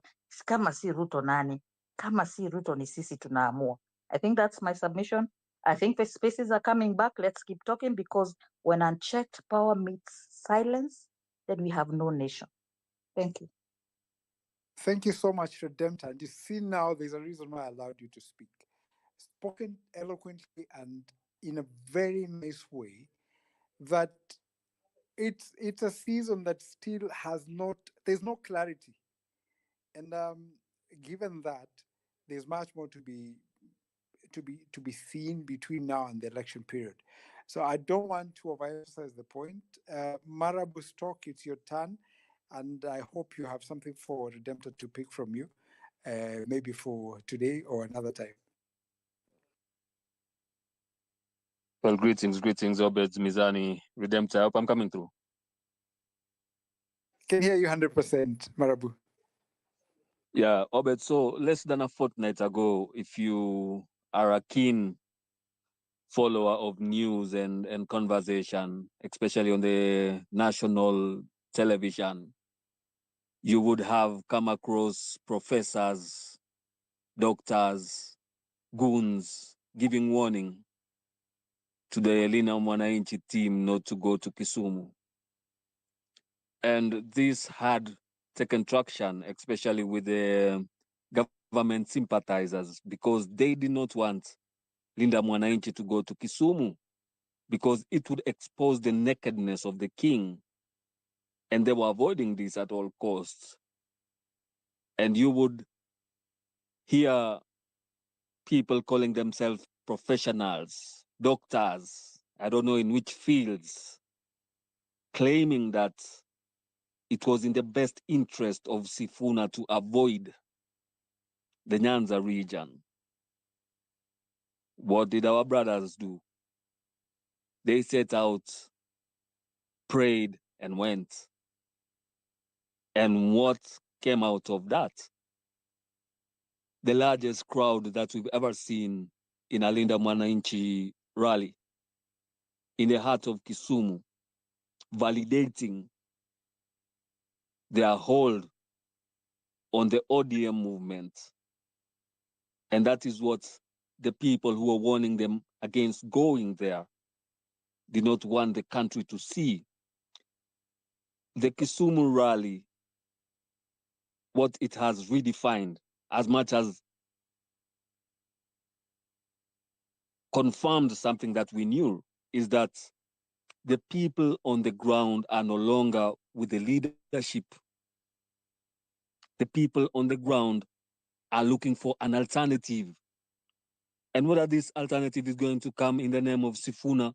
kama si Ruto nani, kama si Ruto ni sisi tunaamua. I think that's my submission. I think the spaces are coming back. Let's keep talking, because when unchecked power meets silence, then we have no nation. Thank you. Thank you so much, Redemptor. And you see now there's a reason why I allowed you to speak. Spoken eloquently and in a very nice way, that it's a season that still there's no clarity. And given that, there's much more to be to be seen between now and the election period. So I don't want to overemphasize the point. Marabu's talk, it's your turn, and I hope you have something for Redemptor to pick from you, maybe for today or another time. Well, greetings, Obed, Mizani, Redemptor. I hope I'm coming through. Can hear you 100%, Marabu. Yeah, Obed, so less than a fortnight ago, if you are a keen follower of news and conversation, especially on the national television, you would have come across professors, doctors, goons giving warning to the Linda Mwananchi team not to go to Kisumu. And this had taken traction, especially with the government sympathizers, because they did not want Linda Mwananchi to go to Kisumu because it would expose the nakedness of the king. And they were avoiding this at all costs. And you would hear people calling themselves professionals, doctors, I don't know in which fields, claiming that it was in the best interest of Sifuna to avoid the Nyanza region. What did our brothers do? They set out, prayed, and went. And what came out of that? The largest crowd that we've ever seen in a Linda Mwananchi rally in the heart of Kisumu, validating their hold on the ODM movement. And that is what the people who were warning them against going there did not want the country to see. The Kisumu rally, what it has redefined, as much as confirmed something that we knew, is that the people on the ground are no longer with the leadership. The people on the ground are looking for an alternative. And whether this alternative is going to come in the name of Sifuna,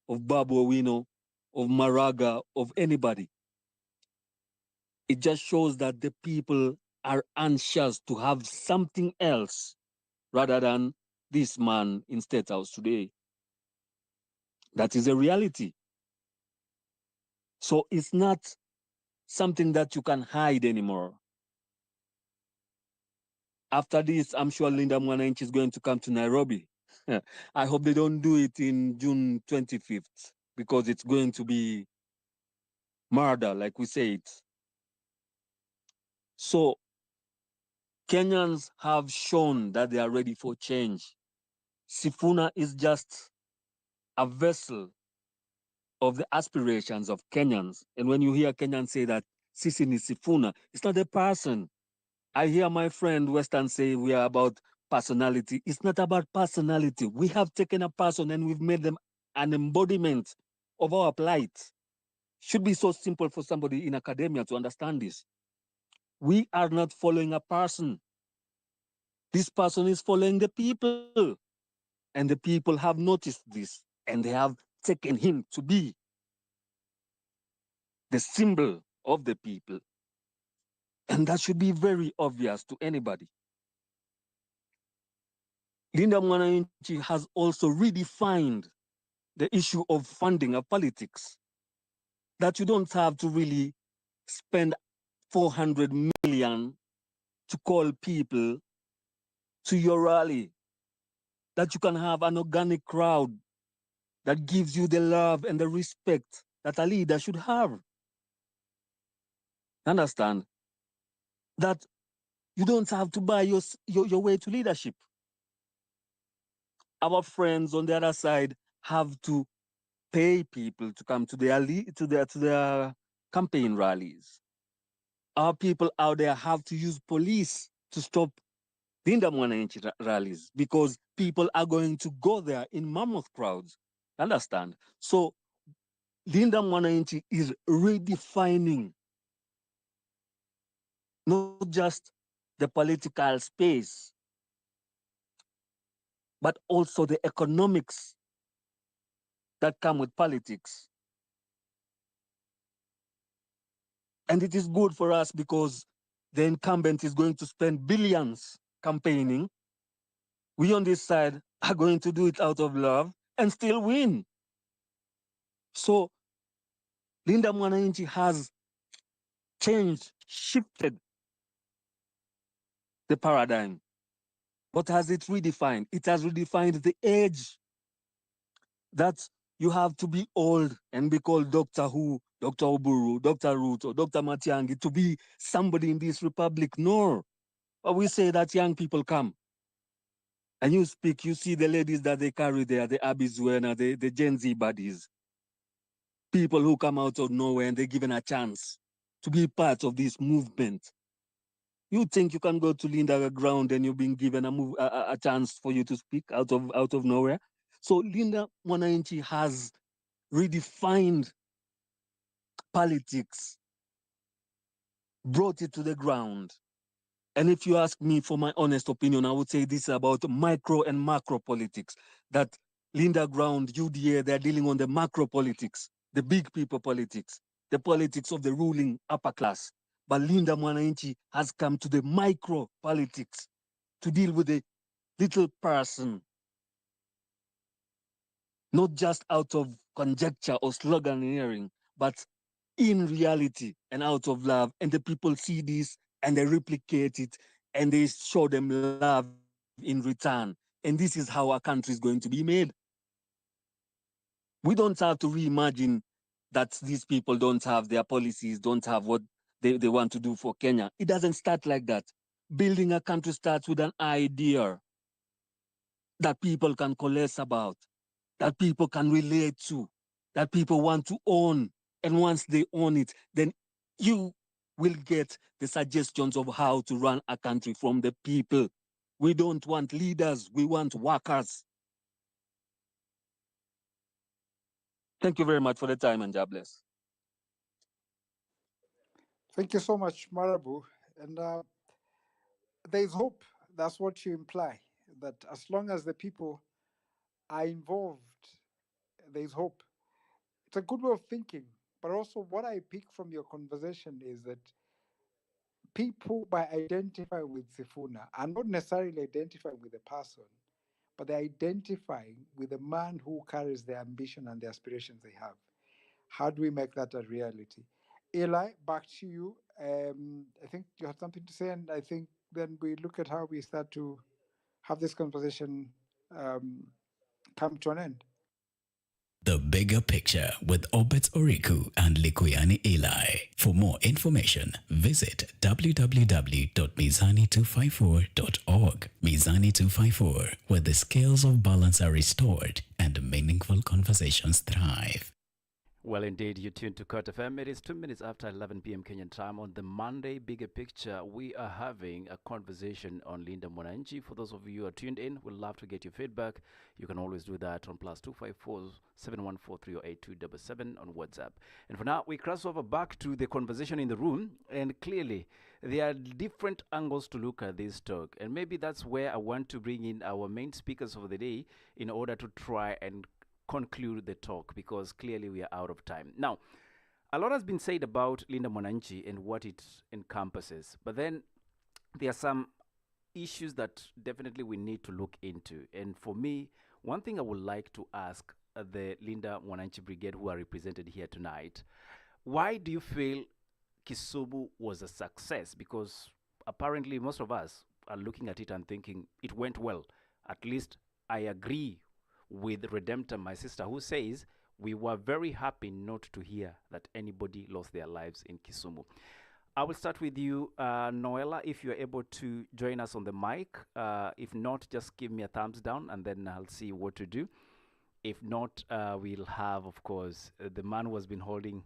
of Babu Owino, of Maraga, of anybody, it just shows that the people are anxious to have something else rather than this man in State House today. That is a reality. So it's not something that you can hide anymore. After this, I'm sure Linda Mwananchi is going to come to Nairobi. I hope they don't do it in June 25th, because it's going to be murder, like we say it. So Kenyans have shown that they are ready for change. Sifuna is just a vessel of the aspirations of Kenyans. And when you hear Kenyans say that Sisi ni Sifuna, it's not a person. I hear my friend Western say we are about personality. It's not about personality. We have taken a person and we've made them an embodiment of our plight. Should be so simple for somebody in academia to understand this. We are not following a person. This person is following the people. And the people have noticed this, and they have taken him to be the symbol of the people. And that should be very obvious to anybody. Linda Mwananchi has also redefined the issue of funding of politics, that you don't have to really spend 400 million to call people to your rally, that you can have an organic crowd that gives you the love and the respect that a leader should have. Understand that you don't have to buy your way to leadership. Our friends on the other side have to pay people to come to their campaign rallies. Our people out there have to use police to stop Linda Mwananchi rallies, because people are going to go there in mammoth crowds. Understand? So Linda Mwananchi is redefining not just the political space, but also the economics that come with politics. And it is good for us because the incumbent is going to spend billions campaigning. We on this side are going to do it out of love and still win. So Linda Mwananchi has changed, shifted the paradigm. What has it redefined? It has redefined the age that you have to be old and be called Doctor Who, Dr. Oburu, Dr. Ruth, or Dr. Matiangi to be somebody in this republic. No. But we say that young people come. And you speak, you see the ladies that they carry there, the Abizuena, the Gen Z buddies. People who come out of nowhere and they're given a chance to be part of this movement. You think you can go to Linda ground and you've been given a chance for you to speak out of nowhere? So Linda Mwananchi has redefined politics, brought it to the ground. And if you ask me for my honest opinion, I would say this is about micro and macro politics. That Linda ground, UDA, they're dealing on the macro politics, the big people politics, the politics of the ruling upper class. But Linda Mwananchi has come to the micro politics to deal with the little person, not just out of conjecture or sloganeering, but in reality and out of love. And the people see this and they replicate it and they show them love in return. And this is how our country is going to be made. We don't have to reimagine that these people don't have their policies, don't have what they want to do for Kenya. It doesn't start like that. Building a country starts with an idea that people can coalesce about, that people can relate to, that people want to own. And once they own it, then you will get the suggestions of how to run a country from the people. We don't want leaders, we want workers. Thank you very much for the time and God bless. Thank you so much, Marabu. And there's hope. That's what you imply, that as long as the people are involved, there's hope. It's a good way of thinking. But also, what I pick from your conversation is that people, by identifying with Sifuna, are not necessarily identifying with the person, but they're identifying with the man who carries the ambition and the aspirations they have. How do we make that a reality? Eli, back to you. I think you had something to say, and I think then we look at how we start to have this conversation come to an end. The Bigger Picture with Obet Oriku and Likuyani Eli. For more information, visit www.mizani254.org. Mizani 254, where the scales of balance are restored and meaningful conversations thrive. Well, indeed, you tuned to Kurt FM. It is 2 minutes after 11 p.m. Kenyan time. On the Monday Bigger Picture, we are having a conversation on Linda Mwananchi. For those of you who are tuned in, we'd love to get your feedback. You can always do that on +254 7143 8277 on WhatsApp. And for now, we cross over back to the conversation in the room. And clearly, there are different angles to look at this talk. And maybe that's where I want to bring in our main speakers of the day in order to try and conclude the talk, because clearly we are out of time. Now, a lot has been said about Linda Mwananchi and what it encompasses, but then there are some issues that definitely we need to look into. And for me, one thing I would like to ask the Linda Mwananchi Brigade who are represented here tonight, why do you feel Kisumu was a success? Because apparently most of us are looking at it and thinking it went well. At least I agree with Redemptor, my sister, who says we were very happy not to hear that anybody lost their lives in Kisumu. I will start with you, Noella, if you're able to join us on the mic. If not, just give me a thumbs down and then I'll see what to do. If not, we'll have, of course, the man who has been holding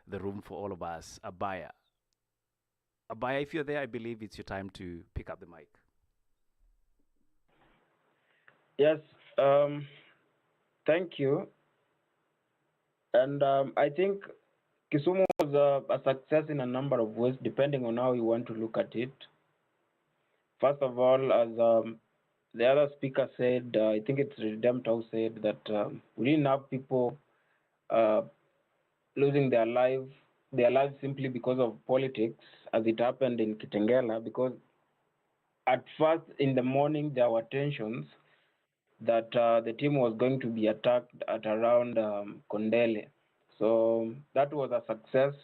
the room for all of us, Abaya. Abaya, if you're there, I believe it's your time to pick up the mic. Yes, thank you. And I think Kisumu was a success in a number of ways, depending on how you want to look at it. First of all, as the other speaker said, I think it's Redemptor said that we didn't have people losing their lives simply because of politics, as it happened in Kitengela, because at first in the morning there were tensions that the team was going to be attacked at around Kondele. So that was a success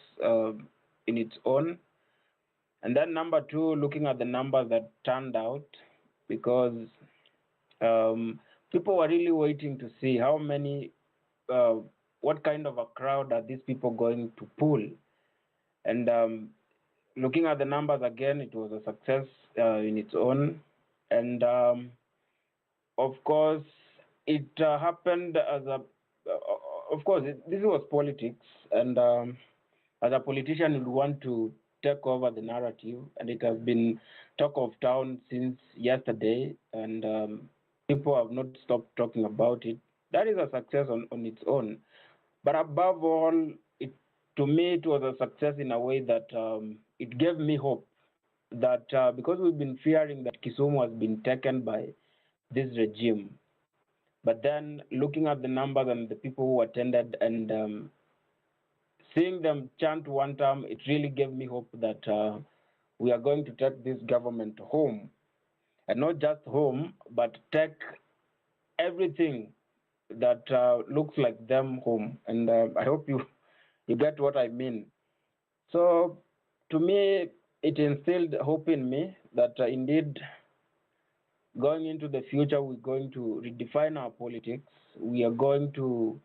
in its own. And then number two, looking at the numbers that turned out, because people were really waiting to see how many, what kind of a crowd are these people going to pull. And looking at the numbers again, it was a success in its own. And of course, it happened as a, of course, this was politics. And as a politician, you want to take over the narrative. And it has been talk of town since yesterday. And people have not stopped talking about it. That is a success on its own. But above all, to me, it was a success in a way that it gave me hope that because we've been fearing that Kisumu has been taken by this regime, but then looking at the numbers and the people who attended and seeing them chant one time, it really gave me hope that we are going to take this government home, and not just home, but take everything that looks like them home. And I hope you get what I mean. So to me, it instilled hope in me that indeed going into the future, we're going to redefine our politics. We are going to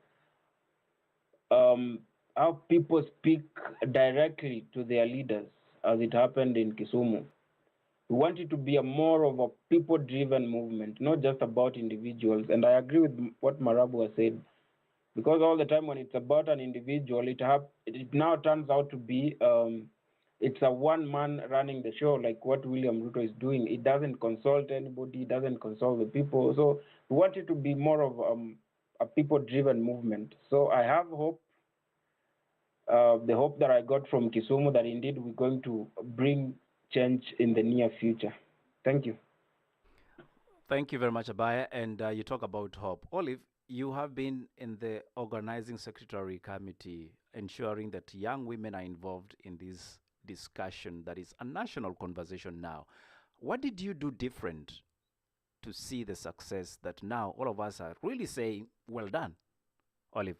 have people speak directly to their leaders, as it happened in Kisumu. We want it to be a more of a people-driven movement, not just about individuals. And I agree with what Marabu has said, because all the time when it's about an individual, it now turns out to be it's a one man running the show, like what William Ruto is doing. It doesn't consult anybody, it doesn't consult the people. So we want it to be more of a people-driven movement. So I have hope, the hope that I got from Kisumu, that indeed we're going to bring change in the near future. Thank you. Thank you very much, Abaya. And you talk about hope. Olive, you have been in the organizing secretary committee, ensuring that young women are involved in this discussion that is a national conversation now. What did you do different to see the success that now all of us are really saying, well done? Olive.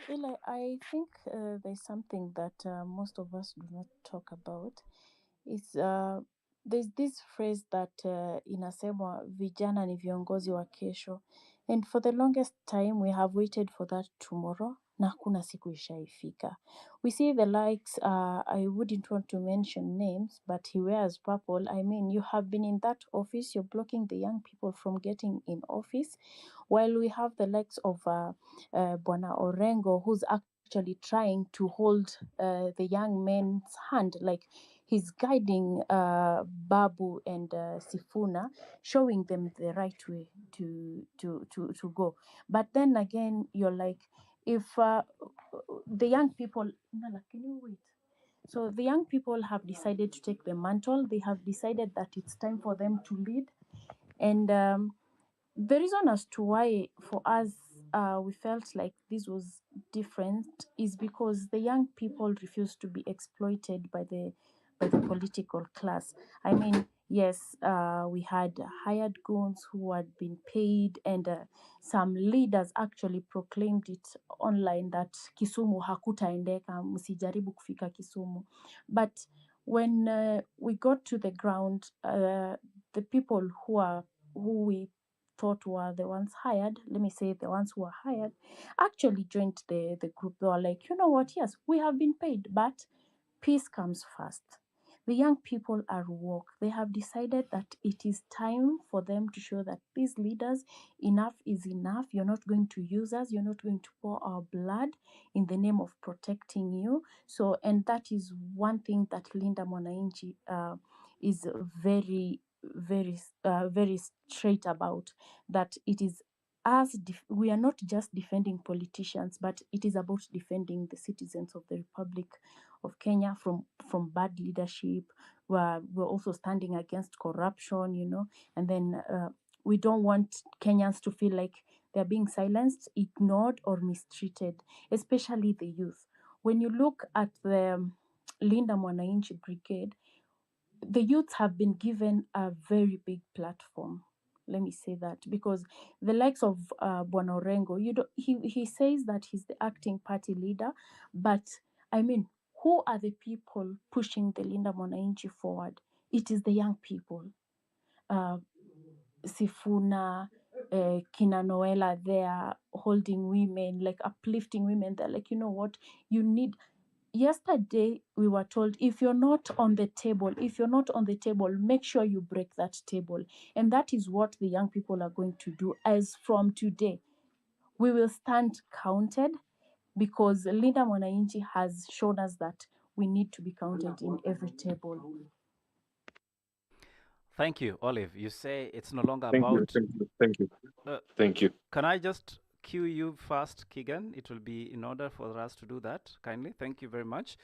Eli, I think there's something that most of us do not talk about. It's there's this phrase that inasemwa vijana ni viongozi wa kesho, and for the longest time we have waited for that tomorrow na hakuna siku ishaifika. We see the likes, I wouldn't want to mention names, but he wears purple. I mean, you have been in that office, you're blocking the young people from getting in office, while we have the likes of Bwana Orengo, who's actually trying to hold the young men's hand, like he's guiding Babu and Sifuna, showing them the right way to go. But then again, you're like, if the young people, Nala, can you wait? So the young people have decided to take the mantle. They have decided that it's time for them to lead. And the reason as to why for us we felt like this was different is because the young people refused to be exploited by the political class. I mean, yes, we had hired goons who had been paid, and some leaders actually proclaimed it online that Kisumu hakutaendeka, msijaribu kufika Kisumu. But when we got to the ground, the people who we thought were the ones hired, let me say the ones who were hired, actually joined the group. They were like, you know what, yes, we have been paid, but peace comes first. The young people are woke. They have decided that it is time for them to show that these leaders, enough is enough. You're not going to use us. You're not going to pour our blood in the name of protecting you. So, and that is one thing that Linda Mwananchi is very, very straight about, that it is us, we are not just defending politicians, but it is about defending the citizens of the Republic Kenya from bad leadership. We're also standing against corruption, and then we don't want Kenyans to feel like they're being silenced, ignored, or mistreated, especially the youth. When you look at the Linda Mwananchi Brigade, the youths have been given a very big platform. Let me say that, because the likes of Bwana Orengo, he says that he's the acting party leader, but I mean, who are the people pushing the Linda Mwananchi forward? It is the young people. Sifuna, Kina Noella, they're holding women, like uplifting women. They're like, you know what, you need. Yesterday we were told, if you're not on the table, make sure you break that table. And that is what the young people are going to do. As from today, we will stand counted, because Linda Mwananchi has shown us that we need to be counted in every table. Thank you, Olive. You say it's no longer Thank you, about. thank you. Can I just cue you first, Keegan? It will be in order for us to do that, kindly. Thank you very much.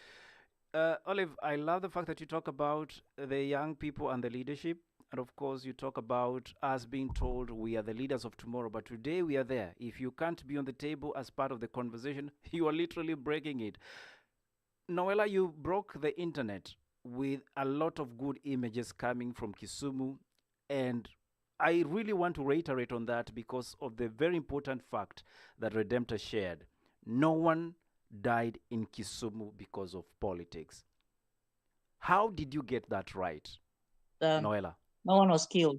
Olive, I love the fact that you talk about the young people and the leadership. And of course, you talk about us being told we are the leaders of tomorrow, but today we are there. If you can't be on the table as part of the conversation, you are literally breaking it. Noella, you broke the internet with a lot of good images coming from Kisumu, and I really want to reiterate on that because of the very important fact that Redemptor shared. No one died in Kisumu because of politics. How did you get that right, Noella? No one was killed.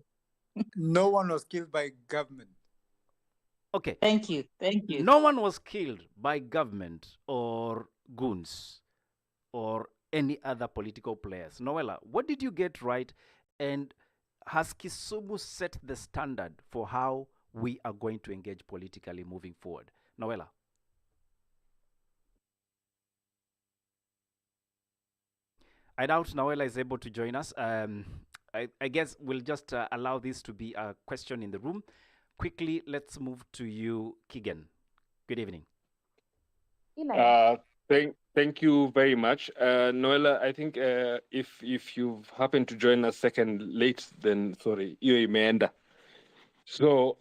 No one was killed by government. Okay. Thank you. No one was killed by government or goons or any other political players. Noella, what did you get right? And has Kisumu set the standard for how we are going to engage politically moving forward? Noella. I doubt Noella is able to join us. I guess we'll just allow this to be a question in the room. Quickly, let's move to you, Keegan. Good evening. Thank you very much, Noella. I think if you've happened to join us second late, then sorry, you imeenda. So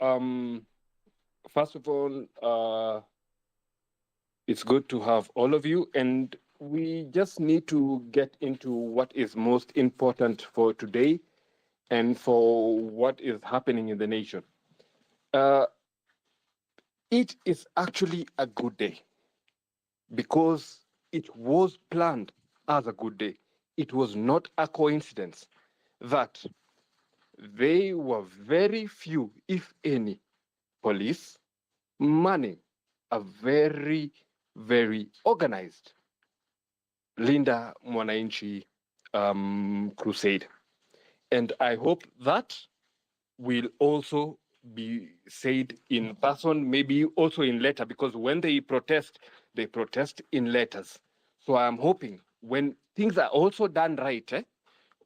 first of all, it's good to have all of you, and we just need to get into what is most important for today and for what is happening in the nation. It is actually a good day because it was planned as a good day. It was not a coincidence that there were very few, if any, police manning a very, very organized Linda Mwananchi crusade. And I hope that will also be said in person, maybe also in letter, because when they protest in letters. So I'm hoping when things are also done right,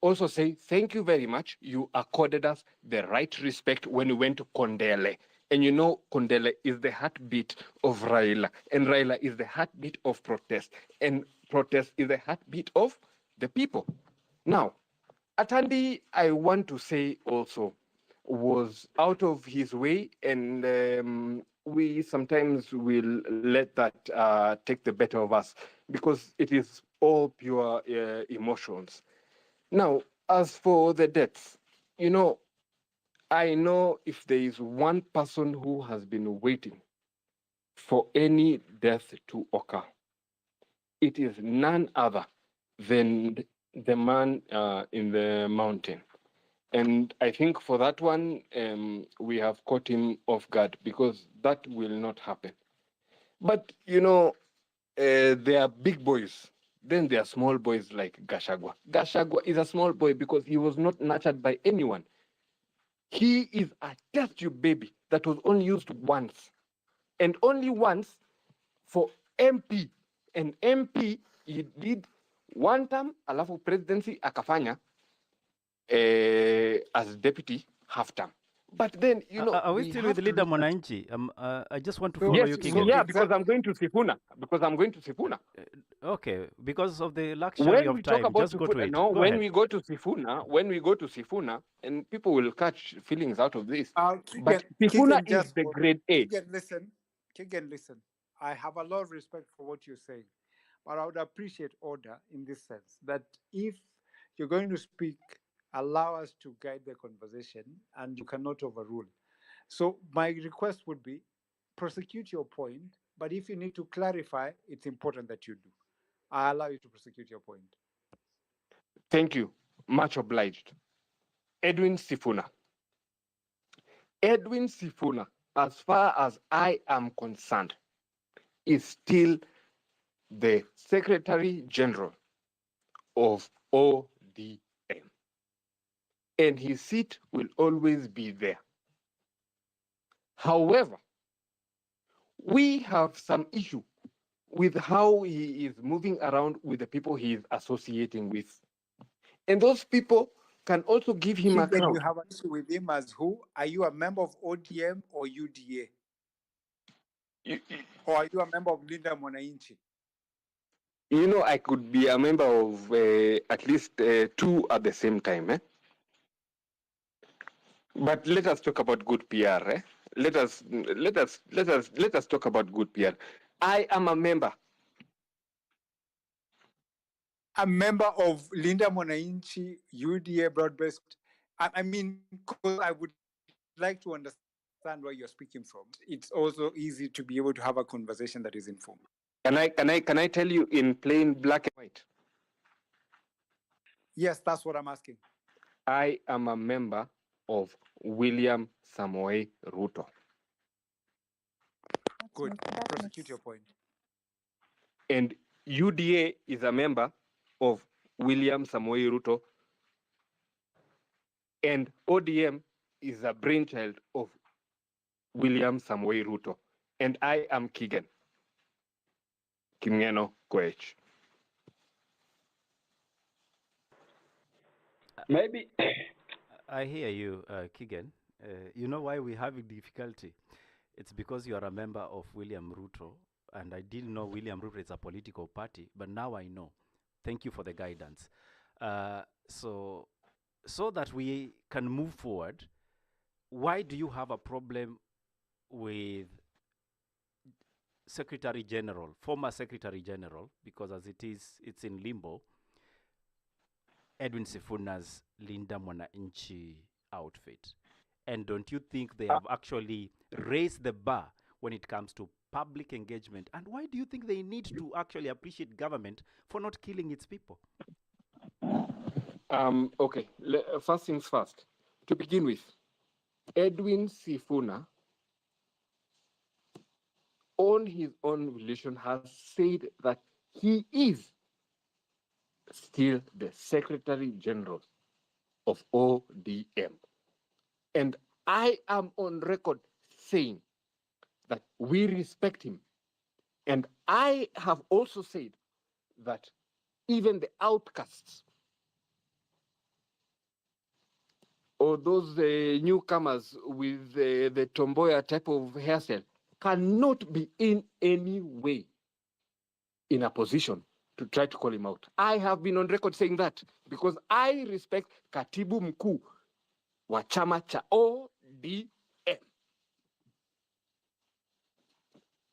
also say, thank you very much. You accorded us the right respect when we went to Kondele. And you know, Kondele is the heartbeat of Raila, and Raila is the heartbeat of protest, and protest is the heartbeat of the people. Now, Atandi, I want to say also, was out of his way, and we sometimes will let that take the better of us because it is all pure emotions. Now, as for the deaths, you know, I know if there is one person who has been waiting for any death to occur, it is none other than the man in the mountain. And I think for that one, we have caught him off guard because that will not happen. But, you know, there are big boys. Then there are small boys like Gachagua. Gachagua is a small boy because he was not nurtured by anyone. He is a test tube baby that was only used once. And only once for MP. And MP, he did one term, alafu presidency akafanya as deputy half term. But then, you know, are we we still have with to Linda look at. Mwananchi? I just want to So, follow Yes, you, so Kigen. yeah, because exactly. I'm going to Sifuna. Because I'm going to Sifuna. Okay, because of the luxury When of we talk time, about just go to Sifuna, it. no, Go when ahead. we go to Sifuna, and people will catch feelings out of this. But Sifuna Kigen, is just the hold. grade A. Kigen, listen. I have a lot of respect for what you're saying, but I would appreciate order in this sense that if you're going to speak, allow us to guide the conversation, and you cannot overrule. So my request would be, prosecute your point, but if you need to clarify, it's important that you do. I allow you to prosecute your point. Thank you. Much obliged. Edwin Sifuna. Edwin Sifuna, as far as I am concerned, is still the Secretary General of ODM. And his seat will always be there. However, we have some issue with how he is moving around with the people he is associating with. And those people can also give him a Kigen, crown. you have an issue with him as who? Are you a member of ODM or UDA? Or are you a member of Linda Mwananchi? You know, I could be a member of at least two at the same time. But let us talk about good PR. Let us talk about good PR. I am a member. A member of Linda Mwananchi, UDA, broad-based. I mean, because I would like to understand where you're speaking from. It's also easy to be able to have a conversation that is informed. Can I tell you in plain black and white? Yes, that's what I'm asking. I am a member of William Samoei Ruto. Good. Prosecute your point. And UDA is a member of William Samoei Ruto. And ODM is a brainchild of William Samoei Ruto. And I am Kigen Kimngeno Koech. Maybe. I hear you, Kigen. You know why we're having difficulty? It's because you are a member of William Ruto, and I didn't know William Ruto is a political party, but now I know. Thank you for the guidance. So that we can move forward, why do you have a problem with Secretary General, former Secretary General, because as it is, it's in limbo, Edwin Sifuna's Linda Mwananchi outfit? And don't you think they have actually raised the bar when it comes to public engagement? And why do you think they need to actually appreciate government for not killing its people? Okay, first things first. To begin with, Edwin Sifuna, on his own relation, has said that he is still the Secretary General of ODM. And I am on record saying that we respect him. And I have also said that even the outcasts or those newcomers with the tomboya type of hairstyle cannot be in any way in a position to try to call him out. I have been on record saying that because I respect Katibu Mkuu wa chama cha ODM.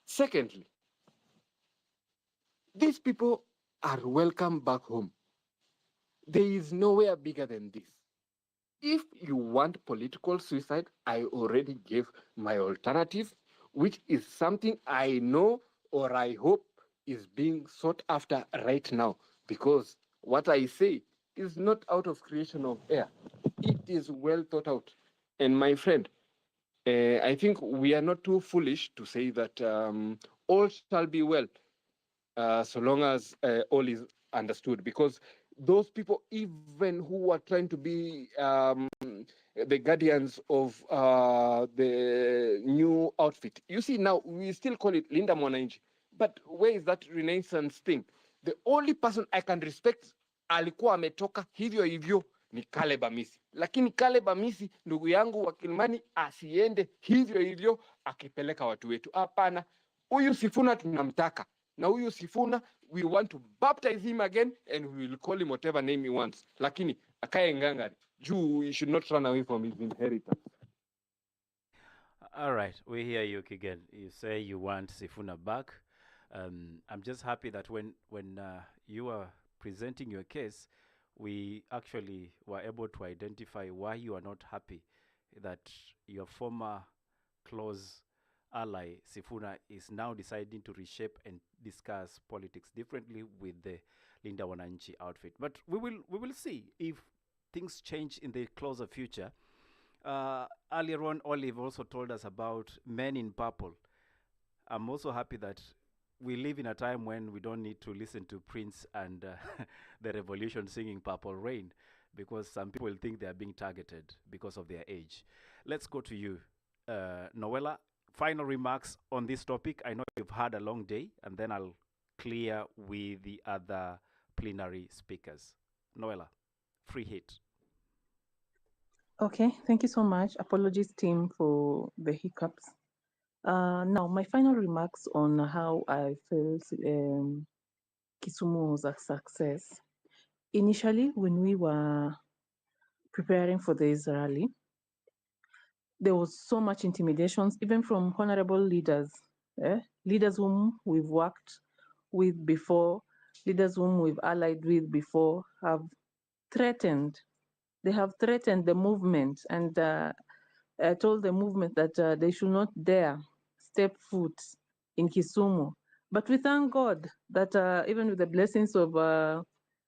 Secondly, these people are welcome back home. There is nowhere bigger than this. If you want political suicide, I already gave my alternative, which is something I know or I hope is being sought after right now, because what I say is not out of creation of air. It is well thought out. And my friend, I think we are not too foolish to say that all shall be well, so long as all is understood, because those people, even who are trying to be the guardians of the new outfit, you see now we still call it Linda Mwananchi, but where is that renaissance thing? The only person I can respect alikuwa ametoka hivyo hivyo ni Caleb Amisi, lakini Caleb Amisi ndugu yangu wa Kilimani asiende hivyo hivyo akipeleka watu wetu. Hapana, huyu Sifuna tunamtaka, na huyu Sifuna we want to baptize him again and we will call him whatever name he wants, lakini akae ngangari juu. You should not run away from his inheritance. All right, we hear you, Kigen. You say you want Sifuna back. I'm just happy that when you were presenting your case, we actually were able to identify why you are not happy that your former close ally Sifuna is now deciding to reshape and discuss politics differently with the Linda Mwananchi outfit. But we will see if things change in the closer future. Earlier on, Olive also told us about Men in Purple. I'm also happy that we live in a time when we don't need to listen to Prince and the Revolution singing Purple Rain, because some people think they are being targeted because of their age. Let's go to you, Noella. Final remarks on this topic. I know you've had a long day, and then I'll clear with the other plenary speakers. Noella, free hit. Okay, thank you so much. Apologies, team, for the hiccups. Now, my final remarks on how I felt Kisumu was a success. Initially, when we were preparing for this rally, there was so much intimidations, even from honorable leaders, leaders whom we've worked with before, leaders whom we've allied with before, have threatened. They have threatened the movement and told the movement that they should not dare step foot in Kisumu. But we thank God that even with the blessings of Mzee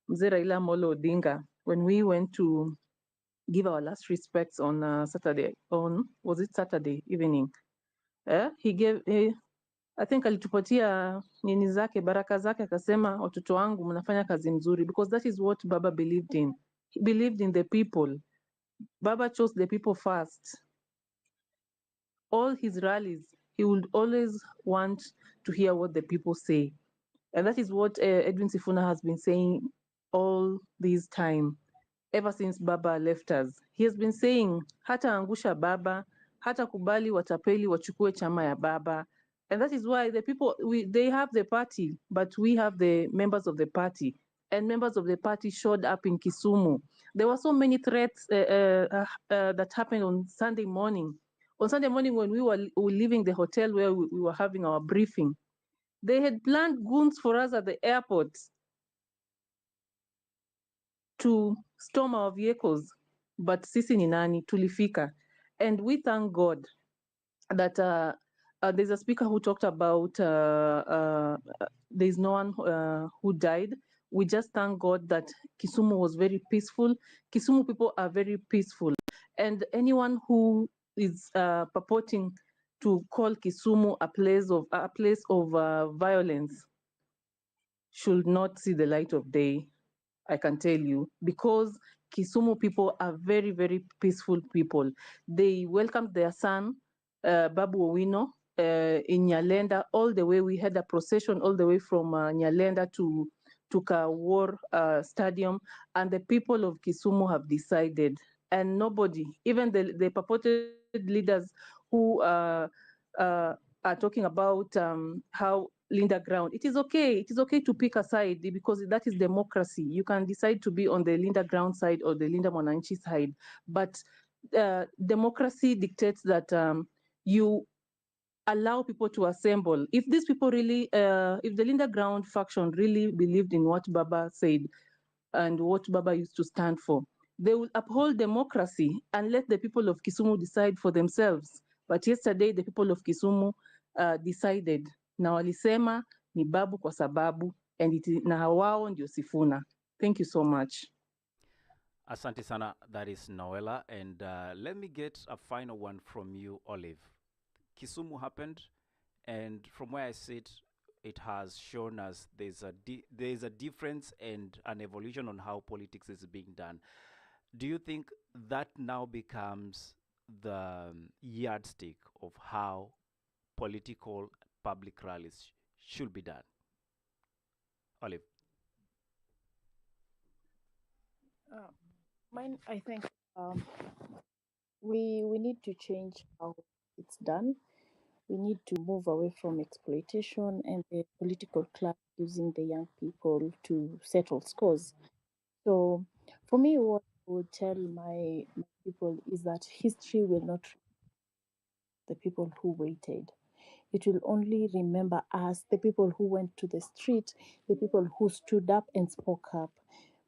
Raila Amolo Odinga, when we went to give our last respects on Saturday, was it Saturday evening? He gave, I think alitupatia nini zake, baraka zake, akasema watoto wangu mnafanya kazi mzuri, because that is what Baba believed in. He believed in the people. Baba chose the people first. All his rallies, he would always want to hear what the people say. And that is what Edwin Sifuna has been saying all this time, ever since Baba left us. He has been saying, hata angusha Baba, hata kubali watapeli wachukue chama ya Baba. And that is why the people, they have the party, but we have the members of the party. And members of the party showed up in Kisumu. There were so many threats that happened on Sunday morning. On Sunday morning, when we were leaving the hotel where we were having our briefing, they had planned goons for us at the airport to storm our vehicles, but sisi ni nani, tulifika. And we thank God that there's a speaker who talked about there's no one who died. We just thank God that Kisumu was very peaceful. Kisumu people are very peaceful. And anyone who is purporting to call Kisumu a place of violence should not see the light of day, I can tell you, because Kisumu people are very, very peaceful people. They welcomed their son, Babu Owino, in Nyalenda, all the way. We had a procession all the way from Nyalenda to Kawor Stadium, and the people of Kisumu have decided, and nobody, even the purported leaders who are talking about how Linda ground. It is okay to pick a side, because that is democracy. You can decide to be on the Linda ground side or the Linda Mwananchi side, but democracy dictates that you allow people to assemble. If these people really, if the Linda ground faction really believed in what Baba said and what Baba used to stand for, they will uphold democracy and let the people of Kisumu decide for themselves. But yesterday, the people of Kisumu decided, na walisema ni Babu kwa sababu, and na wao ndio Sifuna. Thank you so much. Asante sana, that is Noella. And let me get a final one from you, Olive. Kisumu happened, and from where I sit, it has shown us there's a difference and an evolution on how politics is being done. Do you think that now becomes the yardstick of how political public rallies should be done? Olive. Mine, I think we need to change how it's done. We need to move away from exploitation and the political class using the young people to settle scores. So, for me, what I would tell my people is that history will not the people who waited. It will only remember us, the people who went to the street, the people who stood up and spoke up,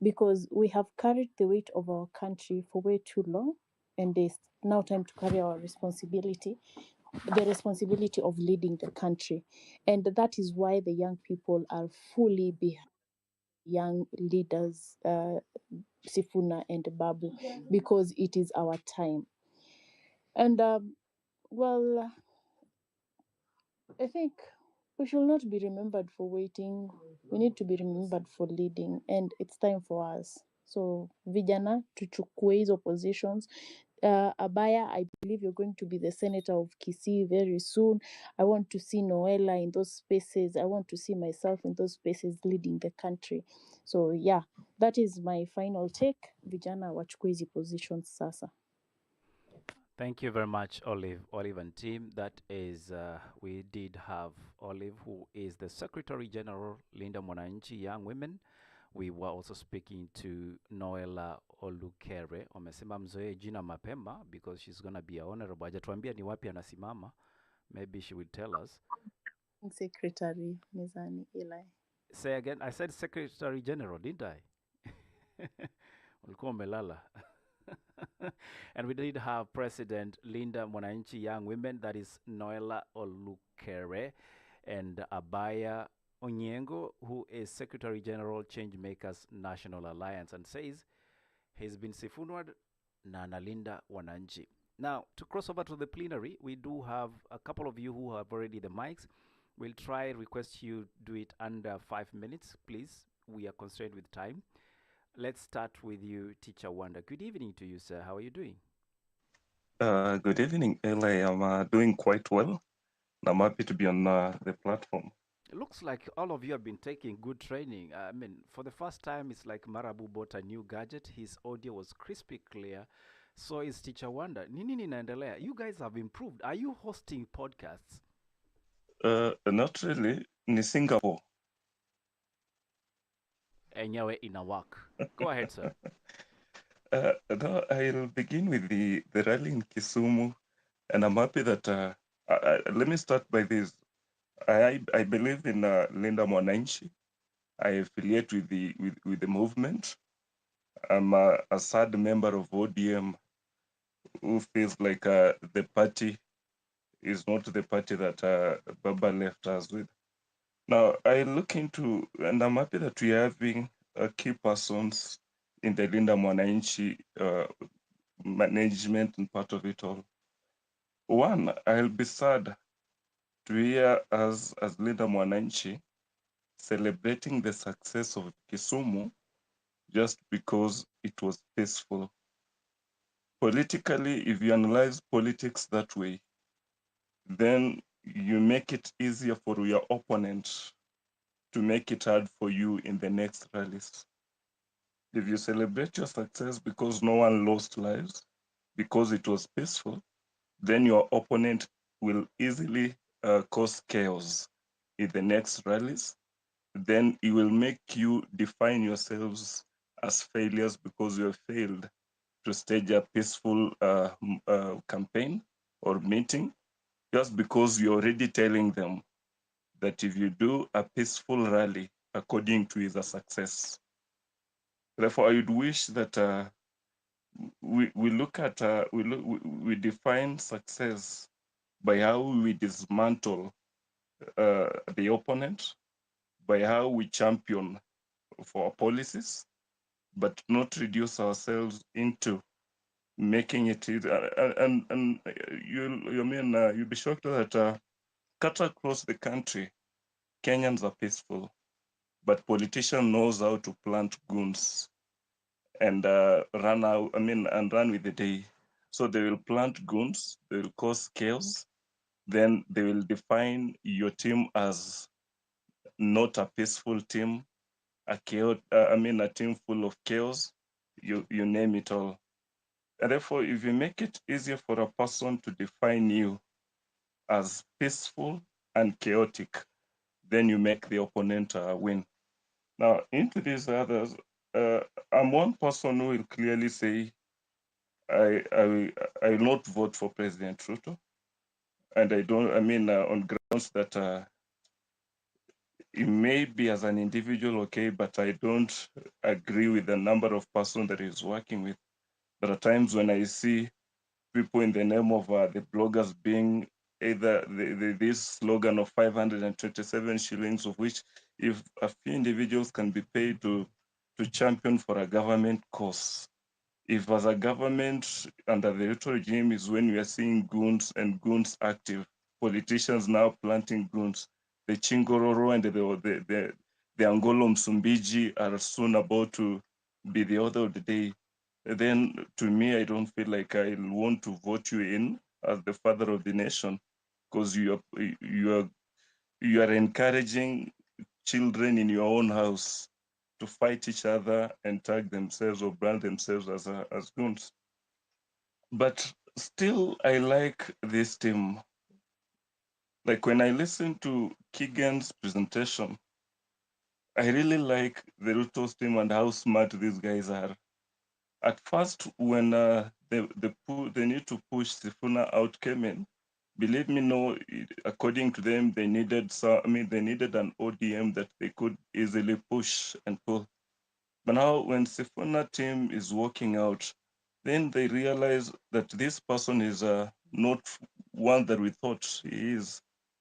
because we have carried the weight of our country for way too long, and there's now time to carry our responsibility, the responsibility of leading the country. And that is why the young people are fully behind young leaders, Sifuna and Babu, because it is our time. And well, I think we should not be remembered for waiting. We need to be remembered for leading, and it's time for us. So, vijana, tuchukue hizo positions. Abaya, I believe you're going to be the senator of Kisii very soon. I want to see Noella in those spaces. I want to see myself in those spaces leading the country. So, yeah, that is my final take. Vijana wachukue hizi positions sasa. Thank you very much, Olive and team. That is, we did have Olive, who is the Secretary General, Linda Mwananchi, Young Women. We were also speaking to Noella Olukere. Wamesema mzoe jina mapema because she's going to be a honorable. Hajatuambia ni wapi anasimama. Maybe she will tell us. Secretary Mizani Eli. Say again. I said Secretary General, didn't I? Ulikuwa umelala. And we did have President Linda Mwananchi, Young Women, that is Noella Olukere, and Abaya Onyengo, who is Secretary General, Changemakers National Alliance, and says he's been sifunward na Linda Mwananchi. Now, to cross over to the plenary, we do have a couple of you who have already the mics. We'll try request you do it under 5 minutes, please. We are constrained with time. Let's start with you, Teacher Wanda. Good evening to you, sir. How are you doing? Good evening, Eli. I'm doing quite well. I'm happy to be on the platform. It looks like all of you have been taking good training. I mean, for the first time, it's like Marabu bought a new gadget. His audio was crispy clear. So is Teacher Wanda. Nini ninaendelea? You guys have improved. Are you hosting podcasts? Not really. Ni Singapore. Enyewe ina work. Go ahead, sir. No, I'll begin with the rally in Kisumu, and I'm happy that. Let me start by this. I believe in Linda Mwananchi. I affiliate with the movement. I'm a sad member of ODM who feels like the party is not the party that Baba left us with. Now, I look into, and I'm happy that we are having key persons in the Linda Mwananchi management and part of it all. One, I'll be sad to hear as Linda Mwananchi celebrating the success of Kisumu just because it was peaceful. Politically, if you analyze politics that way, then you make it easier for your opponent to make it hard for you in the next rallies. If you celebrate your success because no one lost lives, because it was peaceful, then your opponent will easily cause chaos in the next rallies. Then it will make you define yourselves as failures because you have failed to stage a peaceful campaign or meeting, just because you're already telling them that if you do a peaceful rally according to is a success. Therefore, I would wish that we look at we define success by how we dismantle the opponent, by how we champion for our policies, but not reduce ourselves into making it and you'll be shocked that cut across the country, Kenyans are peaceful, but politician knows how to plant goons and run with the day. So they will plant goons, they will cause chaos, then they will define your team as not a peaceful team, a team full of chaos. you name it all. And therefore, if you make it easier for a person to define you as peaceful and chaotic, then you make the opponent win. Now, into these others, I'm one person who will clearly say I will not vote for President Ruto, and I don't. I mean, on grounds that it may be as an individual okay, but I don't agree with the number of persons that he's working with. There are times when I see people in the name of the bloggers being either this slogan of 527 shillings, of which if a few individuals can be paid to champion for a government cause. If as a government under the Ruto regime is when we are seeing goons and goons active, politicians now planting goons, the Chingororo and the Angolo Msumbiji are soon about to be the order of the day. Then to me, I don't feel like I want to vote you in as the father of the nation, because you are encouraging children in your own house to fight each other and tag themselves or brand themselves as goons. But still, I like this team. Like when I listen to Keegan's presentation, I really like the Ruto's team and how smart these guys are. At first, when they need to push Sifuna out came in, believe me, no, according to them, they needed an ODM that they could easily push and pull. But now when Sifuna team is working out, then they realize that this person is not one that we thought he is.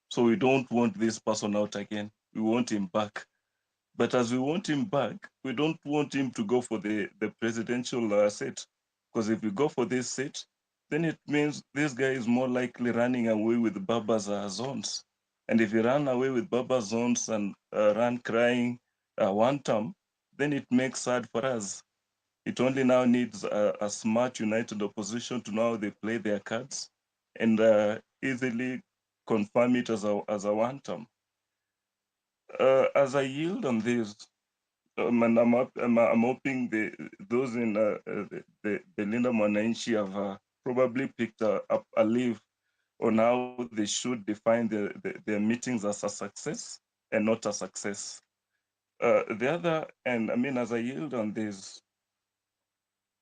So we don't want this person out again. We want him back. But as we want him back, we don't want him to go for the presidential seat. Because if we go for this seat, then it means this guy is more likely running away with Baba's zones. And if you run away with Baba's zones and run crying one term, then it makes sad for us. It only now needs a smart, united opposition to know how they play their cards and easily confirm it as a one term. As I yield on this, and I'm hoping those in the Linda Mwananchi have probably picked up a leaf on how they should define their meetings as a success and not a success. The other, and I mean, as I yield on this,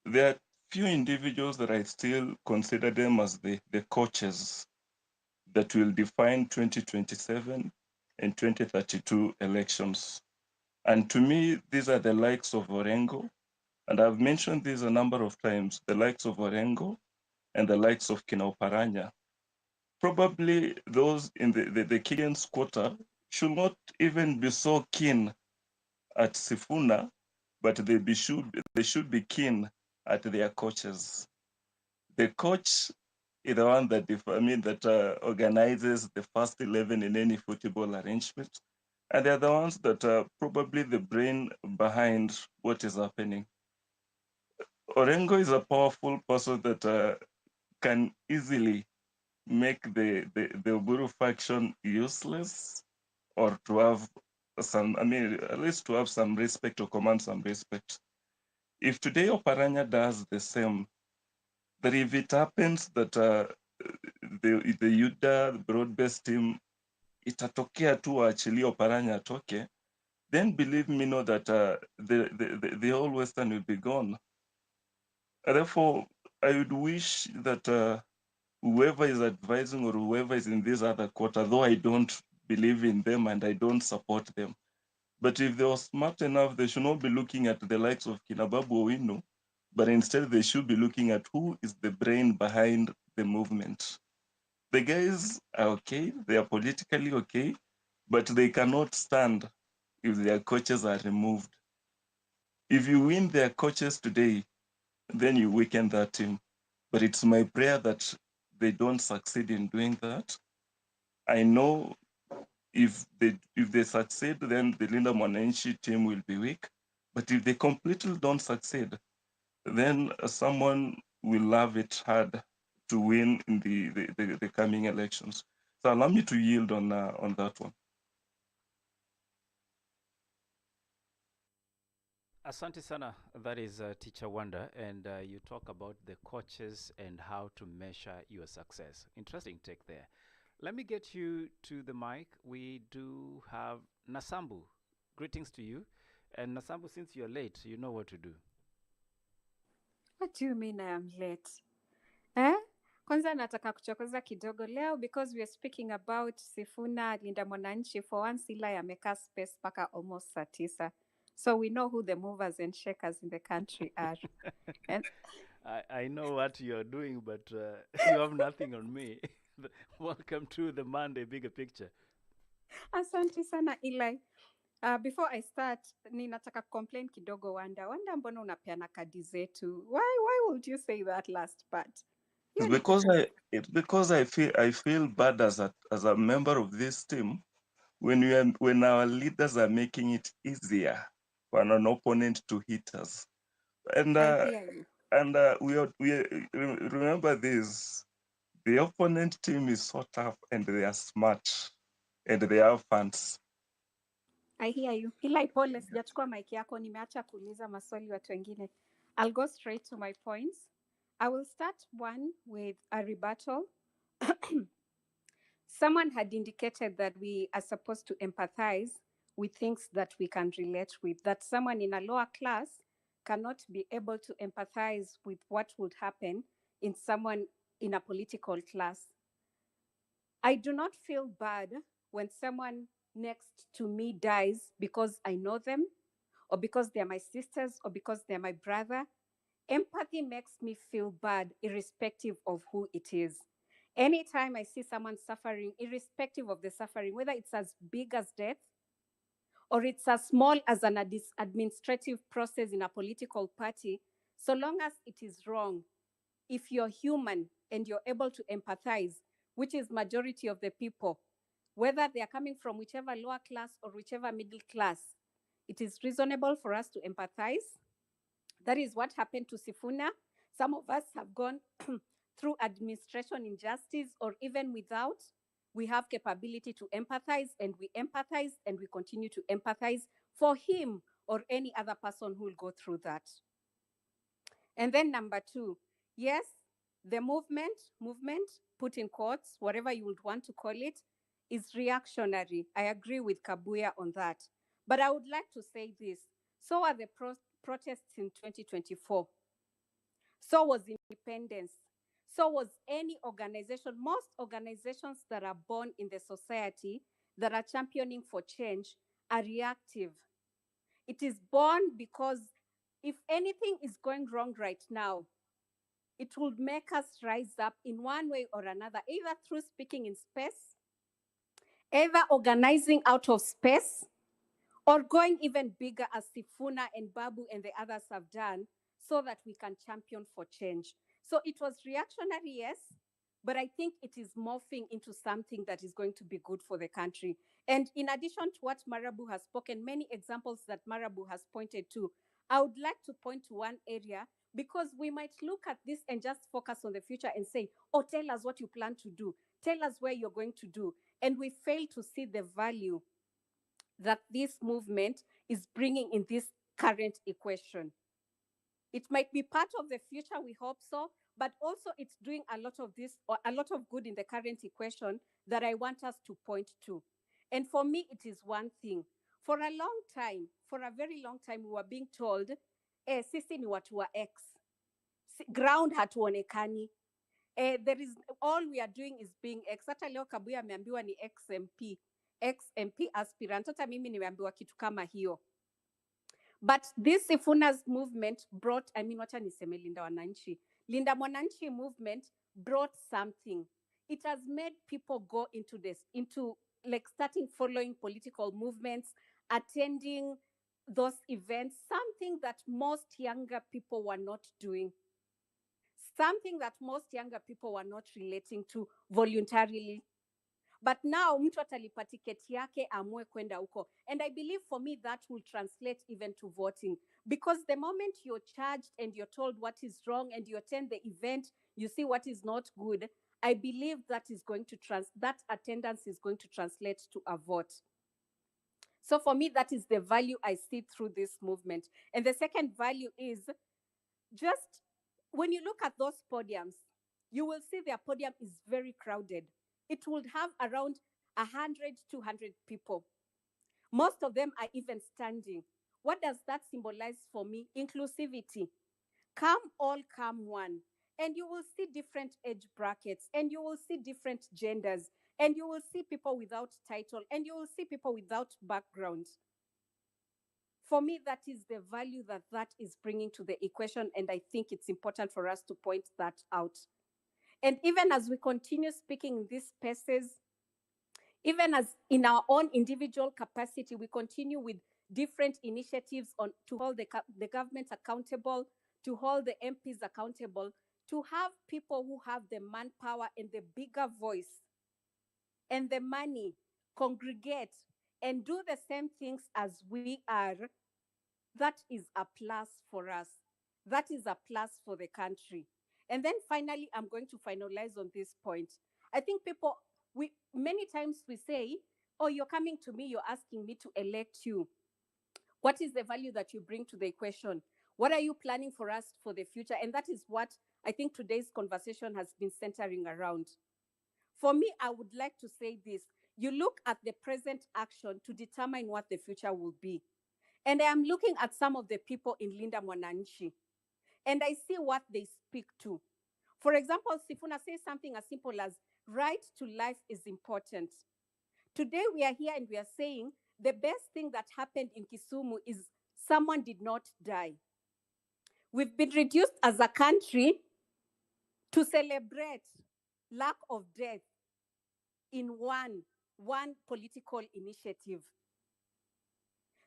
there are few individuals that I still consider them as the coaches that will define 2027 and 2032 elections. And to me, these are the likes of Orengo, and I've mentioned this a number of times, the likes of Orengo and the likes of Kina Oparanya. Probably those in the Keegan's quarter should not even be so keen at Sifuna, but they should be keen at their coaches. The coach is the one that organizes the first 11 in any football arrangement, and they're the ones that are probably the brain behind what is happening. Orengo is a powerful person that can easily make the Oburu faction useless, or to have at least to have some respect or command some respect. If today Oparanya does the same, that if it happens that the UDA, the broad-based team, itatokea tu waachilie Oparanya atoke, then believe me, know that the whole Western will be gone. And therefore, I would wish that whoever is advising or whoever is in this other quarter, though I don't believe in them and I don't support them, but if they were smart enough, they should not be looking at the likes of Kinababu Owino, but instead they should be looking at who is the brain behind the movement. The guys are okay, they are politically okay, but they cannot stand if their coaches are removed. If you win their coaches today, then you weaken that team. But it's my prayer that they don't succeed in doing that. I know if they succeed, then the Linda Mwananchi team will be weak. But if they completely don't succeed, then someone will have it hard to win in the coming elections. So allow me to yield on that one. Asante sana. That is Teacher Wanda, and you talk about the coaches and how to measure your success. Interesting take there. Let me get you to the mic. We do have Nasambu. Greetings to you. And Nasambu, since you're late, you know what to do. What do you mean I am late? Eh? Kwanza nataka kuchokoza kidogo leo because we are speaking about Sifuna, Linda Mwananchi. For once, Eli amekaa space paka almost saa 9. So we know who the movers and shakers in the country are. And I know what you're doing, but you have nothing on me. Welcome to the Monday Bigger Picture. asante sana Eli. Before I start, ninataka complain kidogo Wanda. Wanda, mbona unapeana kadi zetu? Why would you say that last part? It's because I feel bad as a member of this team when our leaders are making it easier for an opponent to hit us. And I hear you. we remember this. The opponent team is so tough and they are smart and they have fans. I hear you. Ila pole, sijachukua mic yako, nimeacha kuuliza maswali watu wengine. I'll go straight to my points. I will start one with a rebuttal. Someone had indicated that we are supposed to empathize with things that we can relate with, that someone in a lower class cannot be able to empathize with what would happen in someone in a political class. I do not feel bad when someone next to me dies because I know them, or because they're my sisters, or because they're my brother. Empathy makes me feel bad, irrespective of who it is. Anytime I see someone suffering, irrespective of the suffering, whether it's as big as death or it's as small as an administrative process in a political party, so long as it is wrong, if you're human and you're able to empathize, which is majority of the people, whether they are coming from whichever lower class or whichever middle class, it is reasonable for us to empathize. That is what happened to Sifuna. Some of us have gone through administration injustice, or even without, we have capability to empathize, and we empathize, and we continue to empathize for him or any other person who will go through that. And then number 2, yes, the movement, put in quotes, whatever you would want to call it, is reactionary. I agree with Kabuya on that. But I would like to say this. So are the protests in 2024. So was independence. So was any organization. Most organizations that are born in the society that are championing for change are reactive. It is born because if anything is going wrong right now, it will make us rise up in one way or another, either through speaking in space, either organizing out of space, or going even bigger as Sifuna and Babu and the others have done, so that we can champion for change. So it was reactionary, yes, but I think it is morphing into something that is going to be good for the country. And in addition to what Marabu has spoken, many examples that Marabu has pointed to, I would like to point to one area, because we might look at this and just focus on the future and say, oh, tell us what you plan to do. Tell us where you're going to do. And we fail to see the value that this movement is bringing in this current equation. It might be part of the future, we hope so, but also it's doing a lot of this, or a lot of good in the current equation that I want us to point to. And for me, it is one thing. For a long time, for a very long time, we were being told, sisi ni watu wa X. Ground hatuonekani. There is, all we are doing is being X. Hata leo Kabuya ameambiwa ni XMP aspirant. Hata mimi nimeambiwa kitu kama hiyo. But this Sifuna's movement brought, wacha niseme Linda Mwananchi. Linda Mwananchi movement brought something. It has made people go into this, into like starting following political movements, attending those events, something that most younger people were not doing. Something that most younger people were not relating to voluntarily. But now mtu atalipa tiketi yake amue kwenda huko. And I believe for me that will translate even to voting. Because the moment you're charged and you're told what is wrong and you attend the event, you see what is not good, I believe that is going to that attendance is going to translate to a vote. So for me, that is the value I see through this movement. And the second value is just when you look at those podiums, you will see their podium is very crowded. It would have around 100, 200 people. Most of them are even standing. What does that symbolize for me? Inclusivity. Come all, come one. And you will see different age brackets, and you will see different genders, and you will see people without title, and you will see people without background. For me, that is the value that that is bringing to the equation, and I think it's important for us to point that out. And even as we continue speaking in these spaces, even as in our own individual capacity, we continue with different initiatives on to hold the government accountable, to hold the MPs accountable, to have people who have the manpower and the bigger voice and the money congregate and do the same things as we are. That is a plus for us. That is a plus for the country. And then finally, I'm going to finalize on this point. I think people, many times we say, oh, you're coming to me, you're asking me to elect you. What is the value that you bring to the equation? What are you planning for us for the future? And that is what I think today's conversation has been centering around. For me, I would like to say this. You look at the present action to determine what the future will be. And I am looking at some of the people in Linda Mwananchi, and I see what they speak to. For example, Sifuna says something as simple as right to life is important. Today we are here and we are saying the best thing that happened in Kisumu is someone did not die. We've been reduced as a country to celebrate lack of death in one political initiative.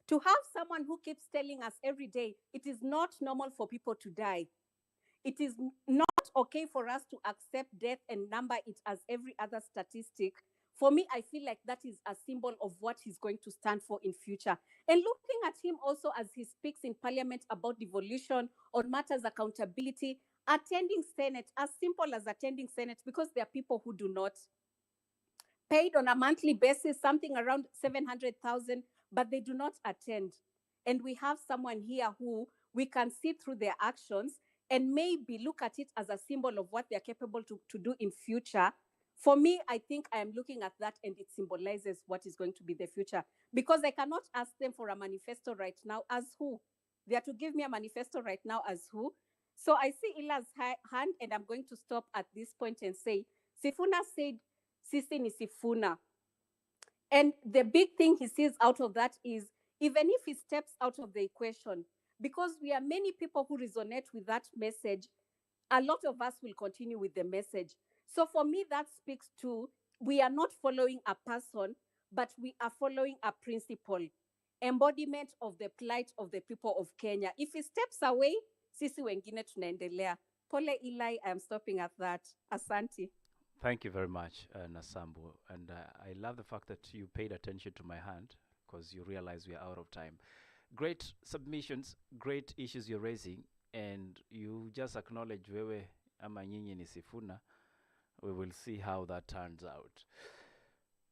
To have someone who keeps telling us every day, it is not normal for people to die. It is not okay for us to accept death and number it as every other statistic. For me, I feel like that is a symbol of what he's going to stand for in future. And looking at him also as he speaks in parliament about devolution, on matters accountability, attending Senate, as simple as attending Senate, because there are people who do not. Paid on a monthly basis, something around 700,000, but they do not attend. And we have someone here who we can see through their actions and maybe look at it as a symbol of what they're capable to do in future. For me, I think I am looking at that and it symbolizes what is going to be the future, because I cannot ask them for a manifesto right now as who? They are to give me a manifesto right now as who? So I see Ila's hand, and I'm going to stop at this point and say, Sifuna said, Sisi ni Sifuna. And the big thing he sees out of that is, even if he steps out of the equation, because we are many people who resonate with that message, a lot of us will continue with the message. So for me, that speaks to, we are not following a person, but we are following a principle, embodiment of the plight of the people of Kenya. If he steps away, sisi wengine tunaendelea. Pole Eli, I am stopping at that. Asante. Thank you very much, Nasambu. And I love the fact that you paid attention to my hand, because you realize we are out of time. Great submissions, great issues you're raising, and you just acknowledge wewe ama nyinyi ni Sifuna. We will see how that turns out.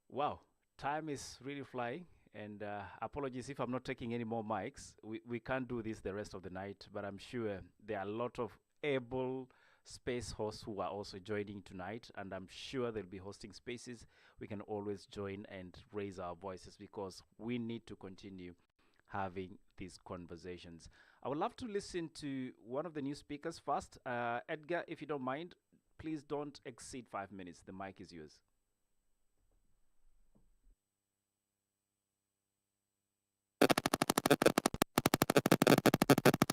Wow, time is really flying. And apologies if I'm not taking any more mics. We can't do this the rest of the night, but I'm sure there are a lot of able space hosts who are also joining tonight, and I'm sure they'll be hosting spaces. We can always join and raise our voices, because we need to continue having these conversations. I would love to listen to one of the new speakers first. Edgar, if you don't mind, please don't exceed 5 minutes. The mic is yours.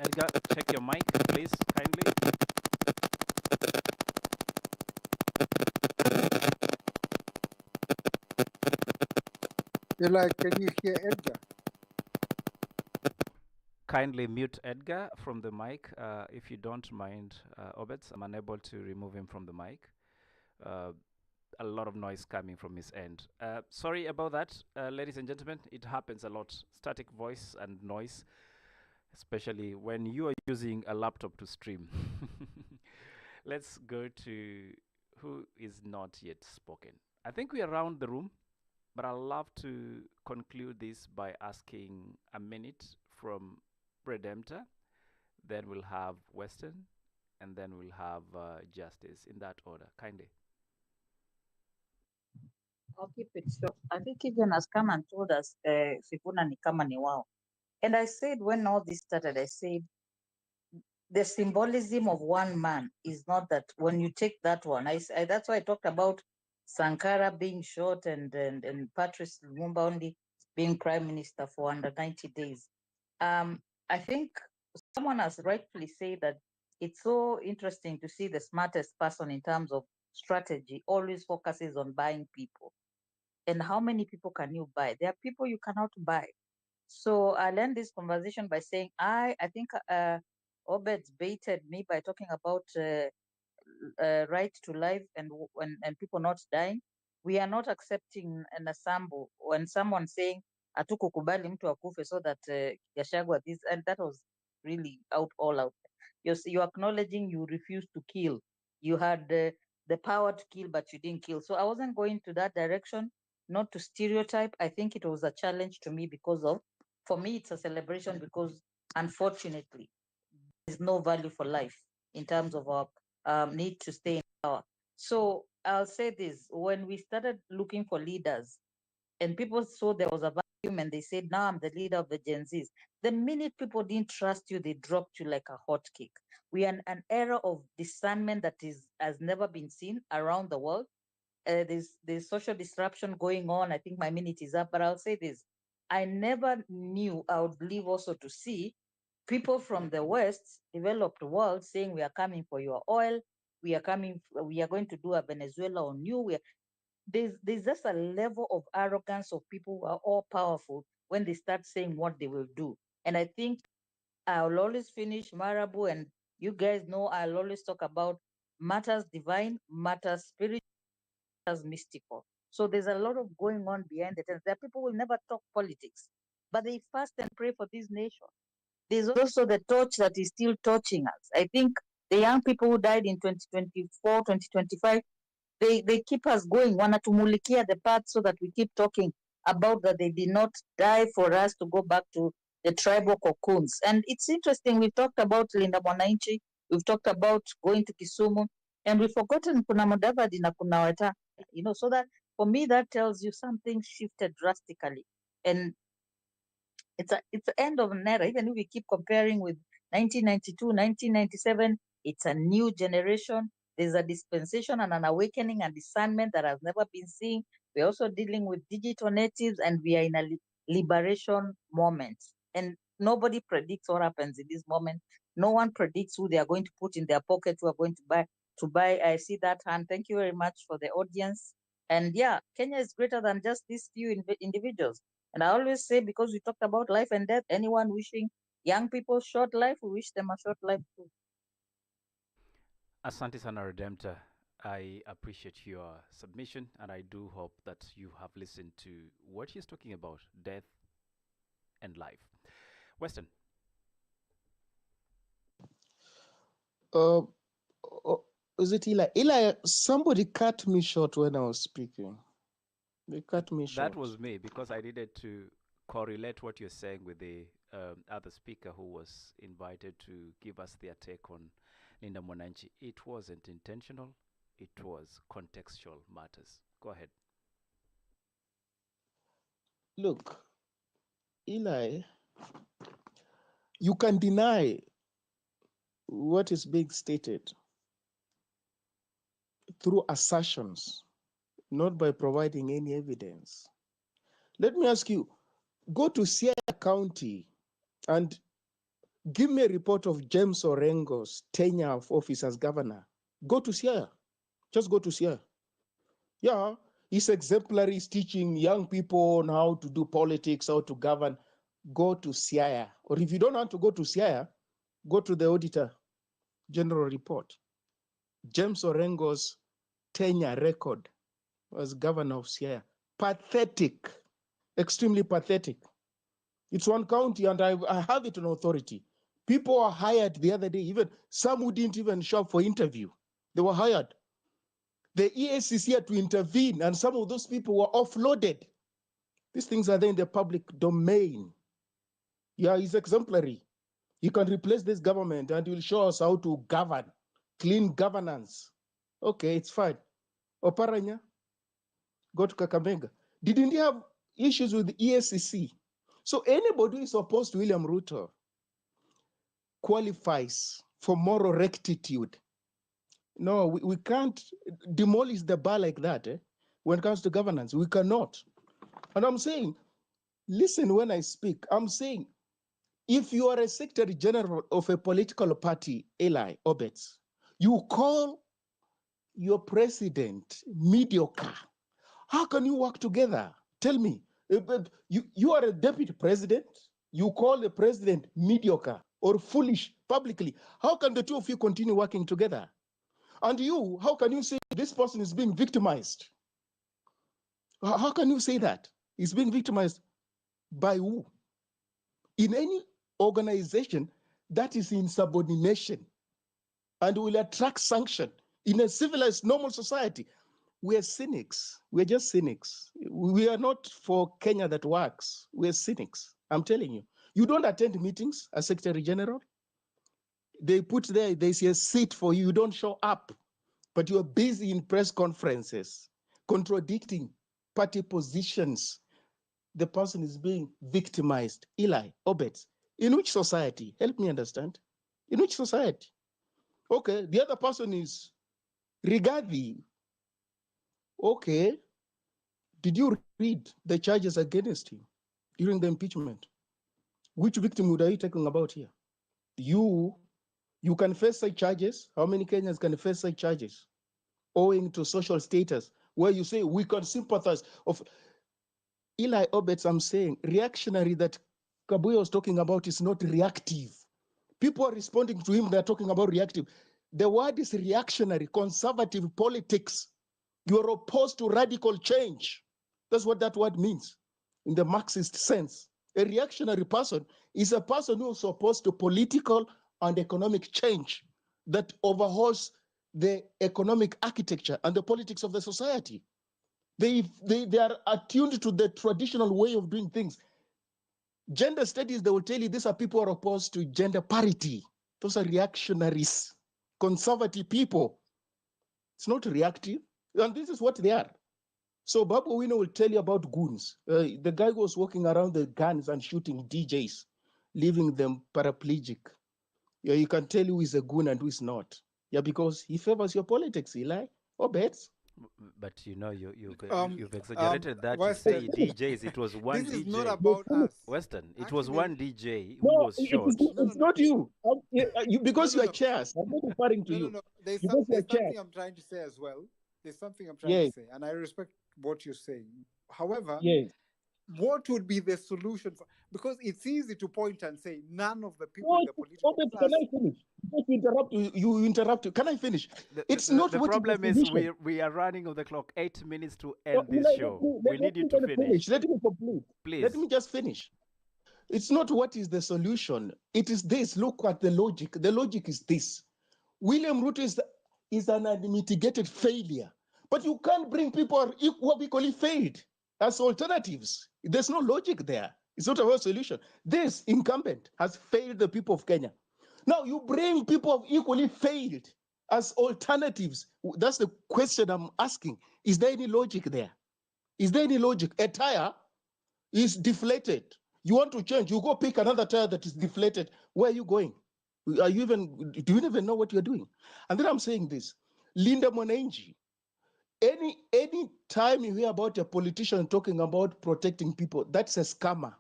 Edgar, check your mic, please, kindly. Eli, can you hear Edgar? Kindly mute Edgar from the mic, if you don't mind, Obets. I'm unable to remove him from the mic. A lot of noise coming from his end. Sorry about that, ladies and gentlemen. It happens a lot. Static voice and noise, especially when you are using a laptop to stream. Let's go to who is not yet spoken. I think we are around the room, But I'd love to conclude this by asking a minute from Redemptor. Then we'll have Western, and then we'll have Justice in that order. Kindly. I'll keep it short. I think even has come and told us Sifuna ni kama ni wao. And I said when all this started, I said the symbolism of one man is not that when you take that one. That's why I talked about Sankara being shot and Patrice Lumumba only being prime minister for under 90 days. I think someone has rightfully said that it's so interesting to see the smartest person in terms of strategy always focuses on buying people. And how many people can you buy? There are people you cannot buy. So I learned this conversation by saying, I think Obed's baited me by talking about right to life and people not dying. We are not accepting an assemble when someone saying hatukukubali mtu akufe so that Gachagua this, and that was really all out. You're acknowledging you refused to kill. You had the power to kill, but you didn't kill. So I wasn't going to that direction, not to stereotype. I think it was a challenge to me for me, it's a celebration because unfortunately, there's no value for life in terms of our need to stay in power. So I'll say this, when we started looking for leaders and people saw there was a vacuum and they said, now I'm the leader of the Gen Zs. The minute people didn't trust you, they dropped you like a hot cake. We are in an era of discernment that has never been seen around the world. There's social disruption going on. I think my minute is up, but I'll say this. I never knew I would live also to see people from the West, developed world, saying we are coming for your oil, we are going to do a Venezuela on you. There's just a level of arrogance of people who are all powerful when they start saying what they will do. And I think I'll always finish Marabu, and you guys know I'll always talk about matters divine, matters spiritual, matters mystical. So there's a lot of going on behind the scenes. There are people who will never talk politics, but they fast and pray for this nation. There's also the torch that is still torching us. I think the young people who died in 2024, 2025, they keep us going. Wanatumulikia the path so that we keep talking about that they did not die for us to go back to the tribal cocoons. And it's interesting, we talked about Linda Mwananchi, we've talked about going to Kisumu, and we've forgotten kuna Mudavadi na kuna Weta, so that for me, that tells you something shifted drastically. And it's the end of an era. Even if we keep comparing with 1992, 1997, it's a new generation. There's a dispensation and an awakening and discernment that has never been seen. We're also dealing with digital natives, and we are in a liberation moment. And nobody predicts what happens in this moment. No one predicts who they are going to put in their pocket, who are going to buy. I see that hand. Thank you very much for the audience. And yeah, Kenya is greater than just these few individuals. And I always say, because we talked about life and death, anyone wishing young people short life, we wish them a short life too. Asante sana Redemptor. I appreciate your submission, and I do hope that you have listened to what he's talking about, death and life. Weston. Is it Eli? Eli, somebody cut me short when I was speaking. They cut me short. That was me, because I needed to correlate what you're saying with the other speaker who was invited to give us their take on Linda Mwananchi. It wasn't intentional. It was contextual matters. Go ahead. Look, Eli, you can deny what is being stated through assertions, not by providing any evidence. Let me ask you, go to Sierra County and give me a report of James Orengo's tenure of office as governor. Go to Sierra. Just go to Sierra. Yeah, he's exemplary. He's teaching young people on how to do politics, how to govern. Go to Sierra. Or if you don't want to go to Sierra, go to the Auditor General report. James Orengo's tenure record as governor of Sierra. Pathetic. Extremely pathetic. It's one county, and I have it on authority. People were hired the other day, even some who didn't even show up for interview. They were hired. The EACC had to intervene, and some of those people were offloaded. These things are there in the public domain. Yeah, he's exemplary. He can replace this government and will show us how to govern, clean governance. Okay, it's fine. Oparanya, go to Kakamega. Didn't he have issues with the ESCC? So anybody who is opposed to William Ruto qualifies for moral rectitude. No, we can't demolish the bar like that. When it comes to governance, we cannot. And I'm saying, listen when I speak, I'm saying, if you are a secretary general of a political party, Eli Obets, you call your president mediocre. How can you work together? Tell me. You are a deputy president. You call the president mediocre or foolish publicly. How can the two of you continue working together? And you, how can you say this person is being victimized? How can you say that? He's being victimized by who? In any organization that is in subordination and will attract sanction in a civilized, normal society. We are cynics. We're just cynics. We are not for Kenya that works. We're cynics. I'm telling you. You don't attend meetings as Secretary General. They put there's a seat for you. You don't show up, but you're busy in press conferences, contradicting party positions. The person is being victimized. Eli Obets. In which society? Help me understand. In which society? Okay, the other person is Rigathi. Okay, did you read the charges against him during the impeachment? Which victimhood are you talking about here? You can face such charges. How many Kenyans can face such charges? Owing to social status, where you say we can sympathize of Eli Obets, I'm saying reactionary that Kabuya was talking about is not reactive. People are responding to him, they're talking about reactive. The word is reactionary, conservative politics. You're opposed to radical change. That's what that word means in the Marxist sense. A reactionary person is a person who is opposed to political and economic change that overhauls the economic architecture and the politics of the society. They are attuned to the traditional way of doing things. Gender studies, they will tell you these are people who are opposed to gender parity. Those are reactionaries, conservative people. It's not reactive. And this is what they are. So Babu Wino will tell you about goons. The guy who was walking around the guns and shooting DJs, leaving them paraplegic. Yeah, you can tell who is a goon and who is not. Yeah, because he favors your politics, Eli, or bets. But you know, you've exaggerated that to Western. say DJs. It was one This DJ. is not about us. Western. It Actually, was one DJ who No, was shot. it's not you. You because you are chairs. I'm not referring to you. No. There's Because you are chairs. something I'm trying to say as well. There's something I'm trying to say, and I respect what you're saying. However, what would be the solution? Because it's easy to point and say none of the people in the political class. Can I finish? Because you interrupt. Can I finish? It's not the what problem is. We are running of the clock. 8 minutes to end this show. We need you to finish. Let me complete. Please. Let me just finish. It's not what is the solution. It is this. Look at the logic. The logic is this. William Ruto is an unmitigated failure. But you can't bring people who are equally failed as alternatives. There's no logic there. It's not a real solution. This incumbent has failed the people of Kenya. Now you bring people who equally failed as alternatives. That's the question I'm asking. Is there any logic there? Is there any logic? A tire is deflated. You want to change, you go pick another tire that is deflated. Where are you going? Do you even know what you're doing? And then I'm saying this. Linda Mwananchi, any time you hear about a politician talking about protecting people, that's a scammer.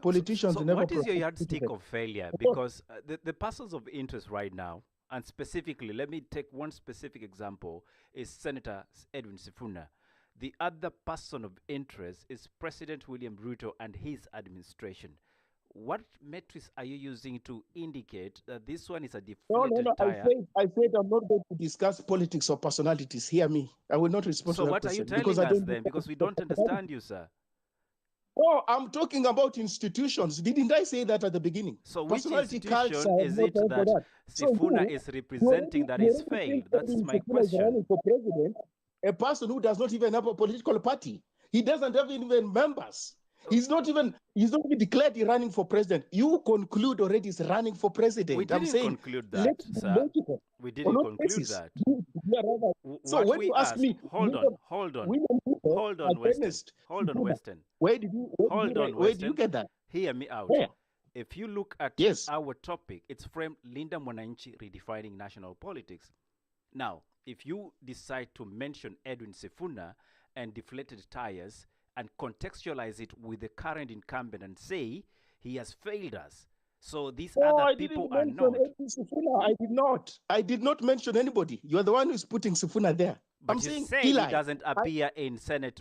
Politicians never. What is your yardstick of failure? Because the persons of interest right now, and specifically, let me take one specific example, is Senator Edwin Sifuna. The other person of interest is President William Ruto and his administration. What metrics are you using to indicate that this one is a deflated tire? I said I'm not going to discuss politics or personalities. Hear me. I will not respond to that. So what are you telling us then? Because we don't understand you, sir. Oh, I'm talking about institutions. Didn't I say that at the beginning? So which institution is it that Sifuna is representing that is failed? That's my question. For president, a person who does not even have a political party. He doesn't have even members. He's not even declared running for president. You conclude already he's running for president. We didn't conclude that, sir. We didn't conclude that. So when you ask me, hold on, Weston. Where did you get that? Hear me out. Where? If you look at our topic, it's framed Linda Mwananchi redefining national politics. Now, if you decide to mention Edwin Sifuna and deflated tires and contextualize it with the current incumbent and say he has failed us, so these other people are not. I did not mention anybody. You are the one who's putting Sifuna there. But you say he doesn't appear in Senate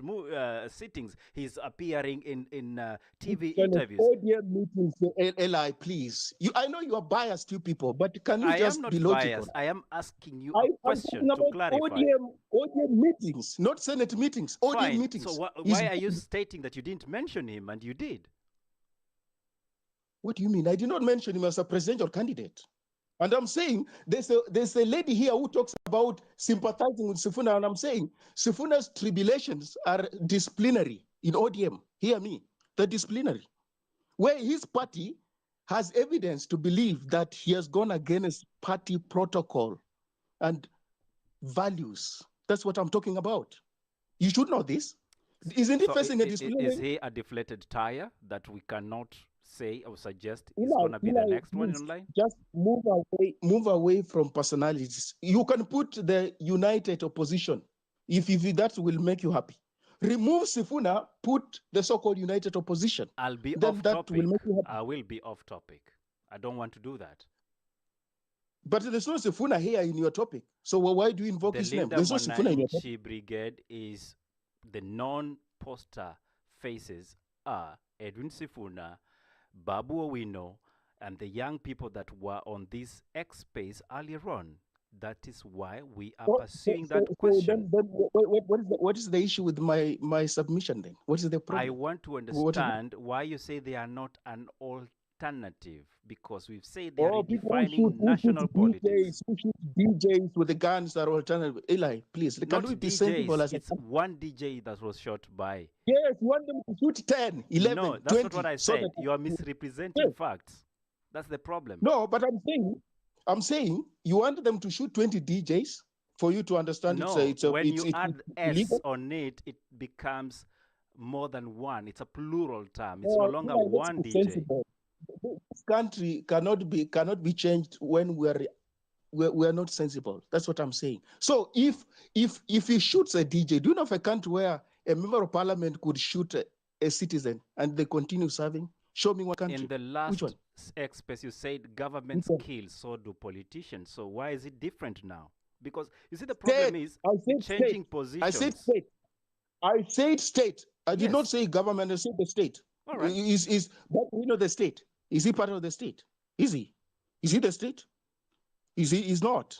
sittings. He's appearing in TV interviews. ODM meetings, Eli, please. I know you are biased, you people, but can you just be logical? Biased. I am asking you a question to clarify. ODM meetings, not Senate meetings. ODM meetings. So why are you stating that you didn't mention him and you did? What do you mean? I did not mention him as a presidential candidate. And I'm saying there's a lady here who talks about sympathizing with Sifuna, and I'm saying Sifuna's tribulations are disciplinary in ODM. Hear me, they're disciplinary. Where his party has evidence to believe that he has gone against party protocol and values. That's what I'm talking about. You should know this. Isn't he facing a disciplinary? Is he a deflated tire that we cannot say or suggest is going to be the next one in line? Just move away from personalities. You can put the united opposition if that will make you happy. Remove Sifuna, put the so-called united opposition. I'll be off topic. I will be off topic. I don't want to do that. But there's no Sifuna here in your topic. So why do you invoke his name? There's no Sifuna in your topic. The Brigade is the non-poster faces are Edwin Sifuna, Babu Owino, and the young people that were on this X space earlier on. That is why we are pursuing that question. Then what is the issue with my submission then? What is the problem? I want to understand why you say they are not an alternative, because we've said they are redefining national politics. DJs with the guns that are alternative. Eli, please, can we be sensible as it's one DJ that was shot by. Yes, you want them to shoot 10, 11, no, that's 20. Not what I said. You are misrepresenting facts. That's the problem. No, but I'm saying you want them to shoot 20 DJs for you to understand. No, when you add S on it, it becomes more than one. It's a plural term. It's no longer one DJ. Sensible. This country cannot be changed when we're not sensible. That's what I'm saying. So if he shoots a DJ, do you know of a country where a member of parliament could shoot a citizen and they continue serving? Show me one country. In the last express, you said governments kill, so do politicians. So why is it different now? Because you see, the problem is changing positions. I said state. I did not say government. I said the state. All right. But we know the state. Is he part of the state? Is he? Is he the state? He's not.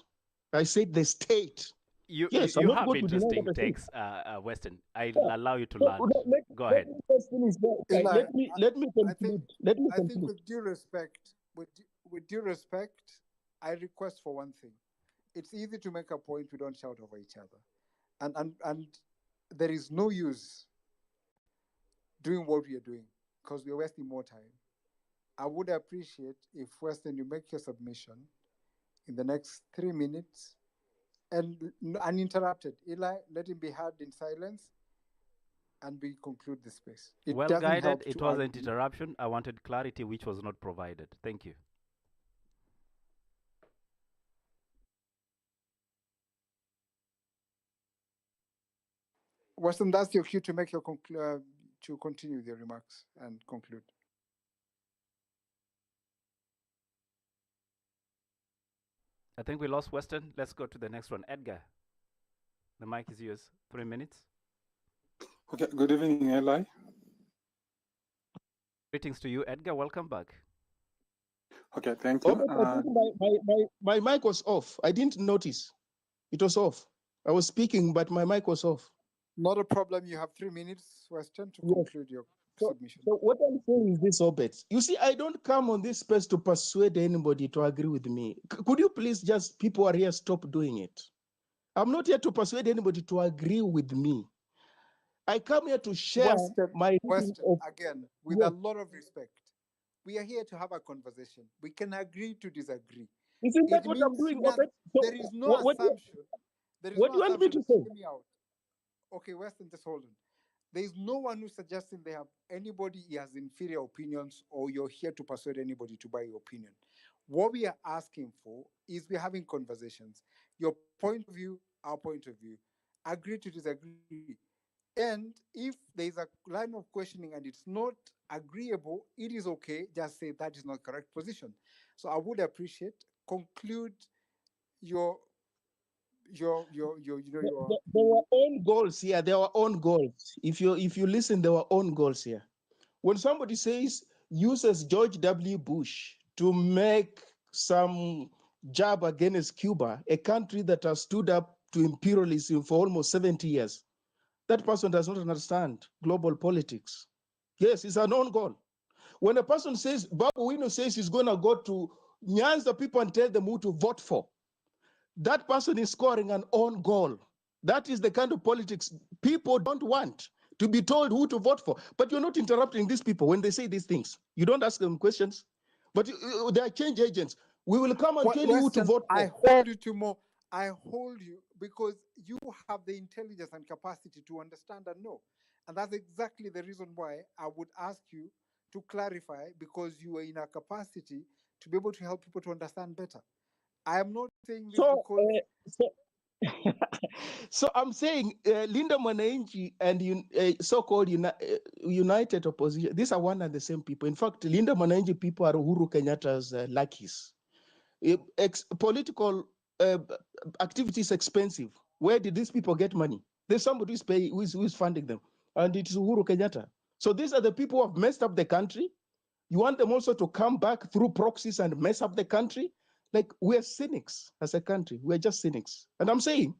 I said the state. You have interesting takes, Weston. I'll allow you to learn. Go ahead. Let me conclude. I think with due respect, I request for one thing. It's easy to make a point. We don't shout over each other, and there is no use doing what we are doing because we are wasting more time. I would appreciate if, Weston, you make your submission in the next 3 minutes and uninterrupted. Eli, let him be heard in silence and we conclude the space. Well guided. It wasn't interruption. I wanted clarity, which was not provided. Thank you. Weston, that's your cue to make your to continue with your remarks and conclude. I think we lost Weston. Let's go to the next one. Edgar, the mic is yours. 3 minutes. Okay, good evening, Eli. Greetings to you, Edgar. Welcome back. Okay, thank you. My mic was off. I didn't notice. It was off. I was speaking, but my mic was off. Not a problem. You have 3 minutes, Weston, to conclude your submission. So what I'm saying is this, Obet. You see, I don't come on this space to persuade anybody to agree with me. Could you please just, people are here, stop doing it. I'm not here to persuade anybody to agree with me. I come here to share my reading Western, of. again, with Yes. a lot of respect. We are here to have a conversation. We can agree to disagree. Isn't that It what I'm means doing, Obed? So there is no what do assumption. There is what no do you want me assumption. to say? Hear me out. Okay, Western, just hold on. There is no one who's suggesting they have anybody has inferior opinions or you're here to persuade anybody to buy your opinion. What we are asking for is we're having conversations. Your point of view, our point of view. Agree to disagree. And if there's a line of questioning and it's not agreeable, it is okay. Just say that is not correct position. So I would appreciate conclude your There were own goals here. There were own goals. If you listen, there were own goals here. When somebody says uses George W. Bush to make some jab against Cuba, a country that has stood up to imperialism for almost 70 years, that person does not understand global politics. Yes, it's an own goal. When a person says, Babu Wino says he's going to go to Nyanza people and tell them who to vote for, that person is scoring an own goal. That is the kind of politics people don't want, to be told who to vote for. But you're not interrupting these people when they say these things. You don't ask them questions, but they are change agents. We will come and tell you who to Western, vote for. I hold you to more. I hold you because you have the intelligence and capacity to understand and know. And that's exactly the reason why I would ask you to clarify, because you are in a capacity to be able to help people to understand better. I am not saying this So, because so I'm saying Linda Mwananchi and so-called united opposition, these are one and the same people. In fact, Linda Mwananchi people are Uhuru Kenyatta's lackeys. Political activity is expensive. Where did these people get money? There's somebody who's funding them, and it's Uhuru Kenyatta. So these are the people who have messed up the country. You want them also to come back through proxies and mess up the country? Like, we're cynics as a country. We're just cynics. And I'm saying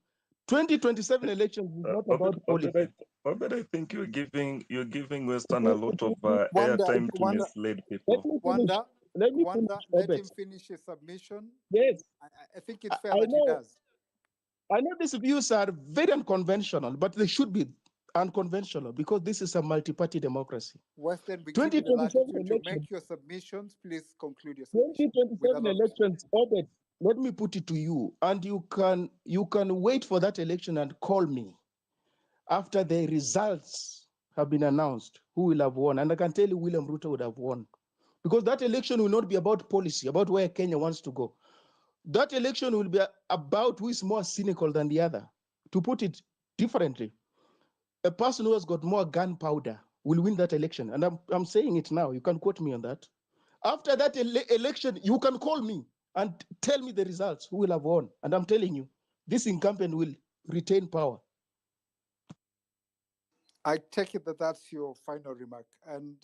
2027 elections is not about politics. Obed, I think you're giving Western a lot of Wanda, airtime to mislead people. Wanda, Let let him finish his submission. Yes. I think it's fair that he does. I know these views are very unconventional, but they should be unconventional because this is a multi-party democracy. Western, we give you the latitude to make your submissions. Please conclude your submission. 2027 elections, Obed, let me put it to you, and you can wait for that election and call me after the results have been announced, who will have won. And I can tell you William Ruto would have won, because that election will not be about policy, about where Kenya wants to go. That election will be about who is more cynical than the other. To put it differently, a person who has got more gunpowder will win that election. And I'm saying it now. You can quote me on that. After that election, you can call me and tell me the results, who will have won. And I'm telling you, this incumbent will retain power. I take it that that's your final remark. And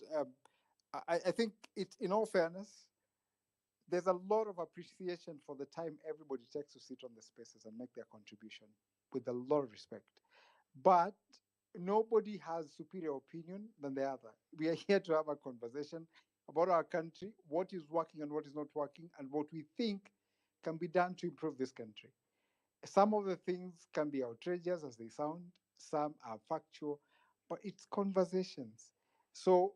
I think in all fairness, there's a lot of appreciation for the time everybody takes to sit on the spaces and make their contribution with a lot of respect. But nobody has superior opinion than the other. We are here to have a conversation about our country, what is working and what is not working, and what we think can be done to improve this country. Some of the things can be outrageous as they sound, some are factual, but it's conversations. So,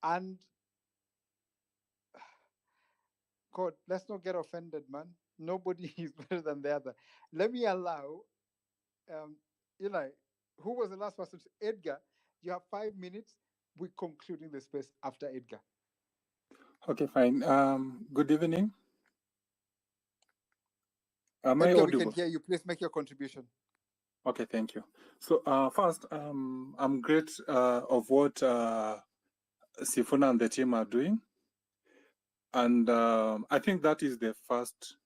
and God, let's not get offended, man. Nobody is better than the other. Let me allow Eli, who was the last person? Edgar, you have 5 minutes. We're concluding the space after Edgar. Okay, fine. Good evening. Am I Edgar, audible? we can hear you. Please make your contribution. Okay, thank you. So first, I'm great of what Sifuna and the team are doing. And I think that is the first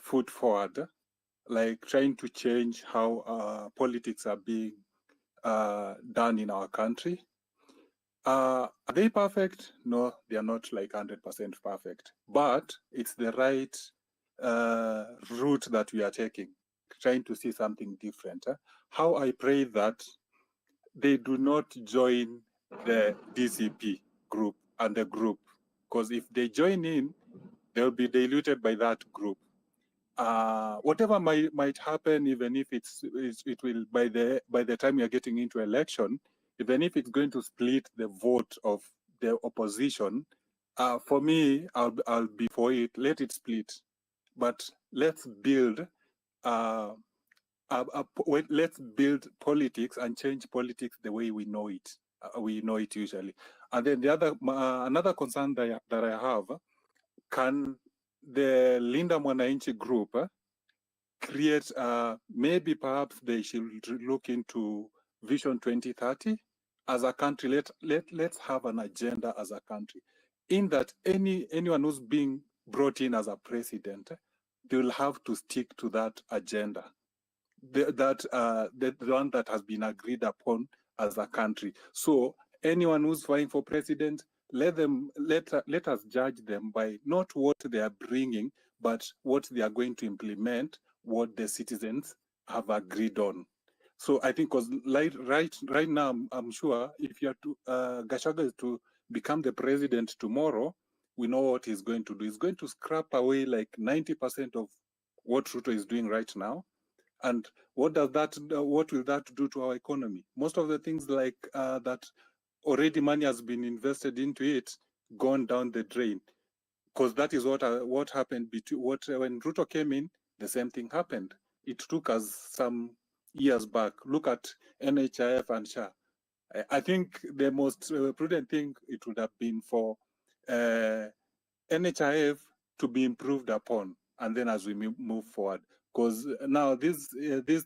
foot forward, like trying to change how politics are being done in our country. Are they perfect? No, they are not like 100% perfect, but it's the right route that we are taking, trying to see something different. How I pray that they do not join the DCP group and the group, because if they join in, they'll be diluted by that group. whatever might happen, even if it will by the time you're getting into election, even if it's going to split the vote of the opposition, for me, I'll be for it. Let it split, but let's build. Let's build politics and change politics the way we know it. We know it usually. And then the other another concern that I have: can the Linda Mwananchi group create? Maybe perhaps they should look into Vision 2030 as a country. Let's have an agenda as a country. In that anyone who's being brought in as a president, they will have to stick to that agenda. The one that has been agreed upon as a country. So anyone who's vying for president, let us judge them by not what they are bringing, but what they are going to implement, what the citizens have agreed on. So I think, because right now, I'm sure if you are to Gachagua is to become the president tomorrow, we know what he's going to do. He's going to scrap away like 90% of what Ruto is doing right now. And what will that do to our economy? Most of the things like that already money has been invested into it, gone down the drain. Because that is what happened when Ruto came in, the same thing happened. It took us some years back. Look at NHIF and SHA. I think the most prudent thing it would have been for NHIF to be improved upon, and then as we move forward. Because now this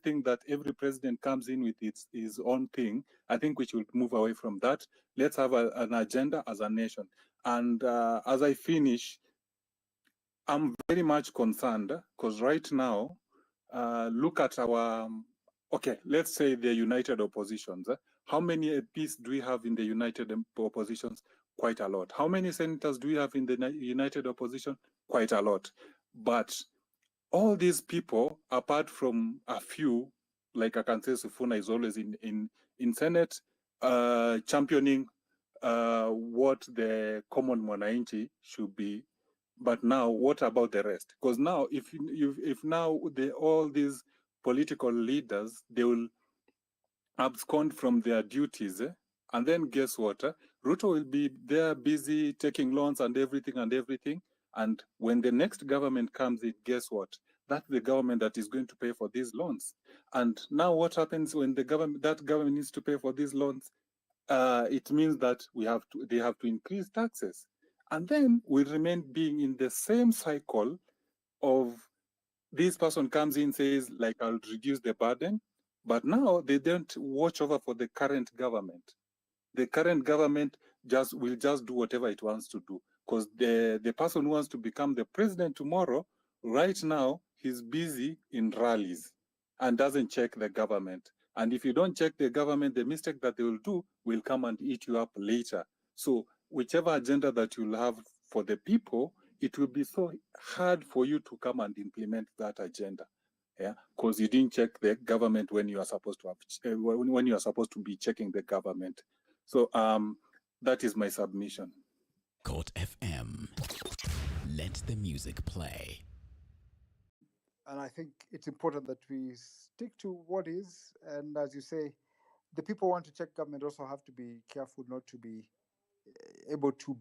thing that every president comes in with his own thing, I think we should move away from that. Let's have an agenda as a nation. And as I finish, I'm very much concerned because right now, look at our, okay, let's say the united oppositions. How many MPs do we have in the united oppositions? Quite a lot. How many senators do we have in the united opposition? Quite a lot. But all these people, apart from a few, like I can say Sifuna is always in Senate, championing what the common Mwananchi should be. But now, what about the rest? Because now, if now all these political leaders, they will abscond from their duties, and then guess what? Ruto will be there busy taking loans and everything. And when the next government comes in, guess what? That's the government that is going to pay for these loans. And now what happens when that government needs to pay for these loans? It means that they have to increase taxes. And then we remain being in the same cycle of this person comes in, says, like, I'll reduce the burden, but now they don't watch over for the current government. The current government will just do whatever it wants to do, because the person who wants to become the president tomorrow, right now, he's busy in rallies and doesn't check the government. And if you don't check the government, the mistake that they will do will come and eat you up later. So whichever agenda that you'll have for the people, it will be so hard for you to come and implement that agenda. Yeah, because you didn't check the government when you are supposed to have when you are supposed to be checking the government. So that is my submission. Court FM. Let the music play. And I think it's important that we stick to what is. And as you say, the people who want to check government also have to be careful not to be able to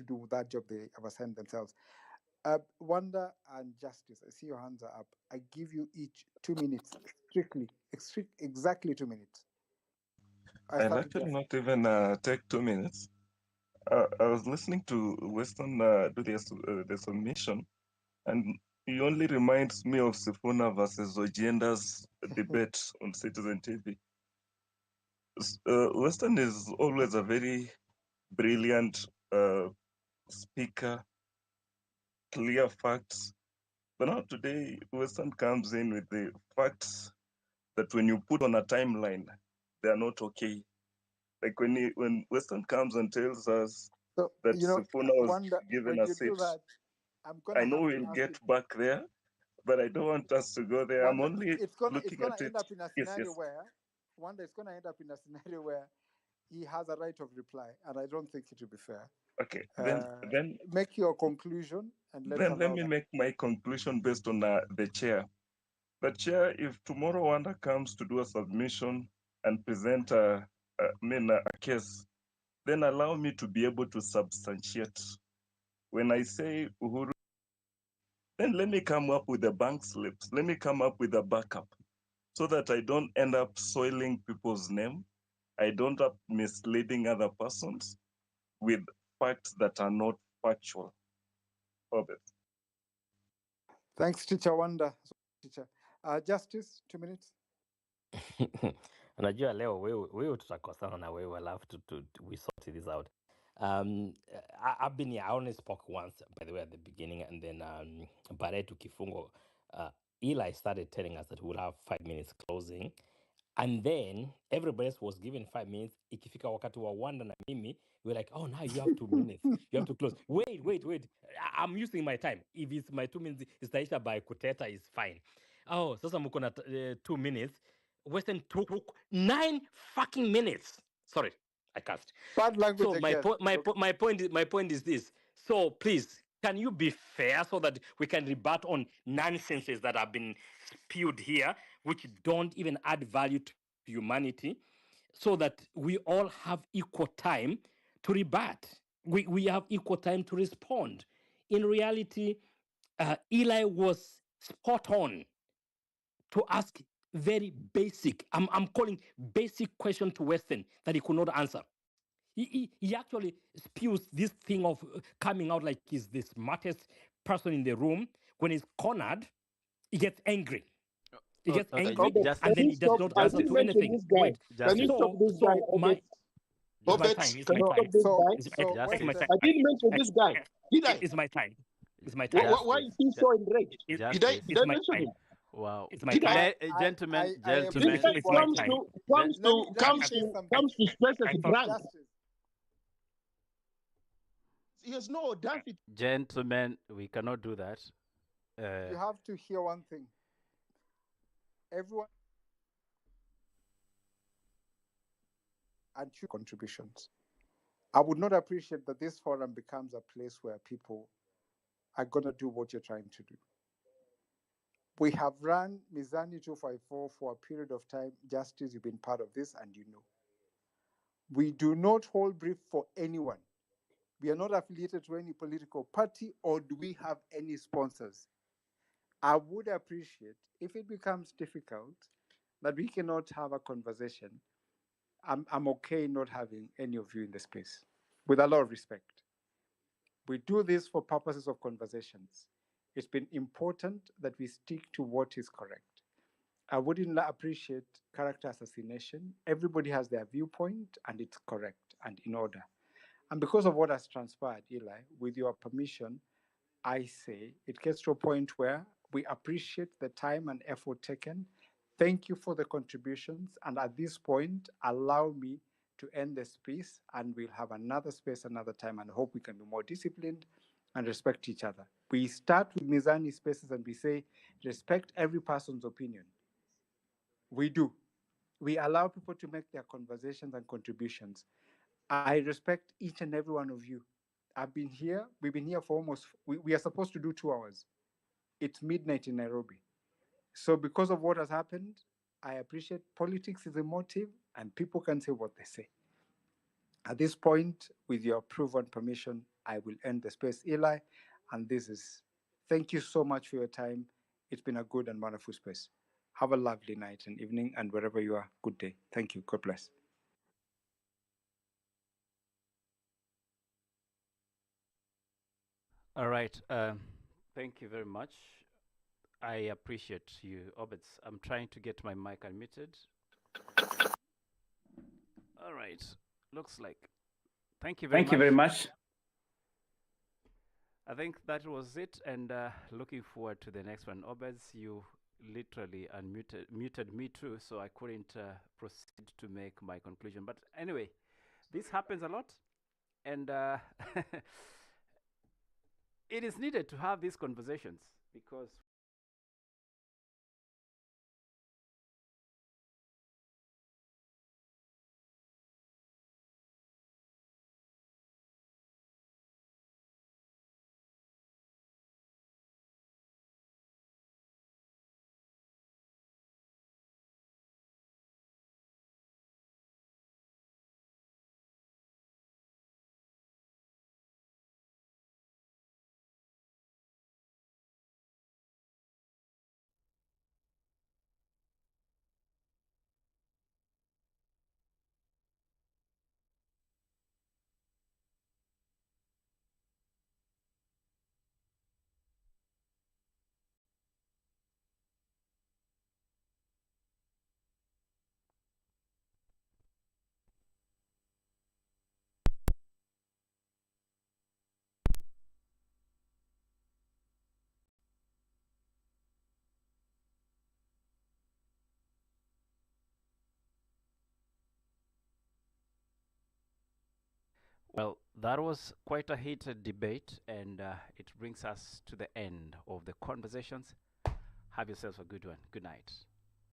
do that job they have assigned themselves. Wonder and Justice, I see your hands are up. I give you each 2 minutes, exactly 2 minutes. I'll actually not even take 2 minutes. I was listening to Weston do the submission, and he only reminds me of Sifuna versus Ojienda's debate on Citizen TV. Weston is always a very brilliant speaker, clear facts. But now today, Weston comes in with the facts that when you put on a timeline, they are not okay. Like when Weston comes and tells us that Sifuna was given a seat, I know we'll get back there, but I don't want us to go there. I'm only looking at it. End up in a scenario where it's going to end up in a scenario where he has a right of reply, and I don't think it will be fair. Okay, then Make your conclusion, and let's let allow me that. make my conclusion based on the chair. The chair, if tomorrow Wanda comes to do a submission and present a case, then allow me to be able to substantiate. When I say Uhuru, then let me come up with the bank slips. Let me come up with a backup so that I don't end up soiling people's name. I don't end up misleading other persons with facts that are not factual. Obed. Thanks, Teacher Wanda. Teacher. Justice, 2 minutes. Unajua leo wewe tutakosana na wewe alafu we sort this out. I've been here. I only spoke once, by the way, at the beginning, and then baadaye tukifungo, Eli started telling us that we'll have 5 minutes closing, and then everybody else was given 5 minutes. Ikifika wakati wa Wanda na mimi, we're like, oh, now you have 2 minutes. You have to close. Wait. I'm using my time. If it's my 2 minutes, itaisha by kuteta is fine. Oh, sasa mko na 2 minutes. Western took 9 fucking minutes. Sorry, I cursed. Bad language So again. my point is this. So please, can you be fair so that we can rebut on nonsenses that have been spewed here, which don't even add value to humanity, so that we all have equal time to rebut. We have equal time to respond. In reality, Eli was spot on to ask very basic, I'm calling basic question to Western that he could not answer. He actually spews this thing of coming out like he's the smartest person in the room. When he's cornered, he gets angry. He gets angry, and then he does not answer to anything. Wait, Can you stop this guy? It's my time. It's my time. It's my time. I didn't mention this guy. Did I? It's my time. It's my time. Why is he so enraged? Did I mention him? Wow. It's my time. Gentlemen. This guy comes to stress as drunk. He has no audacity. Gentlemen, we cannot do that. You have to hear one thing. Everyone and two contributions. I would not appreciate that this forum becomes a place where people are going to do what you're trying to do. We have run Mizani 254 for a period of time. Justice, you've been part of this and you know. We do not hold brief for anyone. We are not affiliated to any political party, or do we have any sponsors. I would appreciate if it becomes difficult that we cannot have a conversation. I'm okay not having any of you in the space, with a lot of respect. We do this for purposes of conversations. It's been important that we stick to what is correct. I wouldn't appreciate character assassination. Everybody has their viewpoint and it's correct and in order. And because of what has transpired, Eli, with your permission, I say it gets to a point where we appreciate the time and effort taken. Thank you for the contributions. And at this point, allow me to end the space, and we'll have another space another time, and hope we can be more disciplined and respect each other. We start with Mizani spaces and we say, respect every person's opinion. We do. We allow people to make their conversations and contributions. I respect each and every one of you. I've been here, we've been here for almost, we are supposed to do 2 hours. It's midnight in Nairobi. So because of what has happened, I appreciate politics is emotive and people can say what they say. At this point, with your approval and permission, I will end the space, Eli. And thank you so much for your time. It's been a good and wonderful space. Have a lovely night and evening, and wherever you are, good day. Thank you. God bless. All right. Thank you very much. I appreciate you, Obets. I'm trying to get my mic unmuted. All right. Looks like. Thank you very much. I think that was it, and looking forward to the next one. Obeds, you literally muted me too, so I couldn't proceed to make my conclusion. But anyway, this happens a lot, and it is needed to have these conversations because Well, that was quite a heated debate, and it brings us to the end of the conversations. Have yourselves a good one. Good night.